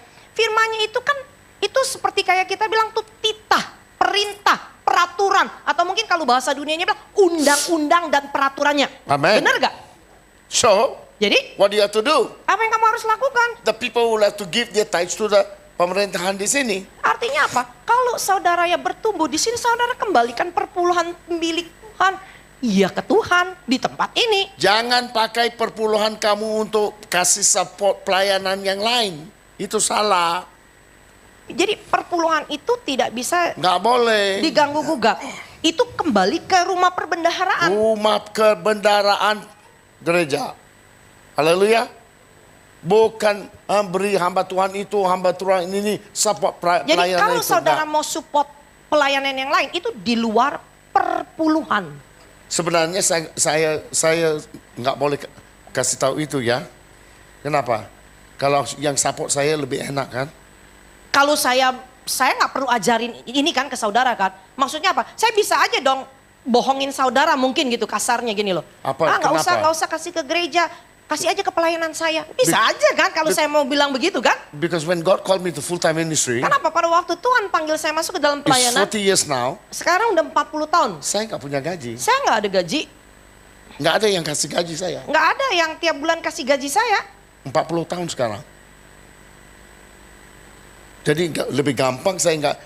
itu kan itu seperti kayak kita bilang tuh titah, perintah, peraturan. Atau mungkin kalau bahasa dunianya bilang undang-undang dan peraturannya. Amen. Benar gak? So, jadi what do you have to do? Apa yang kamu harus lakukan? The people will have to give their tithes to the pemerintahan di sini. Artinya apa? Kalau saudara ya bertumbuh di sini, saudara kembalikan perpuluhan milik Tuhan. Iya ke Tuhan di tempat ini. Jangan pakai perpuluhan kamu untuk kasih support pelayanan yang lain. Itu salah. Jadi perpuluhan itu tidak bisa nggak boleh diganggu gugat. Itu kembali ke rumah perbendaharaan. Rumah perbendaharaan gereja. Haleluya. Bukan beri hamba Tuhan itu, hamba Tuhan ini support pelayanan itu. Jadi kalau saudara mau support pelayanan yang lain itu di luar perpuluhan. Sebenarnya saya nggak boleh kasih tahu itu ya. Kenapa? Kalau yang support saya lebih enak kan? Kalau saya nggak perlu ajarin ini kan ke saudara kan? Maksudnya apa? Saya bisa aja dong bohongin saudara mungkin gitu kasarnya gini loh. Apa? Nggak usah kasih ke gereja. kasih aja ke pelayanan saya. Bisa aja kan kalau saya mau bilang begitu kan? Because when God called me to full-time ministry, Kenapa pada waktu Tuhan panggil saya masuk ke dalam it's pelayanan, 40 years now, sekarang udah 40 tahun. saya nggak punya gaji. Saya nggak ada gaji. Nggak ada yang kasih gaji saya. Nggak ada yang tiap bulan kasih gaji saya. 40 tahun sekarang. Jadi lebih gampang saya nggak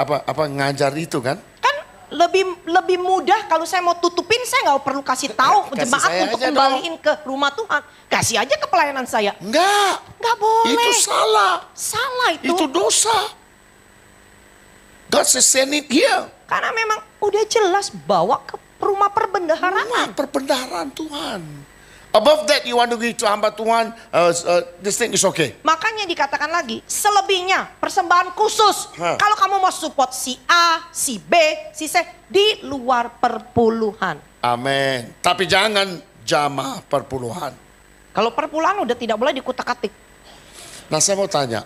apa ngajar itu kan? Kan lebih mudah kalau saya mau tutupin, saya nggak perlu kasih tahu Kasih jemaat saya untuk aja kembaliin ke rumah Tuhan. Kasih aja ke pelayanan saya. Enggak. Nggak boleh. Itu salah. Salah itu. Itu dosa. God says send it here. Karena memang udah jelas bawa ke rumah perbendaharaan. Rumah perbendaharaan Tuhan. Above that you want to give to hamba Tuhan, this thing is okay. Makanya dikatakan lagi, selebihnya persembahan khusus. Kalau kamu mau support si A, si B, si C, di luar perpuluhan. Amin. Tapi jangan jamaah perpuluhan. Kalau perpuluhan udah tidak boleh dikutak-atik. Nah saya mau tanya,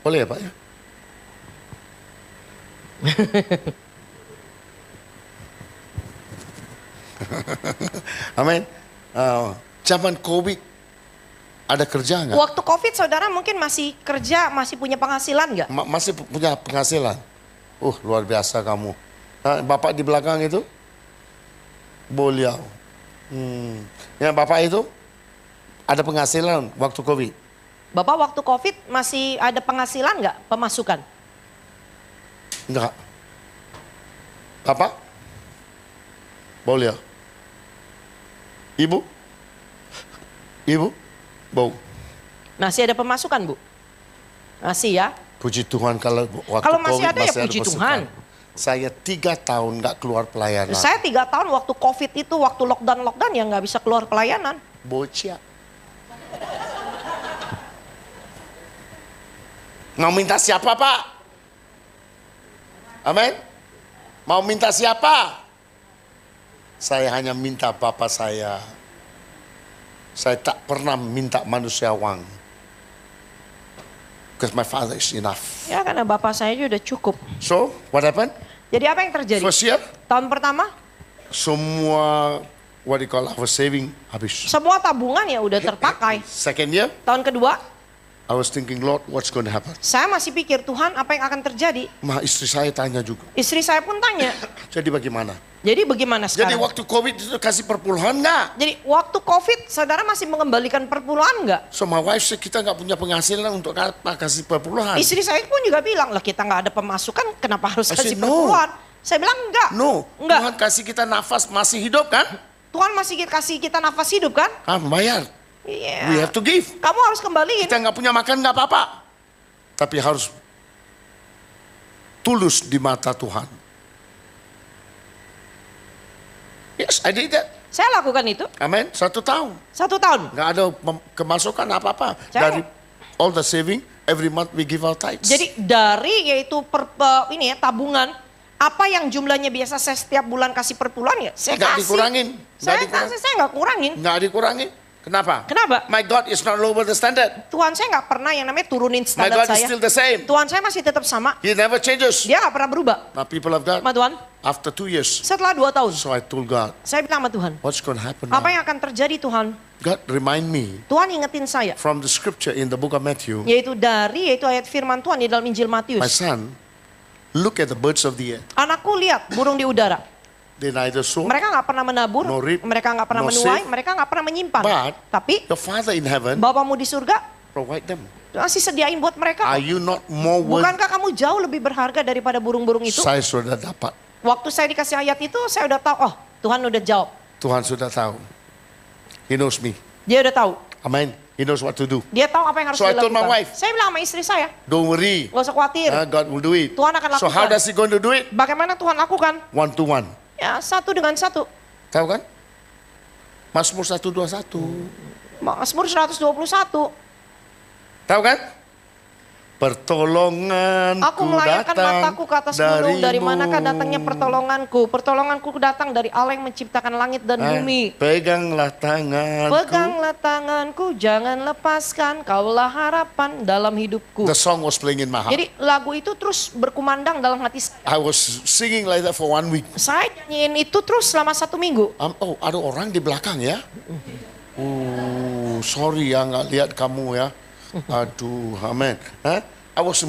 boleh ya Pak ya? Amin. Zaman COVID ada kerja nggak? Waktu COVID saudara mungkin masih kerja, masih punya penghasilan nggak? Masih punya penghasilan. Luar biasa kamu. Bapak di belakang itu? Beliau. Ya Bapak itu ada penghasilan waktu COVID? Bapak waktu COVID masih ada penghasilan nggak, pemasukan? Enggak. Bapak? Beliau. Ibu? Ibu? Bau. Masih ada pemasukan Bu? Masih ya? Puji Tuhan kalau waktu Kalau masih COVID ada ya puji pasukan. Tuhan. Saya 3 tahun nggak keluar pelayanan. Saya 3 tahun waktu COVID itu, waktu lockdown ya nggak bisa keluar pelayanan. Bocah. Mau minta siapa Pak? Amin. Mau minta siapa? Saya hanya minta Bapak saya. Saya tak pernah minta manusia uang. Because my father is enough. Ya karena Bapak saya juga udah cukup. So, what happened? Jadi apa yang terjadi? First year, Tahun pertama, semua what do you call our saving habis. semua tabungan ya udah terpakai. Second year, Tahun kedua, I was thinking, Lord, what's going to happen? saya masih pikir, Tuhan apa yang akan terjadi? Istri saya tanya juga. Istri saya pun tanya, Jadi bagaimana? jadi bagaimana Jadi sekarang? waktu COVID itu kasih perpuluhan nggak? Jadi waktu COVID, saudara masih mengembalikan perpuluhan nggak? So my wife said, kita nggak punya penghasilan untuk apa kasih perpuluhan. Istri saya pun juga bilang, lah kita nggak ada pemasukan, kenapa harus I kasih said, no. perpuluhan? Saya bilang enggak. No, Enggak. Tuhan kasih kita nafas masih hidup kan? Tuhan masih kasih kita nafas hidup kan? Bayar. Iya. We have to give. Kamu harus kembaliin. Kita nggak punya makan nggak apa-apa. Tapi harus tulus di mata Tuhan. Yes, I did that. Saya lakukan itu Amen. 1 tahun. 1 tahun. Nggak ada kemasukan apa-apa. Saya- Dari all the saving, every month we give our tithes. Jadi dari yaitu ini ya tabungan, apa yang jumlahnya biasa saya setiap bulan kasih perpuluhan ya saya Nggak kasih. dikurangin. Saya Nggak dikurangin. kasih, saya nggak kurangin. Nggak dikurangin. Kenapa? Kenapa? My God is not lower the standard. Tuhan saya nggak pernah yang namanya turunin My standar God is saya. still the same. Tuhan saya masih tetap sama. He never changes. Dia nggak pernah berubah. Now people of God, Sama Tuhan. after 2 years, Setelah 2 tahun, so I told God, saya bilang sama Tuhan, what's going to happen apa now? yang akan terjadi Tuhan? God remind me Tuhan ingetin saya. from the scripture in the book of Matthew. Yaitu yaitu ayat firman Tuhan di dalam Injil My Matius. son, look at the birds of the air. Anakku lihat burung di udara. They neither sow, Mereka nggak pernah menabur, No reap, mereka nggak pernah no menuai, save. mereka nggak pernah menyimpan. But Tapi your Father in heaven Bapamu di surga provide them. masih sediain buat mereka. Are you not more worth? Bukankah kamu jauh lebih berharga daripada burung-burung itu? Saya sudah dapat. Waktu saya dikasih ayat itu, saya udah tahu, oh Tuhan udah jawab. Tuhan sudah tahu. He knows me. Dia udah tahu. Amen. He knows what to do. Dia tahu apa yang harus So I told my dilakukan. wife. Saya bilang sama istri saya, Don't worry. gak usah khawatir. God will do it. Tuhan akan So how lakukan. does he going to do it? Bagaimana Tuhan lakukan? 1 to 1. Ya satu dengan satu. Tahu kan? Mazmur 121. Mazmur 121. Tahu kan? Pertolonganku Aku melayangkan datang mataku ke atas gunung. Dari darimu. manakah datangnya pertolonganku? Pertolonganku datang dari Allah yang menciptakan langit dan bumi. Peganglah tanganku. Peganglah tanganku, jangan lepaskan. Kaulah harapan dalam hidupku. The song was playing in my heart. Jadi lagu itu terus berkumandang dalam hati saya. I was singing like that for 1 week. Saya nyanyiin itu terus selama 1 minggu. Oh, ada orang di belakang ya? Sorry ya nggak lihat kamu ya. Aduh, amen. I was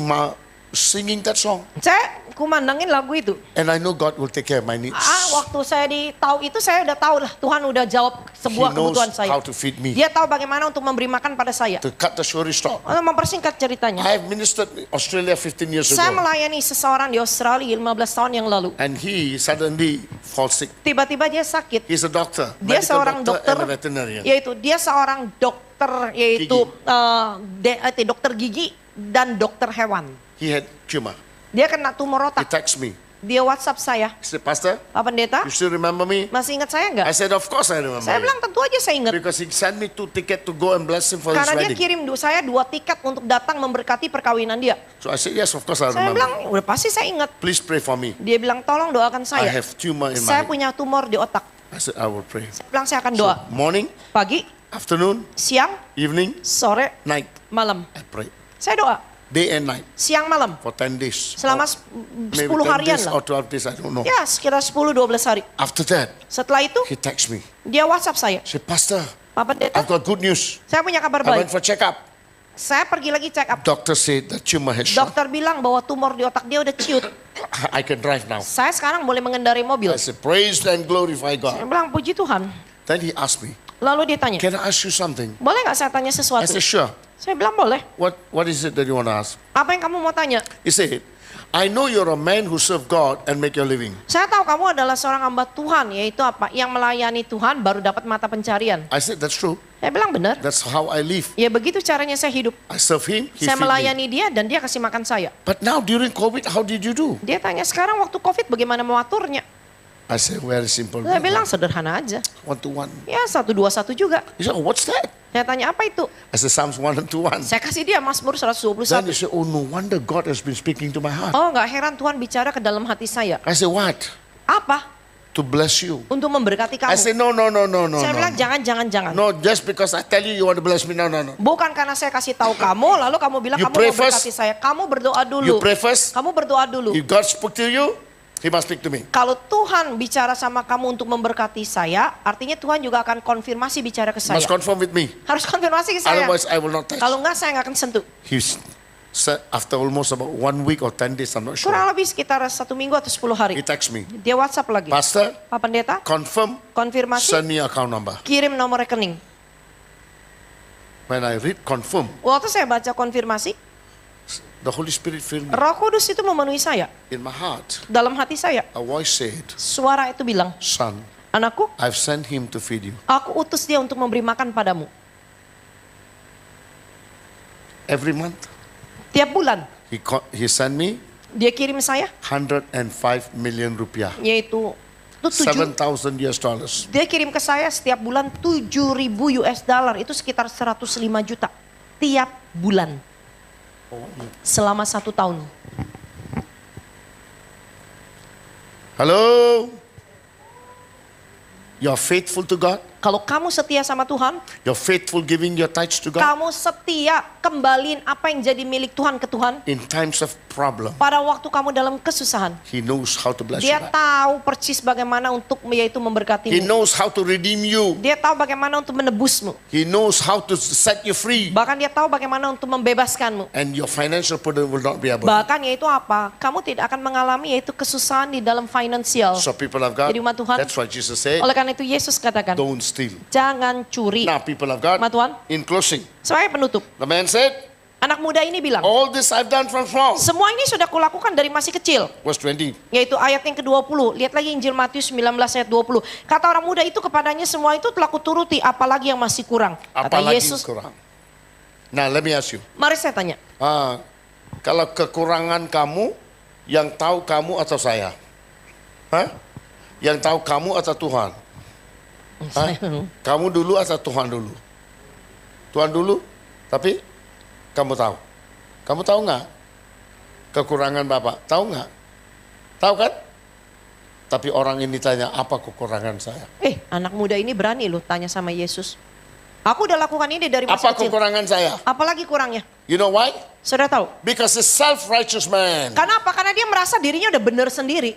singing that song. Saya kumandangin lagu itu. And I know God will take care of my needs. Waktu saya tahu itu saya udah tahu lah Tuhan udah jawab sebuah He knows kebutuhan saya. how to feed me. Dia tahu bagaimana untuk memberi makan pada saya. To cut the story short. Untuk mempersingkat ceritanya. I have ministered in Australia 15 years Saya ago. melayani seseorang di Australia 15 tahun yang lalu. And he suddenly falls sick. Tiba-tiba dia sakit. He's a doctor. Dia medical seorang dokter, and a veterinarian. yaitu dia seorang dokter, yaitu dokter gigi dan dokter hewan. He had tumor. Dia kena tumor He otak. texted me. Dia WhatsApp saya, He said, Pastor, Pak Pendeta, you still remember me? masih ingat saya I nggak? said, of course I remember Saya you. bilang tentu aja saya ingat. Because he sent me 2 tickets to go and bless him for his Karena dia wedding. kirim saya 2 tiket untuk datang memberkati perkawinan dia. So I said, yes, of course I Saya remember. bilang, udah pasti saya ingat. Please pray for me. Dia bilang, tolong doakan I saya. have tumor in Saya my head. punya tumor di otak. I said, I will pray. Saya bilang, saya akan So, doa. morning, Pagi, afternoon, siang, evening, sore, night, malam. I pray. Saya doa, Day and night siang malam. for 10 days. Selama Maybe 10 10 harian days lah. or 12 days, I don't know. Ya, sekitar 10-12 hari. After that, Setelah itu, he texted me. dia WhatsApp saya. He said, Pastor, Pak Pendeta, I've got good news. saya punya kabar I went baik. for checkup. Saya pergi lagi check up. Doctor said the tumor has shrunk. Dokter bilang bahwa tumor di otak dia udah ciut. I can drive now. Saya sekarang boleh mengendarai mobil. I said, praise and glorify Saya God. bilang, puji Tuhan. Then he asked me, Lalu dia tanya, can I ask you something? boleh nggak saya tanya I sesuatu? said, sure. Saya bilang, boleh. What is it that you want to ask? Apa yang kamu mau tanya? He said, I know you're a man who serve God and make your living. Saya tahu kamu adalah seorang hamba Tuhan, yaitu apa? Yang melayani Tuhan baru dapat mata pencarian. I said, that's true. Saya bilang, benar. That's how I live. Ya begitu caranya saya hidup. I serve him, he Saya feed me. melayani dia dan dia kasih makan saya. But now during COVID, how did you do? Dia tanya, sekarang waktu COVID bagaimana mengaturnya? I said, very simple. Saya bilang, sederhana aja. 1-to-1. Ya 121 juga. He said, oh, what's that? Saya tanya, apa itu? I said, Psalms 1-to-1. Saya kasih dia Mazmur Then 121. he said, oh, no wonder God has been speaking to my heart. Oh nggak heran Tuhan bicara ke dalam hati saya. I said, what? Apa? To bless you. Untuk memberkati I kamu. said, no. Saya bilang, jangan. No, just because I tell you you want to bless me. No. Bukan karena saya kasih tahu kamu, lalu kamu bilang You kamu pray memberkati first. saya. Kamu berdoa dulu. You pray first. Kamu berdoa dulu. If God spoke to you, he must speak to me. Kalau Tuhan bicara sama kamu untuk memberkati saya, artinya Tuhan juga akan konfirmasi bicara ke saya. Must confirm with me. Harus konfirmasi ke saya. Otherwise, I will not touch. Kalau enggak, saya nggak akan sentuh. He's said after almost about 1 week or 10 days, I'm not sure. Kurang lebih sekitar 1 minggu atau 10 hari. He text me, Dia WhatsApp lagi. Pastor, Pak Pendeta, confirm, konfirmasi, send me account number. kirim nomor rekening. When I read confirm, Waktu saya baca konfirmasi, the Holy Spirit filled me. Roh Kudus itu memenuhi saya. In my heart, Dalam hati saya, a voice said, suara itu bilang, son, anakku, I've sent him to feed you. aku utus dia untuk memberi makan padamu. Every month, Tiap bulan, he sent me dia kirim saya, 105 million rupiah. yaitu itu 7,000 US dollars. dia kirim ke saya setiap bulan 7.000 US dollar, itu sekitar 105 juta. Tiap bulan. Selama 1 tahun. Hello? You're faithful to God? Kalau kamu setia sama Tuhan, You're faithful giving your tithes to God? kamu setia kembaliin apa yang jadi milik Tuhan ke Tuhan. In times of problem, Pada waktu kamu dalam kesusahan, he knows how to bless you dia back. tahu persis bagaimana untuk yaitu He memberkatimu. knows how to redeem you. Dia tahu bagaimana untuk menebusmu. He knows how to set you free. Bahkan dia tahu bagaimana untuk membebaskanmu. And your financial burden will not be able. Bahkan yaitu apa? Kamu tidak akan mengalami yaitu kesusahan di dalam finansial. So people of God, Jadi umat Tuhan, that's why Jesus said, oleh karena itu Yesus katakan, don't steal. jangan curi. Now people of God, Umat Tuhan, in closing, saya penutup. the man said, Anak muda ini bilang, all this I've done from small. semua ini sudah kulakukan dari masih kecil. Verse 20. Yaitu ayat yang ke-20. Lihat lagi Injil Matius 19 ayat 20. Kata orang muda itu kepadanya, semua itu telah kuturuti, apalagi yang masih kurang. Kata Apalagi Yesus, kurang. Now let me ask you. mari saya tanya. Kalau kekurangan kamu, yang tahu kamu atau saya? Hah? Yang tahu kamu atau Tuhan? Hah? Kamu dulu atau Tuhan dulu? Tuhan dulu, tapi kamu tahu. Kamu tahu nggak kekurangan Bapak? Tahu nggak? Tahu kan? Tapi orang ini tanya, apa kekurangan saya? Anak muda ini berani loh tanya sama Yesus. Aku udah lakukan ini dari masih Apa kecil. kekurangan saya? Apalagi kurangnya? You know why? Saudara tahu? Because he's self-righteous man. Karena apa? Karena dia merasa dirinya udah benar sendiri.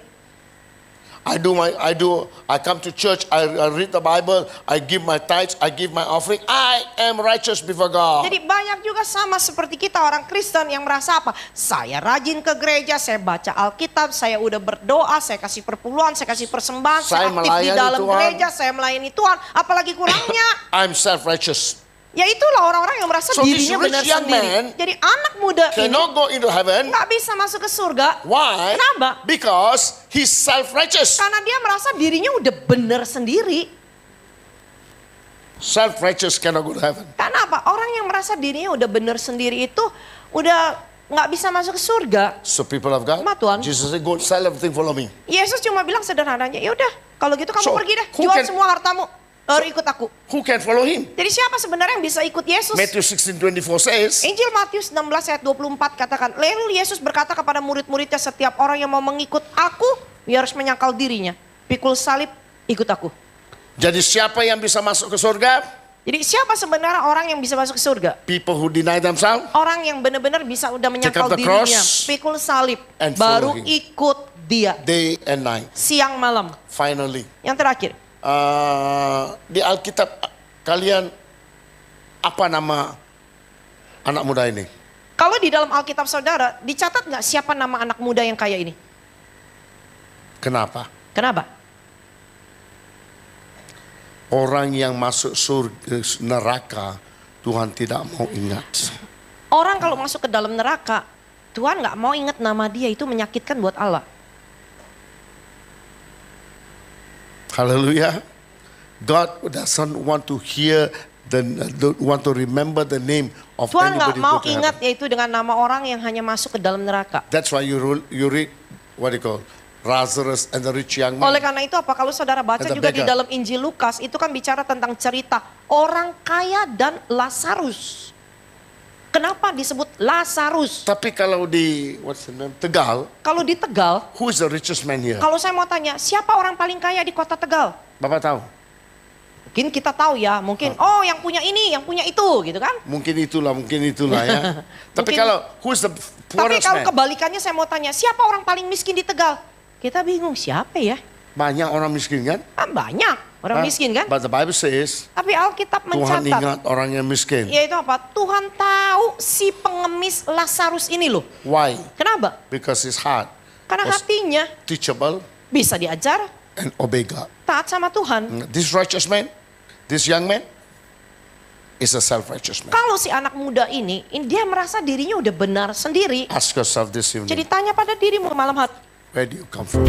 I come to church, I read the Bible, I give my tithes, I give my offering. I am righteous before God. Jadi banyak juga sama seperti kita orang Kristen yang merasa apa? Saya rajin ke gereja, saya baca Alkitab, saya udah berdoa, saya kasih perpuluhan, saya kasih persembahan, saya aktif di dalam gereja, saya melayani Tuhan. Apalagi kurangnya? I'm self-righteous. Ya itulah orang-orang yang merasa dirinya benar sendiri. Jadi anak muda ini cannot go into heaven. Nggak bisa masuk ke surga. Why? Kenapa? Because he's self-righteous. Karena dia merasa dirinya udah benar sendiri. Self-righteous cannot go to heaven. Karena apa? Orang yang merasa dirinya udah benar sendiri itu udah nggak bisa masuk ke surga. So people of God, Tuhan. Jesus said, go sell everything, follow me. Yesus cuma bilang sederhananya, ya udah kalau gitu kamu So, pergi deh, jual semua hartamu. Lalu ikut aku. Who can follow him? Jadi siapa sebenarnya yang bisa ikut Yesus? Matthew 16:24 says, Injil Matius 16 ayat 24 katakan, lalu Yesus berkata kepada murid-muridnya, setiap orang yang mau mengikut aku, dia harus menyangkal dirinya. Pikul salib, ikut aku. jadi siapa yang bisa masuk ke surga? Jadi siapa sebenarnya orang yang bisa masuk ke surga? People who deny themselves. Orang yang benar-benar bisa udah menyangkal Take up the dirinya. cross Pikul salib, and baru follow him. ikut dia. Day and night. Siang malam. Finally. Yang terakhir. Di Alkitab kalian apa nama anak muda ini? Kalau di dalam Alkitab saudara, dicatat nggak siapa nama anak muda yang kaya ini? Kenapa? Kenapa? Orang yang masuk surga neraka Tuhan tidak mau ingat. Orang kalau masuk ke dalam neraka, Tuhan nggak mau ingat nama dia, itu menyakitkan buat Allah. Haleluya. God doesn't want to hear want to remember the name of Tuhan nggak anybody mau go to ingat heaven. yaitu dengan nama orang yang hanya masuk ke dalam neraka. That's why you read what you call Lazarus and the rich young man. Oleh karena itu apa kalau saudara baca And the juga di beggar. dalam Injil Lukas itu kan bicara tentang cerita orang kaya dan Lazarus. Kenapa disebut Lazarus? Tapi kalau di Tegal, Kalau di Tegal, who is the richest man here? kalau saya mau tanya, siapa orang paling kaya di kota Tegal? Bapak tahu? Mungkin kita tahu ya, mungkin oh yang punya ini, yang punya itu gitu kan. Mungkin itulah ya. Tapi Mungkin- kalau who is the Tapi poorest kalau man? kebalikannya saya mau tanya, siapa orang paling miskin di Tegal? Kita bingung siapa ya? Banyak orang miskin kan? Kan banyak orang miskin kan? But the Bible says Tapi Alkitab Tuhan mencatat, ingat orang yang miskin. yaitu apa? Tuhan tahu si pengemis Lazarus ini loh. Why? Kenapa? Because his heart Karena was hatinya teachable bisa diajar, and obey God. taat sama Tuhan. This righteous man, this young man is a self-righteous man. Kalau si anak muda ini dia merasa dirinya udah benar sendiri. Ask yourself this evening, Jadi tanya pada dirimu malam hari, where do you come from?